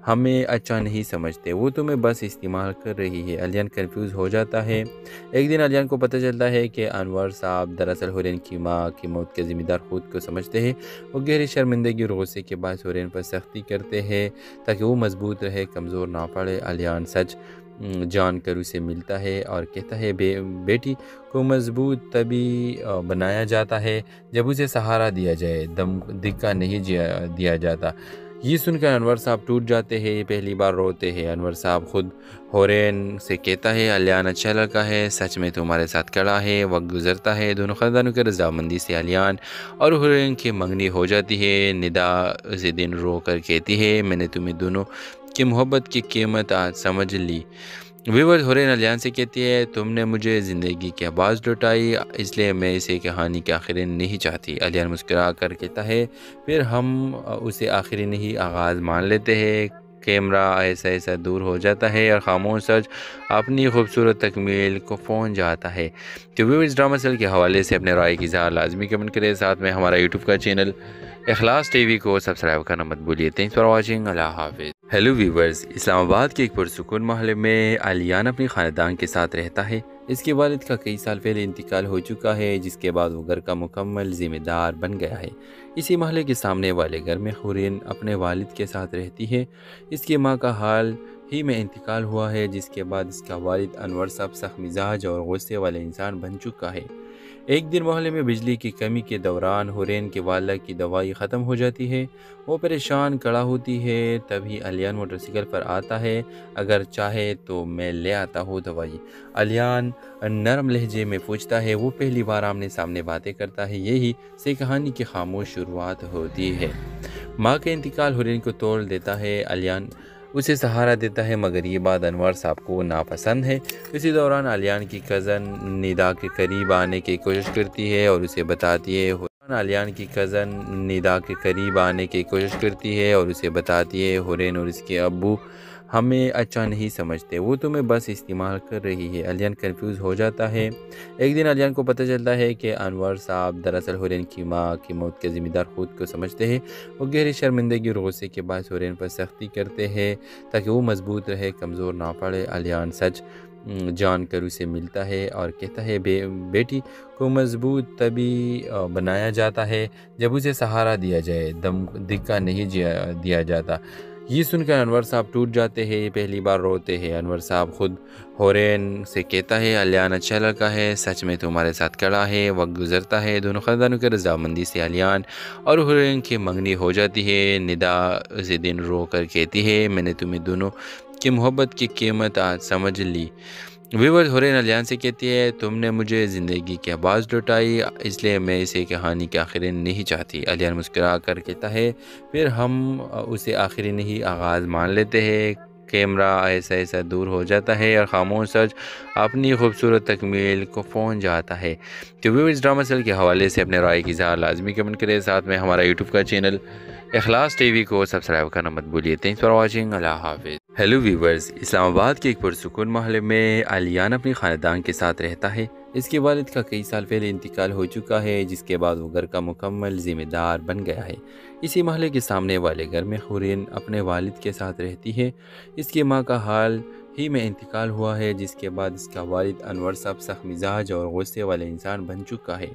ہمیں اچھا نہیں سمجھتے، وہ تمہیں بس استعمال کر رہی ہے۔ علیان کنفیوز ہو جاتا ہے۔ ایک دن علیان کو پتہ چلتا ہے کہ انور صاحب دراصل ہورین کی ماں کی موت کے ذمہ دار خود کو سمجھتے ہیں۔ وہ گہری شرمندگی اور غصے کے باعث ہورین پر سختی کرتے ہیں تاکہ وہ مضبوط رہے، کمزور نہ پڑے۔ علیان سچ جان کر اسے ملتا ہے اور کہتا ہے بیٹی کو مضبوط تبھی بنایا جاتا ہے جب اسے سہارا دیا جائے، دھکا نہیں دیا جاتا۔ یہ سن کر انور صاحب ٹوٹ جاتے ہیں، پہلی بار روتے ہیں۔ انور صاحب خود ہورین سے کہتا ہے علیان اچھا لڑکا ہے، سچ میں تمہارے ساتھ کھڑا ہے۔ وقت گزرتا ہے، دونوں خاندانوں کے رضامندی سے علیان اور ہورین کی منگنی ہو جاتی ہے۔ ندا اسی دن رو کر کہتی ہے میں نے تمہیں دونوں کی محبت کی قیمت آج سمجھ لی۔ ویورز، ہورین علیان سے کہتی ہے تم نے مجھے زندگی کی آواز لوٹائی، اس لیے میں اسے کہانی کے آخری نہیں چاہتی۔ علیان مسکرا کر کہتا ہے پھر ہم اسے آخری نہیں آغاز مان لیتے ہیں۔ کیمرہ ایسا دور ہو جاتا ہے اور خاموش سچ اپنی خوبصورت تکمیل کو پہنچ جاتا ہے۔ تو ویورز، ڈرامہ سیل کے حوالے سے اپنے رائے کی اظہار لازمی کمنٹ کریں، ساتھ میں ہمارا یوٹیوب کا چینل اخلاص ٹی وی کو سبسکرائب کرنا مت بھولیے۔ تھینکس فار واچنگ، اللہ حافظ۔ ہیلو ویورز، اسلام آباد کے ایک پرسکون محلے میں علیان اپنی خاندان کے ساتھ رہتا ہے۔ اس کے والد کا کئی سال پہلے انتقال ہو چکا ہے، جس کے بعد وہ گھر کا مکمل ذمہ دار بن گیا ہے۔ اسی محلے کے سامنے والے گھر میں ہورین اپنے والد کے ساتھ رہتی ہے۔ اس کی ماں کا حال ہی میں انتقال ہوا ہے، جس کے بعد اس کا والد انور صاحب سخت مزاج اور غصے والے انسان بن چکا ہے۔ ایک دن محلے میں بجلی کی کمی کے دوران ہورین کے والدہ کی دوائی ختم ہو جاتی ہے۔ وہ پریشان کھڑا ہوتی ہے، تبھی علیان موٹر سائیکل پر آتا ہے، اگر چاہے تو میں لے آتا ہوں دوائی۔ علیان نرم لہجے میں پوچھتا ہے، وہ پہلی بار آمنے سامنے باتیں کرتا ہے، یہی سے کہانی کی خاموش شروعات ہوتی ہے۔ ماں کا انتقال ہورین کو توڑ دیتا ہے، علیان اسے سہارا دیتا ہے، مگر یہ بات انور صاحب کو ناپسند ہے۔ اسی دوران علیان کی کزن ندا کے قریب آنے کی کوشش کرتی ہے اور اسے بتاتی ہے ہورین اور اس کے ابو ہمیں اچھا نہیں سمجھتے، وہ تمہیں بس استعمال کر رہی ہے۔ علیان کنفیوز ہو جاتا ہے۔ ایک دن علیان کو پتہ چلتا ہے کہ انور صاحب دراصل حورین کی ماں کی موت کے ذمہ دار خود کو سمجھتے ہیں۔ وہ گہری شرمندگی اور غصے کے باعث حورین پر سختی کرتے ہیں تاکہ وہ مضبوط رہے، کمزور نہ پڑے۔ علیان سچ جان کر اسے ملتا ہے اور کہتا ہے بیٹی کو مضبوط تبھی بنایا جاتا ہے جب اسے سہارا دیا جائے، دھکا نہیں دیا جاتا۔ یہ سن کر انور صاحب ٹوٹ جاتے ہیں، پہلی بار روتے ہیں۔ انور صاحب خود حورین سے کہتا ہے علیان اچھا لڑکا ہے، سچ میں تمہارے ساتھ کھڑا ہے۔ وقت گزرتا ہے، دونوں خاندانوں کی رضامندی سے علیان اور حورین کی منگنی ہو جاتی ہے۔ ندا اسی دن رو کر کہتی ہے میں نے تمہیں دونوں کی محبت کی قیمت آج سمجھ لی۔ ویورز حورین علیان سے کہتی ہے تم نے مجھے زندگی کے آواز لوٹائی، اس لیے میں اسے کہانی کے آخری نہیں چاہتی۔ علیان مسکرا کر کہتا ہے پھر ہم اسے آخری نہیں آغاز مان لیتے ہیں۔ کیمرہ ایسا ایسا دور ہو جاتا ہے اور خاموش سچ اپنی خوبصورت تکمیل کو پہنچ جاتا ہے۔ تو ویورز ڈرامہ سیل کے حوالے سے اپنے رائے کی اظہار لازمی کمنٹ کریں، ساتھ میں ہمارا یوٹیوب کا چینل اخلاص ٹی وی کو سبسکرائب کرنا مت بھولیے۔ تھینکس فار واچنگ، اللہ حافظ۔ ہیلو ویورز، اسلام آباد کے ایک پرسکون محلے میں علیان اپنی خاندان کے ساتھ رہتا ہے۔ اس کے والد کا کئی سال پہلے انتقال ہو چکا ہے، جس کے بعد وہ گھر کا مکمل ذمہ دار بن گیا ہے۔ اسی محلے کے سامنے والے گھر میں حورین اپنے والد کے ساتھ رہتی ہے۔ اس کی ماں کا حال ہی میں انتقال ہوا ہے، جس کے بعد اس کا والد انور صاحب سخت مزاج اور غصے والے انسان بن چکا ہے۔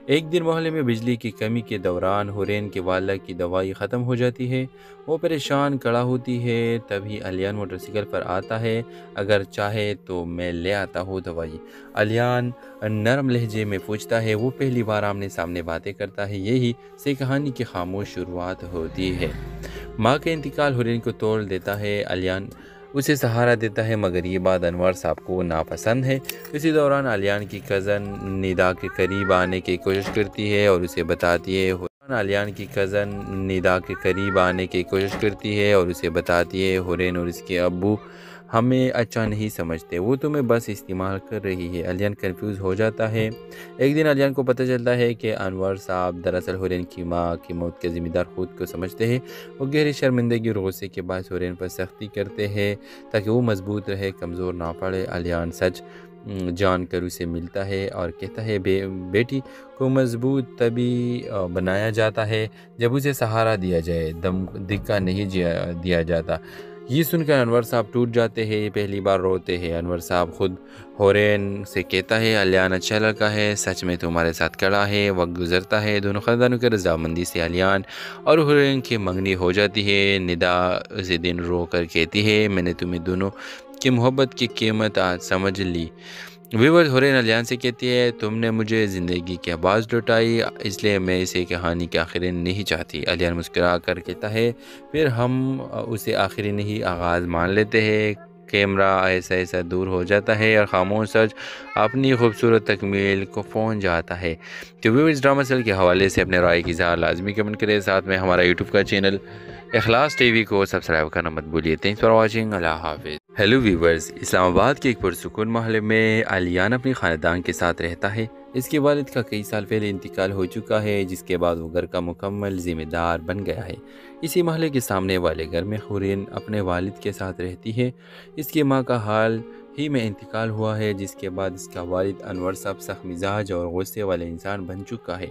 ایک دن محلے میں بجلی کی کمی کے دوران حورین کے والدہ کی دوائی ختم ہو جاتی ہے۔ وہ پریشان کھڑا ہوتی ہے، تبھی علیان موٹر سائیکل پر آتا ہے، اگر چاہے تو میں لے آتا ہوں دوائی۔ علیان نرم لہجے میں پوچھتا ہے، وہ پہلی بار آمنے سامنے باتیں کرتا ہے، یہی سے کہانی کی خاموش شروعات ہوتی ہے۔ ماں کا انتقال حورین کو توڑ دیتا ہے، علیان اسے سہارا دیتا ہے، مگر یہ بات انور صاحب کو ناپسند ہے۔ اسی دوران علیان کی کزن ندا کے قریب آنے کی کوشش کرتی ہے اور اسے بتاتی ہے حورین اور اس کے ابو ہمیں اچھا نہیں سمجھتے، وہ تمہیں بس استعمال کر رہی ہے۔ علیان کنفیوز ہو جاتا ہے۔ ایک دن علیان کو پتہ چلتا ہے کہ انور صاحب دراصل حورین کی ماں کی موت کے ذمہ دار خود کو سمجھتے ہیں۔ وہ گہری شرمندگی اور غصے کے باعث حورین پر سختی کرتے ہیں تاکہ وہ مضبوط رہے، کمزور نہ پڑے۔ علیان سچ جان کر اسے ملتا ہے اور کہتا ہے بیٹی کو مضبوط تبھی بنایا جاتا ہے جب اسے سہارا دیا جائے، دھکا نہیں دیا جاتا۔ یہ سن کر انور صاحب ٹوٹ جاتے ہیں، پہلی بار روتے ہیں۔ انور صاحب خود حورین سے کہتا ہے علیان اچھا لڑکا ہے، سچ میں تمہارے ساتھ کھڑا ہے۔ وقت گزرتا ہے، دونوں خاندانوں کی رضامندی سے علیان اور حورین کی منگنی ہو جاتی ہے۔ ندا اسی دن رو کر کہتی ہے میں نے تمہیں دونوں کی محبت کی قیمت آج سمجھ لی۔ ویورز حورین علیان سے کہتی ہے تم نے مجھے زندگی کی آواز لوٹائی، اس لیے میں اسے کہانی کے آخری نہیں چاہتی۔ علیان مسکرا کر کہتا ہے پھر ہم اسے آخری نہیں آغاز مان لیتے ہیں۔ کیمرہ ایسا ایسا دور ہو جاتا ہے اور خاموش سچ اپنی خوبصورت تکمیل کو پہنچ جاتا ہے۔ تو ویورز ڈرامہ سیل کے حوالے سے اپنے رائے کی اظہار لازمی کمنٹ کریں، ساتھ میں ہمارا یوٹیوب کا چینل اخلاص ٹی وی کو سبسکرائب کرنا مت بھولیے۔ تھینکس فار واچنگ، اللہ حافظ۔ ہیلو ویورز، اسلام آباد کے ایک پرسکون محلے میں علیان اپنی خاندان کے ساتھ رہتا ہے۔ اس کے والد کا کئی سال پہلے انتقال ہو چکا ہے، جس کے بعد وہ گھر کا مکمل ذمہ دار بن گیا ہے۔ اسی محلے کے سامنے والے گھر میں حورین اپنے والد کے ساتھ رہتی ہے۔ اس کی ماں کا حال ہی میں انتقال ہوا ہے، جس کے بعد اس کا والد انور صاحب سخت مزاج اور غصے والے انسان بن چکا ہے۔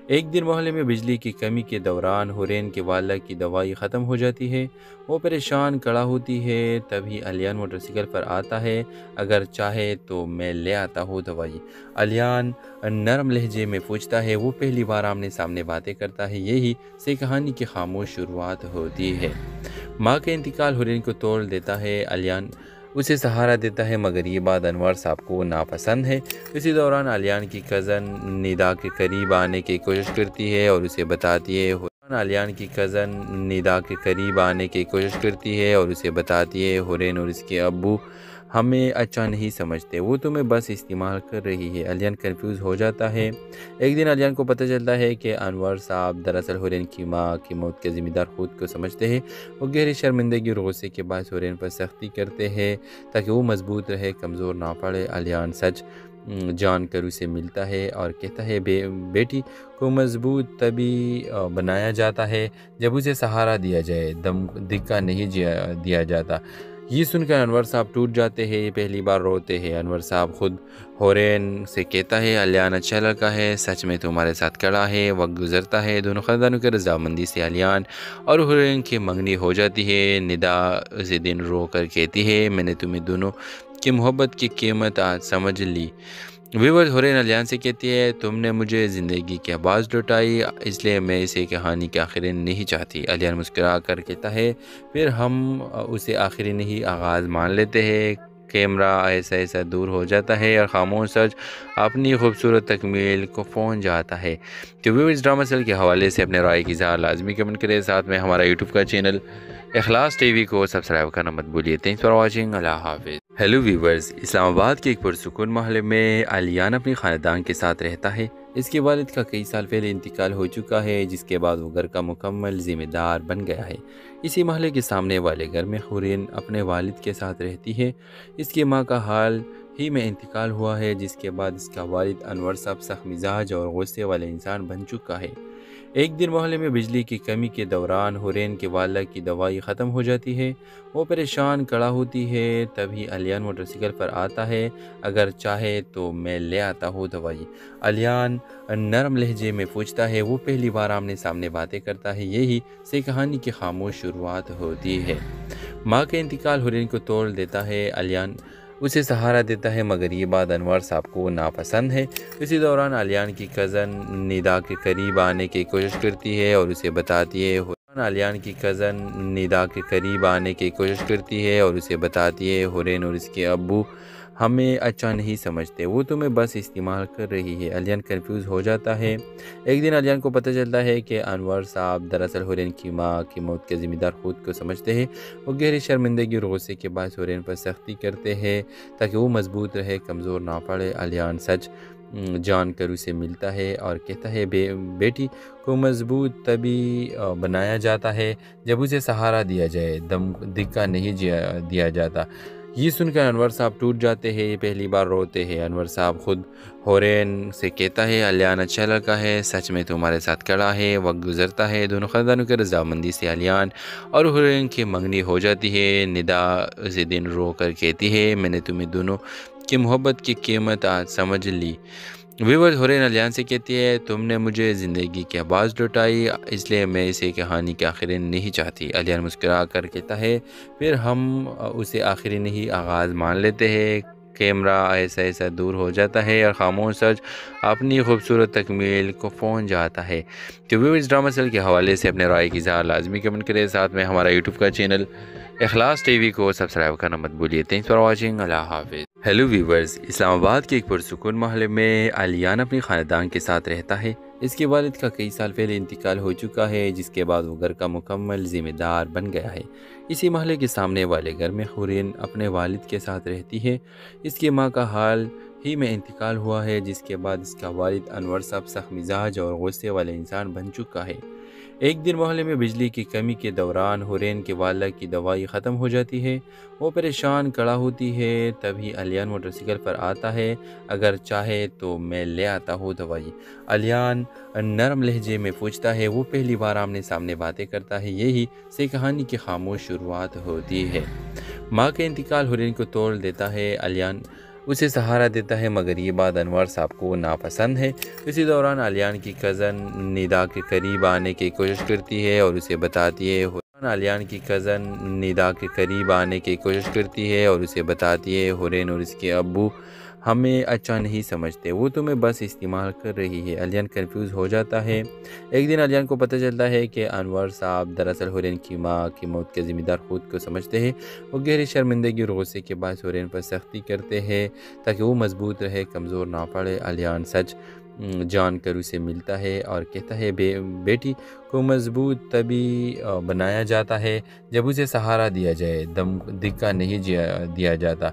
ایک دن محلے میں بجلی کی کمی کے دوران حورین کے والدہ کی دوائی ختم ہو جاتی ہے۔ وہ پریشان کھڑا ہوتی ہے، تبھی علیان موٹر سائیکل پر آتا ہے، اگر چاہے تو میں لے آتا ہوں دوائی۔ علیان نرم لہجے میں پوچھتا ہے، وہ پہلی بار آمنے سامنے باتیں کرتا ہے، یہی سے کہانی کی خاموش شروعات ہوتی ہے۔ ماں کا انتقال حورین کو توڑ دیتا ہے، علیان اسے سہارا دیتا ہے، مگر یہ بات انور صاحب کو ناپسند ہے۔ اسی دوران علیان کی کزن ندا کے قریب آنے کی کوشش کرتی ہے اور اسے بتاتی ہے حورین اور اس کے ابو ہمیں اچھا نہیں سمجھتے، وہ تمہیں بس استعمال کر رہی ہے۔ علیان کنفیوز ہو جاتا ہے۔ ایک دن علیان کو پتہ چلتا ہے کہ انور صاحب دراصل حورین کی ماں کی موت کے ذمہ دار خود کو سمجھتے ہیں۔ وہ گہری شرمندگی اور غصے کے باعث حورین پر سختی کرتے ہیں تاکہ وہ مضبوط رہے، کمزور نہ پڑے۔ علیان سچ جان کر اسے ملتا ہے اور کہتا ہے بیٹی کو مضبوط تبھی بنایا جاتا ہے جب اسے سہارا دیا جائے، دم دھکا نہیں دیا جاتا۔ یہ سن کر انور صاحب ٹوٹ جاتے ہیں، یہ پہلی بار روتے ہیں۔ انور صاحب خود حورین سے کہتا ہے علیان اچھا لڑکا ہے، سچ میں تمہارے ساتھ کھڑا ہے۔ وقت گزرتا ہے، دونوں خاندانوں کی رضامندی سے علیان اور حورین کی منگنی ہو جاتی ہے۔ ندا اسے دن رو کر کہتی ہے میں نے تمہیں دونوں کی محبت کی قیمت آج سمجھ لی۔ ویورز، حورین علیان سے کہتی ہے تم نے مجھے زندگی کے آواز لوٹائی، اس لیے میں اسے کہانی کے آخری نہیں چاہتی۔ علیان مسکرا کر کہتا ہے پھر ہم اسے آخری نہیں آغاز مان لیتے ہیں۔ کیمرہ ایسا ایسا دور ہو جاتا ہے اور خاموش سچ اپنی خوبصورت تکمیل کو پہنچ جاتا ہے۔ تو ویورز، ڈرامہ سیریل کے حوالے سے اپنے رائے کی اظہار لازمی کمنٹ کریں، ساتھ میں ہمارا یوٹیوب کا چینل اخلاص ٹی وی کو سبسکرائب کرنا مت بھولیے۔ تھینکس فار واچنگ، اللہ حافظ۔ ہیلو ویورز، اسلام آباد کے ایک پرسکون محلے میں علیان اپنی خاندان کے ساتھ رہتا ہے۔ اس کے والد کا کئی سال پہلے انتقال ہو چکا ہے، جس کے بعد وہ گھر کا مکمل ذمہ دار بن گیا ہے۔ اسی محلے کے سامنے والے گھر میں حورین اپنے والد کے ساتھ رہتی ہے۔ اس کی ماں کا حال ہی میں انتقال ہوا ہے، جس کے بعد اس کا والد انور صاحب سخت مزاج اور غصے والے انسان بن چکا ہے۔ ایک دن محلے میں بجلی کی کمی کے دوران حورین کے والدہ کی دوائی ختم ہو جاتی ہے۔ وہ پریشان کھڑا ہوتی ہے، تبھی علیان موٹر سائیکل پر آتا ہے، اگر چاہے تو میں لے آتا ہوں دوائی۔ علیان نرم لہجے میں پوچھتا ہے، وہ پہلی بار آمنے سامنے باتیں کرتا ہے، یہی سے کہانی کی خاموش شروعات ہوتی ہے۔ ماں کا انتقال حورین کو توڑ دیتا ہے، علیان اسے سہارا دیتا ہے، مگر یہ بات انور صاحب کو ناپسند ہے۔ اسی دوران علیان کی کزن ندا کے قریب آنے کی کوشش کرتی ہے اور اسے بتاتی ہے حورین اور اس کے ابو ہمیں اچھا نہیں سمجھتے، وہ تمہیں بس استعمال کر رہی ہے۔ علیان کنفیوز ہو جاتا ہے۔ ایک دن علیان کو پتہ چلتا ہے کہ انور صاحب دراصل حورین کی ماں کی موت کے ذمہ دار خود کو سمجھتے ہیں۔ وہ گہری شرمندگی اور غصے کے باعث حورین پر سختی کرتے ہیں تاکہ وہ مضبوط رہے، کمزور نہ پڑے۔ علیان سچ جان کر اسے ملتا ہے اور کہتا ہے بیٹی کو مضبوط تبھی بنایا جاتا ہے جب اسے سہارا دیا جائے، دم دھکا نہیں دیا جاتا۔ یہ سن کر انور صاحب ٹوٹ جاتے ہیں، یہ پہلی بار روتے ہیں۔ انور صاحب خود حورین سے کہتا ہے علیان اچھا لڑکا ہے، سچ میں تمہارے ساتھ کھڑا ہے۔ وقت گزرتا ہے، دونوں خاندانوں کی رضامندی سے علیان اور حورین کی منگنی ہو جاتی ہے۔ ندا اسے دن رو کر کہتی ہے میں نے تمہیں دونوں کی محبت کی قیمت آج سمجھ لی۔ ویورز، حورین علیان سے کہتی ہے تم نے مجھے زندگی کی آواز لوٹائی، اس لیے میں اسے کہانی کے آخری نہیں چاہتی۔ علیان مسکرا کر کہتا ہے پھر ہم اسے آخری نہیں آغاز مان لیتے ہیں۔ کیمرہ ایسا ایسا دور ہو جاتا ہے اور خاموش سچ اپنی خوبصورت تکمیل کو پہنچ جاتا ہے۔ تو ویورز، ڈرامہ سیریل کے حوالے سے اپنے رائے کی اظہار لازمی کمنٹ کریں، ساتھ میں ہمارا یوٹیوب کا چینل اخلاص ٹی وی کو سبسکرائب کرنا مت بھولیے۔ تھینکس فار واچنگ، اللہ حافظ۔ ہیلو ویورز، اسلام آباد کے ایک پرسکون محلے میں علیان اپنی خاندان کے ساتھ رہتا ہے۔ اس کے والد کا کئی سال پہلے انتقال ہو چکا ہے، جس کے بعد وہ گھر کا مکمل ذمہ دار بن گیا ہے۔ اسی محلے کے سامنے والے گھر میں حورین اپنے والد کے ساتھ رہتی ہے۔ اس کی ماں کا حال ہی میں انتقال ہوا ہے، جس کے بعد اس کا والد انور صاحب سخت مزاج اور غصے والے انسان بن چکا ہے۔ ایک دن محلے میں بجلی کی کمی کے دوران حورین کے والدہ کی دوائی ختم ہو جاتی ہے۔ وہ پریشان کھڑا ہوتی ہے، تبھی علیان موٹر سائیکل پر آتا ہے، اگر چاہے تو میں لے آتا ہوں دوائی۔ علیان نرم لہجے میں پوچھتا ہے، وہ پہلی بار آمنے سامنے باتیں کرتا ہے، یہی سے کہانی کی خاموش شروعات ہوتی ہے۔ ماں کا انتقال حورین کو توڑ دیتا ہے، علیان اسے سہارا دیتا ہے، مگر یہ بات انور صاحب کو ناپسند ہے۔ اسی دوران علیان کی کزن ندا کے قریب آنے کی کوشش کرتی ہے اور اسے بتاتی ہے حورین اور اس کے ابو ہمیں اچھا نہیں سمجھتے، وہ تمہیں بس استعمال کر رہی ہے۔ علیان کنفیوز ہو جاتا ہے۔ ایک دن علیان کو پتہ چلتا ہے کہ انور صاحب دراصل حورین کی ماں کی موت کے ذمہ دار خود کو سمجھتے ہیں۔ وہ گہری شرمندگی اور غصے کے باعث حورین پر سختی کرتے ہیں تاکہ وہ مضبوط رہے، کمزور نہ پڑے۔ علیان سچ جان کر اسے ملتا ہے اور کہتا ہے بیٹی کو مضبوط تبھی بنایا جاتا ہے جب اسے سہارا دیا جائے، دم دھکا نہیں دیا جاتا۔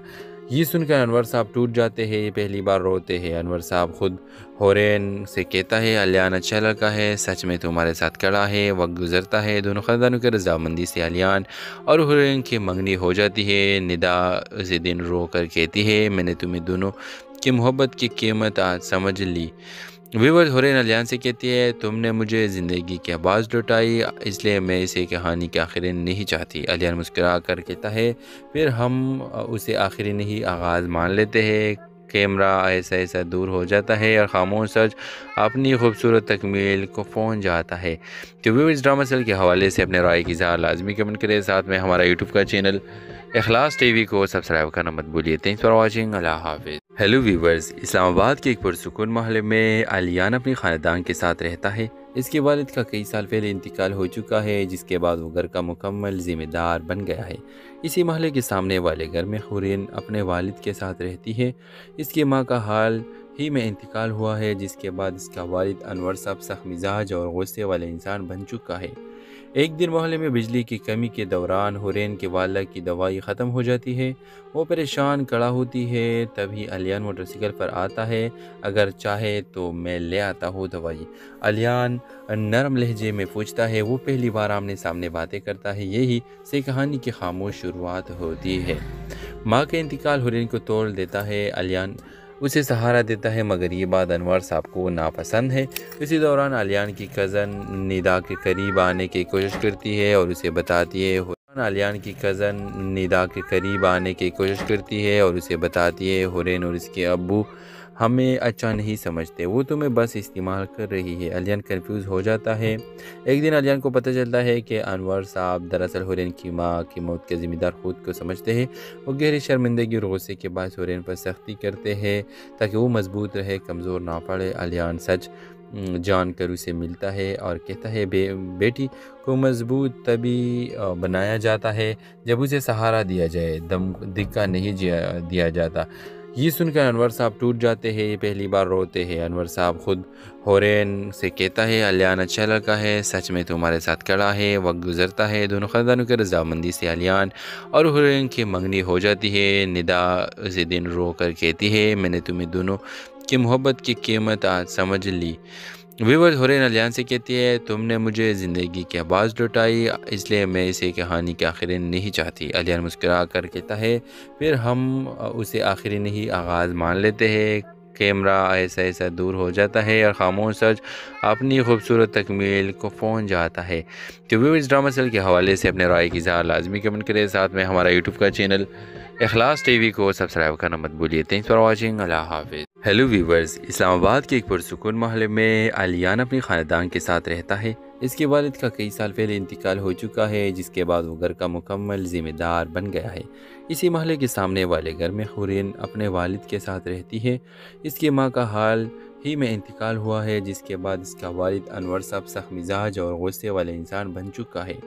یہ سن کر انور صاحب ٹوٹ جاتے ہیں، یہ پہلی بار روتے ہیں۔ انور صاحب خود حورین سے کہتا ہے علیان اچھا لڑکا ہے، سچ میں تمہارے ساتھ کھڑا ہے۔ وقت گزرتا ہے، دونوں خاندانوں کی رضامندی سے علیان اور حورین کی منگنی ہو جاتی ہے۔ ندا اسے دن رو کر کہتی ہے میں نے تمہیں دونوں کہ محبت کی قیمت آج سمجھ لی۔ ویورز، حورین الیان سے کہتی ہے تم نے مجھے زندگی کے آواز لوٹائی، اس لیے میں اسے کہانی کے آخری نہیں چاہتی۔ الیان مسکرا کر کہتا ہے پھر ہم اسے آخری نہیں آغاز مان لیتے ہیں۔ کیمرہ ایسا ایسا دور ہو جاتا ہے اور خاموش سچ اپنی خوبصورت تکمیل کو پہنچ جاتا ہے۔ تو ویورز، ڈرامہ سیل کے حوالے سے اپنے رائے کی اظہار لازمی کمنٹ کریں، ساتھ میں ہمارا یوٹیوب کا چینل اخلاص ٹی وی کو سبسکرائب کرنا مت بھولیے۔ تھینکس فار واچنگ، اللہ حافظ۔ ہیلو ویورز، اسلام آباد کے ایک پرسکون محلے میں الیان اپنی خاندان کے ساتھ رہتا ہے۔ اس کے والد کا کئی سال پہلے انتقال ہو چکا ہے، جس کے بعد وہ گھر کا مکمل ذمہ دار بن گیا ہے۔ اسی محلے کے سامنے والے گھر میں حورین اپنے والد کے ساتھ رہتی ہے۔ اس کی ماں کا حال ہی میں انتقال ہوا ہے، جس کے بعد اس کا والد انور صاحب سخت مزاج اور غصے والے انسان بن چکا ہے۔ ایک دن محلے میں بجلی کی کمی کے دوران حورین کے والدہ کی دوائی ختم ہو جاتی ہے۔ وہ پریشان کھڑا ہوتی ہے، تبھی الیان موٹر سائیکل پر آتا ہے۔ اگر چاہے تو میں لے آتا ہوں دوائی، الیان نرم لہجے میں پوچھتا ہے۔ وہ پہلی بار آمنے سامنے باتیں کرتا ہے، یہی سے کہانی کی خاموش شروعات ہوتی ہے۔ ماں کا انتقال حورین کو توڑ دیتا ہے۔ الیان اسے سہارا دیتا ہے، مگر یہ بات انور صاحب کو ناپسند ہے۔ اسی دوران الیان کی کزن ندا کے قریب آنے کی کوشش کرتی ہے اور اسے بتاتی ہے حورین اور اس کے ابو ہمیں اچھا نہیں سمجھتے، وہ تمہیں بس استعمال کر رہی ہے۔ الیان کنفیوز ہو جاتا ہے۔ ایک دن الیان کو پتہ چلتا ہے کہ انور صاحب دراصل حورین کی ماں کی موت کے ذمہ دار خود کو سمجھتے ہیں۔ وہ گہری شرمندگی اور غصے کے باعث حورین پر سختی کرتے ہیں تاکہ وہ مضبوط رہے، کمزور نہ پڑے۔ الیان سچ جان کر اسے ملتا ہے اور کہتا ہے بیٹی کو مضبوط تبھی بنایا جاتا ہے جب اسے سہارا دیا جائے، دھکا نہیں دیا جاتا۔ یہ سن کر انور صاحب ٹوٹ جاتے ہیں، پہلی بار روتے ہیں۔ انور صاحب خود حورین سے کہتا ہے الیان اچھا لڑکا ہے، سچ میں تمہارے ساتھ کھڑا ہے۔ وقت گزرتا ہے، دونوں خاندانوں کی رضامندی سے الیان اور حورین کی منگنی ہو جاتی ہے۔ ندا اسی دن رو کر کہتی ہے میں نے تمہیں دونوں کی محبت کی قیمت آج سمجھ لی۔ ویورز، حورین الیان سے کہتی ہے تم نے مجھے زندگی کی آواز لوٹائی، اس لیے میں اسے کہانی کے آخری نہیں چاہتی۔ الیان مسکرا کر کہتا ہے پھر ہم اسے آخری نہیں آغاز مان لیتے ہیں۔ کیمرہ ایسا ایسا دور ہو جاتا ہے اور خاموش سچ اپنی خوبصورت تکمیل کو پہنچ جاتا ہے۔ تو ویورز، ڈرامہ سیل کے حوالے سے اپنے رائے کی اظہار لازمی کمنٹ کریں، ساتھ میں ہمارا یوٹیوب کا چینل اخلاص ٹی وی کو سبسکرائب کرنا مت بھولیے۔ تھینکس فار واچنگ، اللہ حافظ۔ ہیلو ویورز، اسلام آباد کے ایک پرسکون محلے میں الیان اپنی خاندان کے ساتھ رہتا ہے۔ اس کے والد کا کئی سال پہلے انتقال ہو چکا ہے، جس کے بعد وہ گھر کا مکمل ذمہ دار بن گیا ہے۔ اسی محلے کے سامنے والے گھر میں حورین اپنے والد کے ساتھ رہتی ہے۔ اس کی ماں کا حال ہی میں انتقال ہوا ہے، جس کے بعد اس کا والد انور صاحب سخت مزاج اور غصے والے انسان بن چکا ہے۔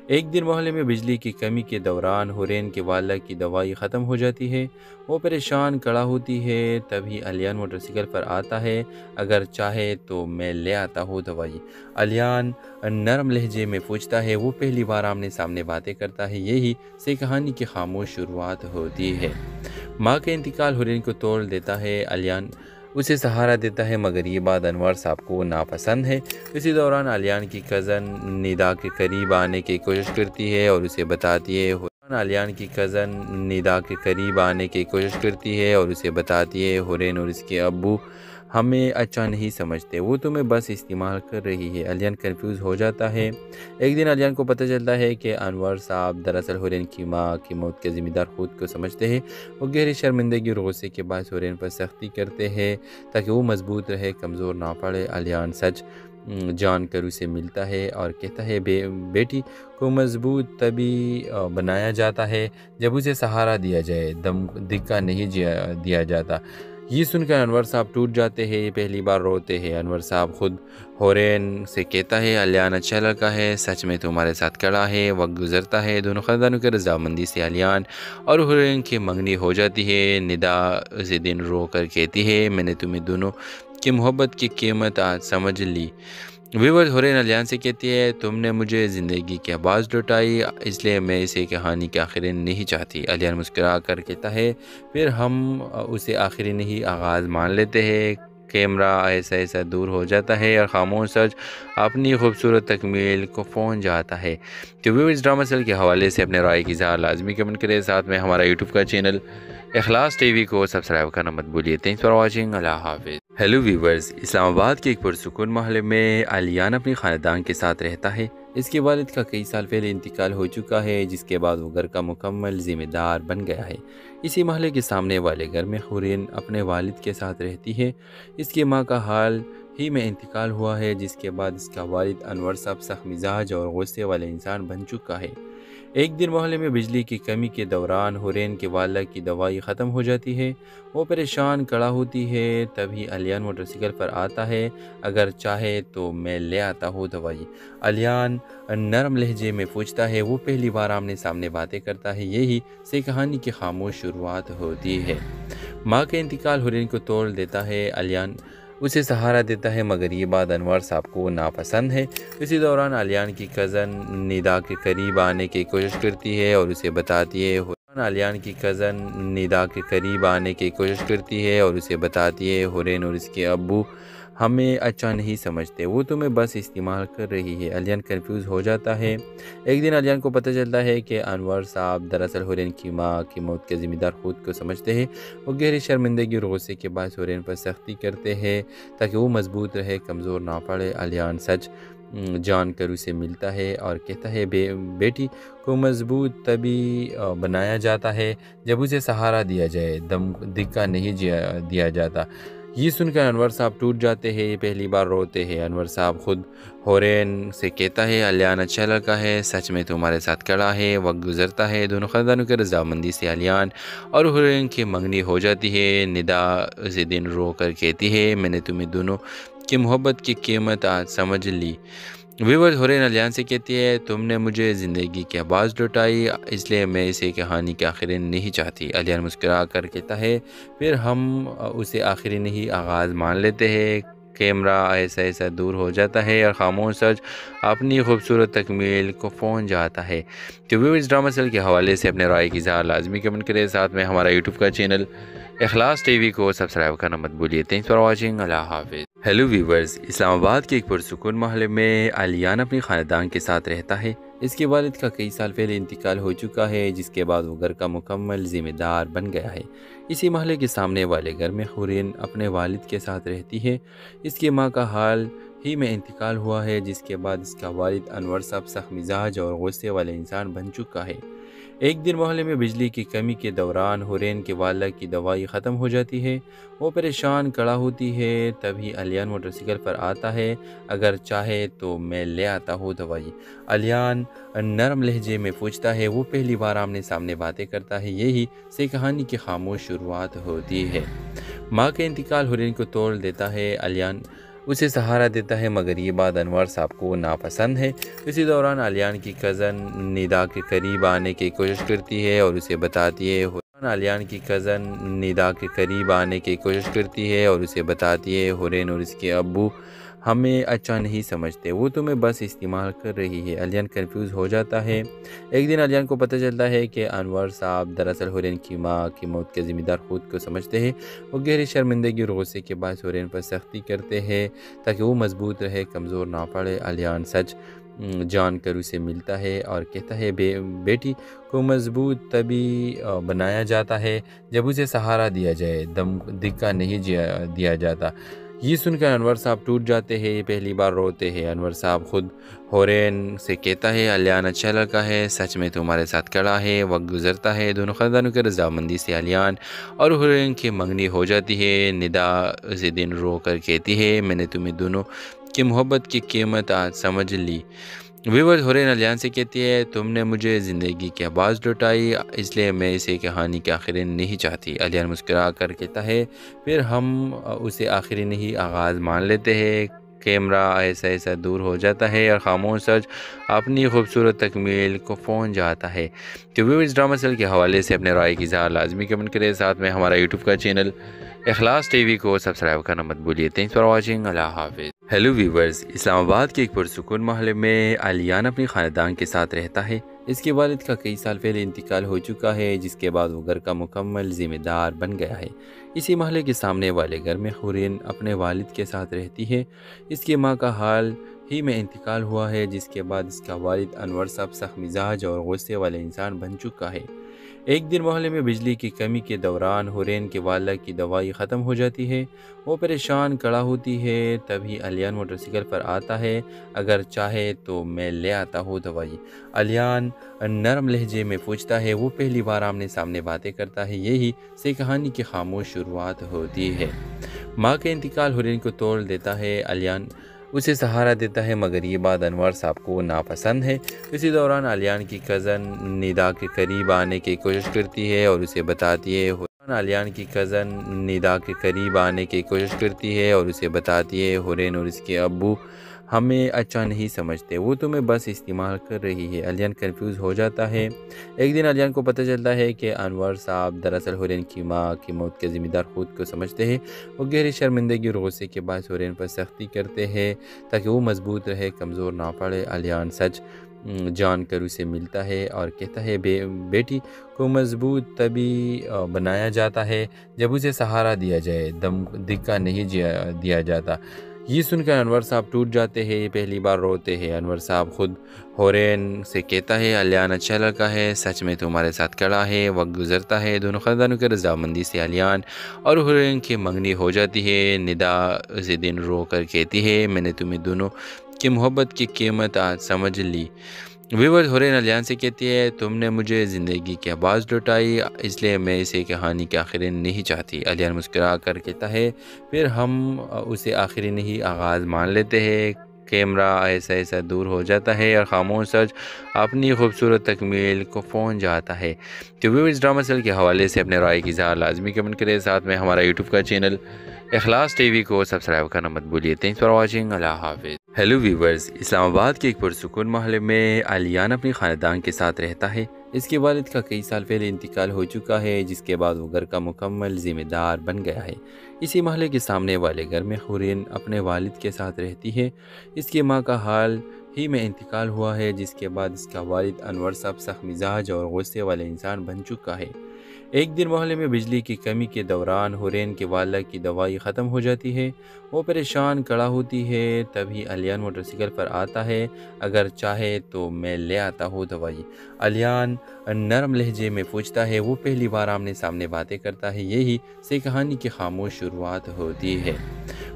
ایک دن محلے میں بجلی کی کمی کے دوران حورین کے والدہ کی دوائی ختم ہو جاتی ہے۔ وہ پریشان کھڑا ہوتی ہے، تبھی الیان موٹر سائیکل پر آتا ہے۔ اگر چاہے تو میں لے آتا ہوں دوائی، الیان نرم لہجے میں پوچھتا ہے۔ وہ پہلی بار آمنے سامنے باتیں کرتا ہے، یہی سے کہانی کی خاموش شروعات ہوتی ہے۔ ماں کا انتقال حورین کو توڑ دیتا ہے۔ الیان اسے سہارا دیتا ہے، مگر یہ بات انور صاحب کو ناپسند ہے۔ اسی دوران الیان کی کزن ندا کے قریب آنے کی کوشش کرتی ہے اور اسے بتاتی ہے حورین اور اس کے ابو ہمیں اچھا نہیں سمجھتے، وہ تمہیں بس استعمال کر رہی ہے۔ الیان کنفیوز ہو جاتا ہے۔ ایک دن الیان کو پتہ چلتا ہے کہ انور صاحب دراصل حورین کی ماں کی موت کے ذمہ دار خود کو سمجھتے ہیں۔ وہ گہری شرمندگی اور غصے کے باعث حورین پر سختی کرتے ہیں تاکہ وہ مضبوط رہے، کمزور نہ پڑے۔ الیان سچ جان کر اسے ملتا ہے اور کہتا ہے بیٹی کو مضبوط تبھی بنایا جاتا ہے جب اسے سہارا دیا جائے، دھکا نہیں دیا جاتا۔ یہ سن کر انور صاحب ٹوٹ جاتے ہیں، پہلی بار روتے ہیں۔ انور صاحب خود حورین سے کہتا ہے الیان اچھا لڑکا ہے، سچ میں تمہارے ساتھ کھڑا ہے۔ وقت گزرتا ہے، دونوں خاندانوں کی رضامندی سے الیان اور حورین کی منگنی ہو جاتی ہے۔ ندا اسی دن رو کر کہتی ہے میں نے تمہیں دونوں کی محبت کی قیمت آج سمجھ لی۔ ویورز، حورین الیان سے کہتی ہے تم نے مجھے زندگی کی آواز لوٹائی، اس لیے میں اسے کہانی کے آخری نہیں چاہتی۔ الیان مسکرا کر کہتا ہے پھر ہم اسے آخری نہیں آغاز مان لیتے ہیں۔ کیمرہ ایسا ایسا دور ہو جاتا ہے اور خاموش سچ اپنی خوبصورت تکمیل کو پہنچ جاتا ہے۔ تو ویورز، ڈرامہ سیل کے حوالے سے اپنے رائے کی اظہار لازمی کمنٹ کریں، ساتھ میں ہمارا یوٹیوب کا چینل اخلاص ٹی وی کو سبسکرائب کرنا مت بھولیے. Thanks for watching. اللہ حافظ. ہیلو ویورز، اسلام آباد کے ایک پرسکون محلے میں علیان اپنے خاندان کے ساتھ رہتا ہے. اس کے والد کا کئی سال پہلے انتقال ہو چکا ہے، جس کے بعد وہ گھر کا مکمل ذمہ دار بن گیا ہے. اسی محلے کے سامنے والے گھر میں حورین اپنے والد کے ساتھ رہتی ہے. اس کی ماں کا حال ہی میں انتقال ہوا ہے، جس کے بعد اس کا والد انور صاحب سخت مزاج اور غصے والے انسان بن چکا ہے. ایک دن محلے میں بجلی کی کمی کے دوران حورین کے والدہ کی دوائی ختم ہو جاتی ہے. وہ پریشان کھڑا ہوتی ہے. تبھی علیان موٹر سائیکل پر آتا ہے. اگر چاہے تو میں لے آتا ہوں دوائی. علیان نرم لہجے میں پوچھتا ہے. وہ پہلی بار آمنے سامنے باتیں کرتا ہے. یہی سے کہانی کی خاموش شروعات ہوتی ہے. ماں کا انتقال حورین کو توڑ دیتا ہے. علیان اسے سہارا دیتا ہے، مگر یہ بات انور صاحب کو ناپسند ہے. اسی دوران علیان کی کزن ندا کے قریب آنے کی کوشش کرتی ہے اور اسے بتاتی ہے حورین اور اس کے ابو ہمیں اچھا نہیں سمجھتے، وہ تمہیں بس استعمال کر رہی ہے. علیان کنفیوز ہو جاتا ہے. ایک دن علیان کو پتہ چلتا ہے کہ انور صاحب دراصل حورین کی ماں کی موت کے ذمہ دار خود کو سمجھتے ہیں. وہ گہری شرمندگی اور غصے کے باعث حورین پر سختی کرتے ہیں تاکہ وہ مضبوط رہے، کمزور نہ پڑے. علیان سچ جان کر اسے ملتا ہے اور کہتا ہے بیٹی کو مضبوط تبھی بنایا جاتا ہے جب اسے سہارا دیا جائے، دھکا نہیں دیا جاتا. یہ سن کر انور صاحب ٹوٹ جاتے ہیں. یہ پہلی بار روتے ہیں. انور صاحب خود حورین سے کہتا ہے علیان اچھا لڑکا ہے، سچ میں تمہارے ساتھ کھڑا ہے. وقت گزرتا ہے. دونوں خاندانوں کی رضامندی سے علیان اور حورین کی منگنی ہو جاتی ہے. ندا اسی دن رو کر کہتی ہے میں نے تمہیں دونوں کی محبت کی قیمت آج سمجھ لی. ویورز، حورین علیان سے کہتی ہے تم نے مجھے زندگی کے آواز لوٹائی، اس لیے میں اسے کہانی کے آخری نہیں چاہتی. علیان مسکرا کر کہتا ہے پھر ہم اسے آخری نہیں آغاز مان لیتے ہیں. کیمرہ ایسا دور ہو جاتا ہے اور خاموش سچ اپنی خوبصورت تکمیل کو پہنچ جاتا ہے. تو ویورز، ڈرامہ سیل کے حوالے سے اپنے رائے کی اظہار لازمی کمنٹ کریں. ساتھ میں ہمارا یوٹیوب کا چینل اخلاص ٹی وی کو سبسکرائب کرنا مت بھولیے. Thanks for watching. اللہ حافظ. ہیلو ویورز، اسلام آباد کے ایک پرسکون محلے میں علیان اپنے خاندان کے ساتھ رہتا ہے. اس کے والد کا کئی سال پہلے انتقال ہو چکا ہے، جس کے بعد وہ گھر کا مکمل ذمہ دار بن گیا ہے. اسی محلے کے سامنے والے گھر میں حورین اپنے والد کے ساتھ رہتی ہے. اس کی ماں کا حال ہی میں انتقال ہوا ہے، جس کے بعد اس کا والد انور صاحب سخت مزاج اور غصے والے انسان بن چکا ہے. ایک دن محلے میں بجلی کی کمی کے دوران حورین کے والدہ کی دوائی ختم ہو جاتی ہے. وہ پریشان کھڑا ہوتی ہے. تبھی علیان موٹر سائیکل پر آتا ہے. اگر چاہے تو میں لے آتا ہوں دوائی. علیان نرم لہجے میں پوچھتا ہے. وہ پہلی بار آمنے سامنے باتیں کرتا ہے. یہی سے کہانی کی خاموش شروعات ہوتی ہے. ماں کا انتقال حورین کو توڑ دیتا ہے. علیان اسے سہارا دیتا ہے، مگر یہ بات انور صاحب کو ناپسند ہے. اسی دوران علیان کی کزن ندا کے قریب آنے کی کوشش کرتی ہے اور اسے بتاتی ہے حورین اور اس کے ابو ہمیں اچھا نہیں سمجھتے، وہ تمہیں بس استعمال کر رہی ہے. علیان کنفیوز ہو جاتا ہے. ایک دن علیان کو پتہ چلتا ہے کہ انور صاحب دراصل حورین کی ماں کی موت کے ذمہ دار خود کو سمجھتے ہیں. وہ گہری شرمندگی اور غصے کے باعث حورین پر سختی کرتے ہیں تاکہ وہ مضبوط رہے، کمزور نہ پڑے. علیان سچ جان کر اسے ملتا ہے اور کہتا ہے بیٹی کو مضبوط تبھی بنایا جاتا ہے جب اسے سہارا دیا جائے، دھکا نہیں دیا جاتا. یہ سن کر انور صاحب ٹوٹ جاتے ہیں. یہ پہلی بار روتے ہیں. انور صاحب خود حورین سے کہتا ہے علیان اچھا لڑکا ہے، سچ میں تمہارے ساتھ کھڑا ہے. وقت گزرتا ہے. دونوں خاندانوں کی رضامندی سے علیان اور حورین کی منگنی ہو جاتی ہے. ندا اسی دن رو کر کہتی ہے میں نے تمہیں دونوں کی محبت کی قیمت آج سمجھ لی. ویورز، حورین علیان سے کہتی ہے تم نے مجھے زندگی کی آواز لوٹائی، اس لیے میں اسے کہانی کے آخری نہیں چاہتی. علیان مسکرا کر کہتا ہے پھر ہم اسے آخری نہیں آغاز مان لیتے ہیں. کیمرہ ایسا دور ہو جاتا ہے اور خاموش سچ اپنی خوبصورت تکمیل کو پہنچ جاتا ہے. تو ویورز، ڈرامہ سیل کے حوالے سے اپنے رائے کی اظہار لازمی کمنٹ کریں. ساتھ میں ہمارا یوٹیوب کا چینل اخلاص ٹی وی کو سبسکرائب کرنا مت بھولیے. Thanks for watching. اللہ حافظ. ہیلو ویورز، اسلام آباد کے ایک پرسکون محلے میں علیان اپنے خاندان کے ساتھ رہتا ہے. اس کے والد کا کئی سال پہلے انتقال ہو چکا ہے، جس کے بعد وہ گھر کا مکمل ذمہ دار بن گیا ہے. اسی محلے کے سامنے والے گھر میں حورین اپنے والد کے ساتھ رہتی ہے. اس کی ماں کا حال ہی میں انتقال ہوا ہے، جس کے بعد اس کا والد انور صاحب سخت مزاج اور غصے والے انسان بن چکا ہے. ایک دن محلے میں بجلی کی کمی کے دوران حورین کے والدہ کی دوائی ختم ہو جاتی ہے۔ وہ پریشان کھڑا ہوتی ہے، تبھی الیان موٹر سائیکل پر آتا ہے۔ اگر چاہے تو میں لے آتا ہوں دوائی، الیان نرم لہجے میں پوچھتا ہے۔ وہ پہلی بار آمنے سامنے باتیں کرتا ہے، یہی سے کہانی کی خاموش شروعات ہوتی ہے۔ ماں کا انتقال حورین کو توڑ دیتا ہے۔ الیان اسے سہارا دیتا ہے، مگر یہ بات انور صاحب کو ناپسند ہے۔ اسی دوران الیان کی کزن ندا کے قریب آنے کی کوشش کرتی ہے اور اسے بتاتی ہے حورین اور اس کے ابو ہمیں اچھا نہیں سمجھتے، وہ تمہیں بس استعمال کر رہی ہے۔ الیان کنفیوز ہو جاتا ہے۔ ایک دن الیان کو پتہ چلتا ہے کہ انور صاحب دراصل حورین کی ماں کی موت کے ذمہ دار خود کو سمجھتے ہیں۔ وہ گہری شرمندگی اور غصے کے باعث حورین پر سختی کرتے ہیں تاکہ وہ مضبوط رہے، کمزور نہ پڑے۔ الیان سچ جان کر اسے ملتا ہے اور کہتا ہے بیٹی کو مضبوط تبھی بنایا جاتا ہے جب اسے سہارا دیا جائے، دھکا نہیں دیا جاتا۔ یہ سن کر انور صاحب ٹوٹ جاتے ہیں، یہ پہلی بار روتے ہیں۔ انور صاحب خود حورین سے کہتا ہے الیان اچھا لڑکا ہے، سچ میں تمہارے ساتھ کھڑا ہے۔ وقت گزرتا ہے، دونوں خاندانوں کی رضامندی سے الیان اور حورین کی منگنی ہو جاتی ہے۔ ندا اسی دن رو کر کہتی ہے میں نے تمہیں دونوں کی محبت کی قیمت آج سمجھ لی۔ ویورز حورین الیان سے کہتی ہے تم نے مجھے زندگی کی آواز لوٹائی، اس لیے میں اسے کہانی کے آخری نہیں چاہتی۔ الیان مسکرا کر کہتا ہے پھر ہم اسے آخری نہیں آغاز مان لیتے ہیں۔ کیمرہ ایسا دور ہو جاتا ہے اور خاموش سچ اپنی خوبصورت تکمیل کو پہنچ جاتا ہے۔ تو ویورز ڈرامہ سیل کے حوالے سے اپنے رائے کی اظہار لازمی کمنٹ کریں، ساتھ میں ہمارا یوٹیوب کا چینل اخلاص ٹی وی کو سبسکرائب کرنا مت بھولیے۔ تھینکس فار واچنگ، اللہ حافظ۔ ہیلو ویورز، اسلام آباد کے ایک پرسکون محلے میں الیان اپنی خاندان کے ساتھ رہتا ہے۔ اس کے والد کا کئی سال پہلے انتقال ہو چکا ہے، جس کے بعد وہ گھر کا مکمل ذمہ دار بن گیا ہے۔ اسی محلے کے سامنے والے گھر میں حورین اپنے والد کے ساتھ رہتی ہے۔ اس کی ماں کا حال ہی میں انتقال ہوا ہے، جس کے بعد اس کا والد انور صاحب سخت مزاج اور غصے والے انسان بن چکا ہے۔ ایک دن محلے میں بجلی کی کمی کے دوران حورین کے والدہ کی دوائی ختم ہو جاتی ہے۔ وہ پریشان کھڑا ہوتی ہے، تبھی الیان موٹر سائیکل پر آتا ہے۔ اگر چاہے تو میں لے آتا ہوں دوائی، الیان نرم لہجے میں پوچھتا ہے۔ وہ پہلی بار آمنے سامنے باتیں کرتا ہے، یہی سے کہانی کی خاموش شروعات ہوتی ہے۔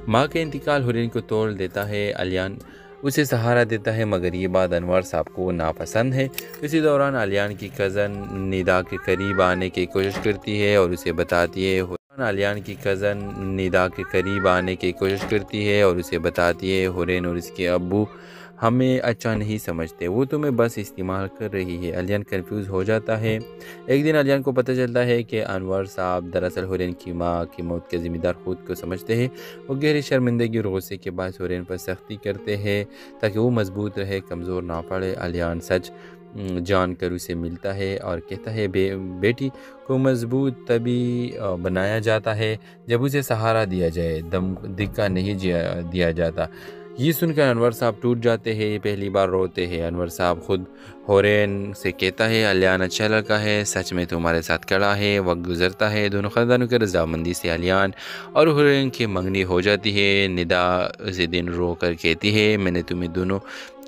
ماں کا انتقال حورین کو توڑ دیتا ہے۔ الیان اسے سہارا دیتا ہے، مگر یہ بات انور صاحب کو ناپسند ہے۔ اسی دوران الیان کی کزن ندا کے قریب آنے کی کوشش کرتی ہے اور اسے بتاتی ہے حورین اور اس کے ابو ہمیں اچھا نہیں سمجھتے، وہ تمہیں بس استعمال کر رہی ہے۔ الیان کنفیوز ہو جاتا ہے۔ ایک دن الیان کو پتہ چلتا ہے کہ انور صاحب دراصل حورین کی ماں کی موت کے ذمہ دار خود کو سمجھتے ہیں۔ وہ گہری شرمندگی اور غصے کے باعث حورین پر سختی کرتے ہیں تاکہ وہ مضبوط رہے، کمزور نہ پڑے۔ الیان سچ جان کر اسے ملتا ہے اور کہتا ہے بیٹی کو مضبوط تبھی بنایا جاتا ہے جب اسے سہارا دیا جائے، دھکا نہیں دیا جاتا۔ یہ سن کر انور صاحب ٹوٹ جاتے ہیں، یہ پہلی بار روتے ہیں۔ انور صاحب خود حورین سے کہتا ہے الیان اچھا لڑکا ہے، سچ میں تمہارے ساتھ کھڑا ہے۔ وقت گزرتا ہے، دونوں خاندانوں کی رضامندی سے الیان اور حورین کی منگنی ہو جاتی ہے۔ ندا اسی دن رو کر کہتی ہے میں نے تمہیں دونوں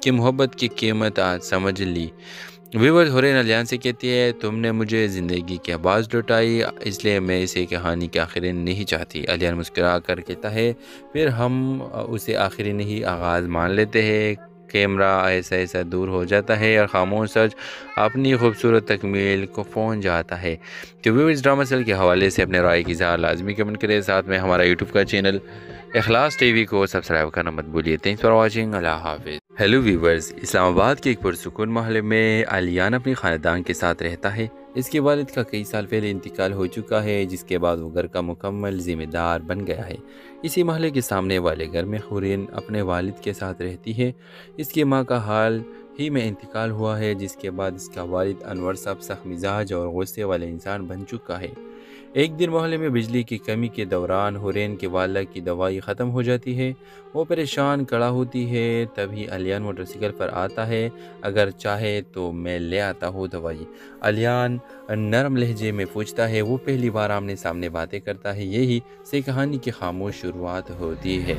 کی محبت کی قیمت آج سمجھ لی۔ ویورز حورین الیان سے کہتی ہے تم نے مجھے زندگی کی آواز لوٹائی، اس لیے میں اسے کہانی کے آخری نہیں چاہتی۔ الیان مسکرا کر کہتا ہے پھر ہم اسے آخری نہیں آغاز مان لیتے ہیں۔ کیمرہ ایسا دور ہو جاتا ہے اور خاموش سچ اپنی خوبصورت تکمیل کو پہنچ جاتا ہے۔ تو ویورز ڈرامہ سیل کے حوالے سے اپنے رائے کی اظہار لازمی کمنٹ کریں، ساتھ میں ہمارا یوٹیوب کا چینل اخلاص ٹی وی کو سبسکرائب کرنا مت بھولیے۔ تھینکس فار واچنگ، اللہ حافظ۔ ہیلو ویورز، اسلام آباد کے ایک پرسکون محلے میں الیان اپنی خاندان کے ساتھ رہتا ہے۔ اس کے والد کا کئی سال پہلے انتقال ہو چکا ہے، جس کے بعد وہ گھر کا مکمل ذمہ دار بن گیا ہے۔ اسی محلے کے سامنے والے گھر میں حورین اپنے والد کے ساتھ رہتی ہے۔ اس کی ماں کا حال ہی میں انتقال ہوا ہے، جس کے بعد اس کا والد انور صاحب سخت مزاج اور غصے والے انسان بن چکا ہے۔ ایک دن محلے میں بجلی کی کمی کے دوران حورین کے والدہ کی دوائی ختم ہو جاتی ہے۔ وہ پریشان کھڑا ہوتی ہے، تبھی الیان موٹر سائیکل پر آتا ہے۔ اگر چاہے تو میں لے آتا ہوں دوائی، الیان نرم لہجے میں پوچھتا ہے۔ وہ پہلی بار آمنے سامنے باتیں کرتا ہے، یہی سے کہانی کی خاموش شروعات ہوتی ہے۔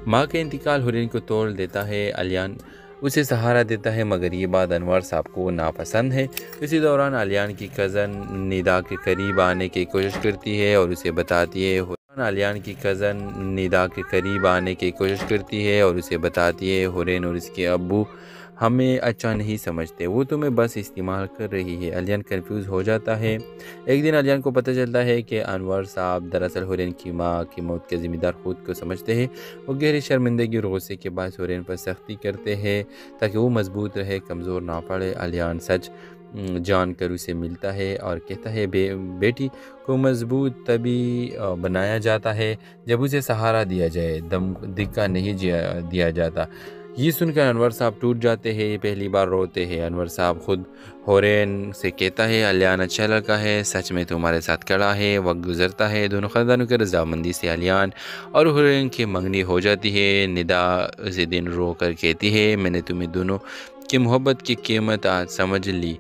ماں کا انتقال حورین کو توڑ دیتا ہے۔ الیان اسے سہارا دیتا ہے، مگر یہ بات انور صاحب کو ناپسند ہے۔ اسی دوران علیان کی کزن ندا کے قریب آنے کی کوشش کرتی ہے اور اسے بتاتی ہے حورین اور اس کے ابو ہمیں اچھا نہیں سمجھتے، وہ تمہیں بس استعمال کر رہی ہے۔ علیان کنفیوز ہو جاتا ہے۔ ایک دن علیان کو پتہ چلتا ہے کہ انور صاحب دراصل حورین کی ماں کی موت کے ذمہ دار خود کو سمجھتے ہیں۔ وہ گہری شرمندگی اور غصے کے باعث حورین پر سختی کرتے ہیں تاکہ وہ مضبوط رہے، کمزور نہ پڑے۔ علیان سچ جان کر اسے ملتا ہے اور کہتا ہے بیٹی کو مضبوط تبھی بنایا جاتا ہے جب اسے سہارا دیا جائے، دھکا نہیں دیا جاتا۔ یہ سن کر انور صاحب ٹوٹ جاتے ہیں، پہلی بار روتے ہیں۔ انور صاحب خود حورین سے کہتا ہے علیان اچھا لڑکا ہے، سچ میں تمہارے ساتھ کھڑا ہے۔ وقت گزرتا ہے، دونوں خاندانوں کی رضامندی سے علیان اور حورین کی منگنی ہو جاتی ہے۔ ندا اسی دن رو کر کہتی ہے میں نے تمہیں دونوں کی محبت کی قیمت آج سمجھ لی۔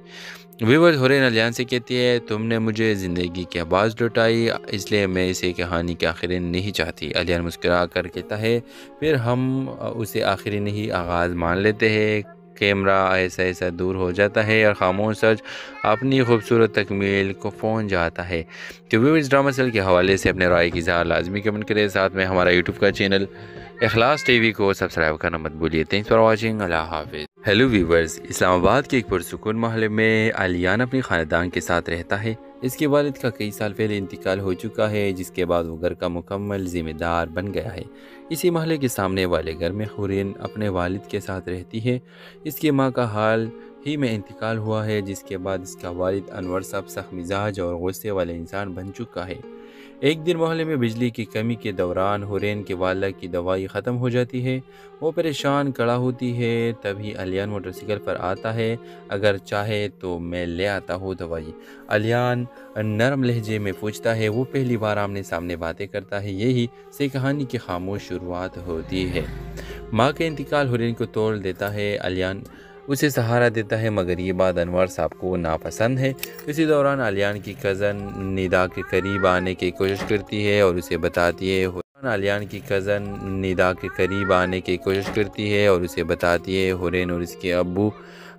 ویورز، حورین علیان سے کہتی ہے تم نے مجھے زندگی کی آواز لوٹائی، اس لیے میں اسے کہانی کے آخری نہیں چاہتی۔ علیان مسکرا کر کہتا ہے پھر ہم اسے آخری نہیں آغاز مان لیتے ہیں۔ کیمرہ ایسا ایسا دور ہو جاتا ہے اور خاموش سچ اپنی خوبصورت تکمیل کو پہنچ جاتا ہے۔ تو ویورز، ڈرامہ سیل کے حوالے سے اپنے رائے کی اظہار لازمی کمنٹ کریں، ساتھ میں ہمارا یوٹیوب کا چینل اخلاص ٹی وی کو سبسکرائب کرنا مت بھولیے۔ تھینکس فار واچنگ، اللہ حافظ۔ ہیلو ویورز، اسلام آباد کے ایک پرسکون محلے میں علیان اپنی خاندان کے ساتھ رہتا ہے۔ اس کے والد کا کئی سال پہلے انتقال ہو چکا ہے، جس کے بعد وہ گھر کا مکمل ذمہ دار بن گیا ہے۔ اسی محلے کے سامنے والے گھر میں حورین اپنے والد کے ساتھ رہتی ہے۔ اس کی ماں کا حال ہی میں انتقال ہوا ہے، جس کے بعد اس کا والد انور صاحب سخت مزاج اور غصے والے انسان بن چکا ہے۔ ایک دن محلے میں بجلی کی کمی کے دوران حورین کے والدہ کی دوائی ختم ہو جاتی ہے۔ وہ پریشان کھڑا ہوتی ہے، تبھی علیان موٹر سائیکل پر آتا ہے، اگر چاہے تو میں لے آتا ہوں دوائی۔ علیان نرم لہجے میں پوچھتا ہے، وہ پہلی بار آمنے سامنے باتیں کرتا ہے، یہی سے کہانی کی خاموش شروعات ہوتی ہے۔ ماں کا انتقال حورین کو توڑ دیتا ہے، علیان اسے سہارا دیتا ہے، مگر یہ بات انور صاحب کو ناپسند ہے۔ اسی دوران علیان کی کزن ندا کے قریب آنے کی کوشش کرتی ہے اور اسے بتاتی ہے حورین اور اس کے ابو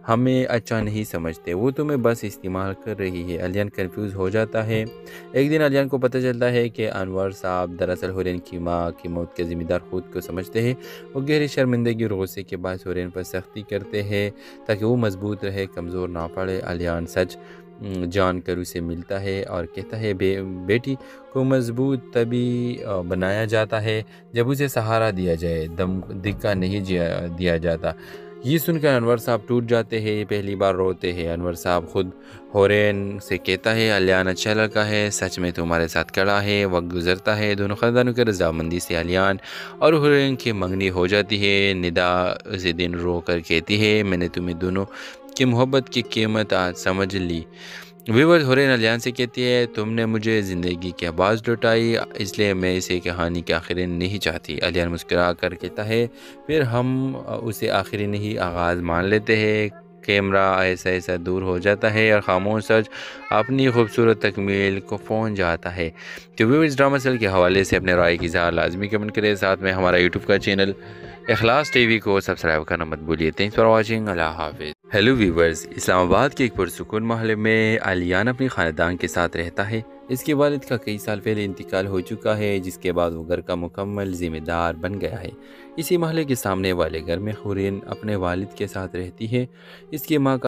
ہمیں اچھا نہیں سمجھتے، وہ تمہیں بس استعمال کر رہی ہے۔ علیان کنفیوز ہو جاتا ہے۔ ایک دن علیان کو پتہ چلتا ہے کہ انور صاحب دراصل حورین کی ماں کی موت کے ذمہ دار خود کو سمجھتے ہیں۔ وہ گہری شرمندگی اور غصے کے باعث حورین پر سختی کرتے ہیں تاکہ وہ مضبوط رہے، کمزور نہ پڑے۔ علیان سچ جان کر اسے ملتا ہے اور کہتا ہے بیٹی کو مضبوط تبھی بنایا جاتا ہے جب اسے سہارا دیا جائے، دھکا نہیں دیا جاتا۔ یہ سن کر انور صاحب ٹوٹ جاتے ہیں، پہلی بار روتے ہیں۔ انور صاحب خود حورین سے کہتا ہے علیان اچھا لڑکا ہے، سچ میں تمہارے ساتھ کھڑا ہے۔ وقت گزرتا ہے، دونوں خاندانوں کی رضامندی سے علیان اور حورین کی منگنی ہو جاتی ہے۔ ندا اسی دن رو کر کہتی ہے میں نے تمہیں دونوں کی محبت کی قیمت آج سمجھ لی۔ ویورز، حورین علیان سے کہتی ہے تم نے مجھے زندگی کی آواز لوٹائی، اس لیے میں اسے کہانی کے آخری نہیں چاہتی۔ علیان مسکرا کر کہتا ہے پھر ہم اسے آخری نہیں آغاز مان لیتے ہیں۔ کیمرہ ایسا ایسا دور ہو جاتا ہے اور خاموش سچ اپنی خوبصورت تکمیل کو پہنچ جاتا ہے۔ تو ویورز، ڈرامہ سیل کے حوالے سے اپنے رائے کی اظہار لازمی کمنٹ کریں، ساتھ میں ہمارا یوٹیوب کا چینل اخلاص ٹی وی کو سبسکرائب کرنا مت بھولیے۔ تھینکس فار واچنگ، اللہ حافظ۔ ہیلو ویورز، اسلام آباد کے ایک پرسکون محلے میں علیان اپنی خاندان کے ساتھ رہتا ہے۔ اس کے والد کا کئی سال پہلے انتقال ہو چکا ہے، جس کے بعد وہ گھر کا مکمل ذمہ دار بن گیا ہے۔ اسی محلے کے سامنے والے گھر میں حورین اپنے والد کے ساتھ رہتی ہے۔ اس کی ماں کا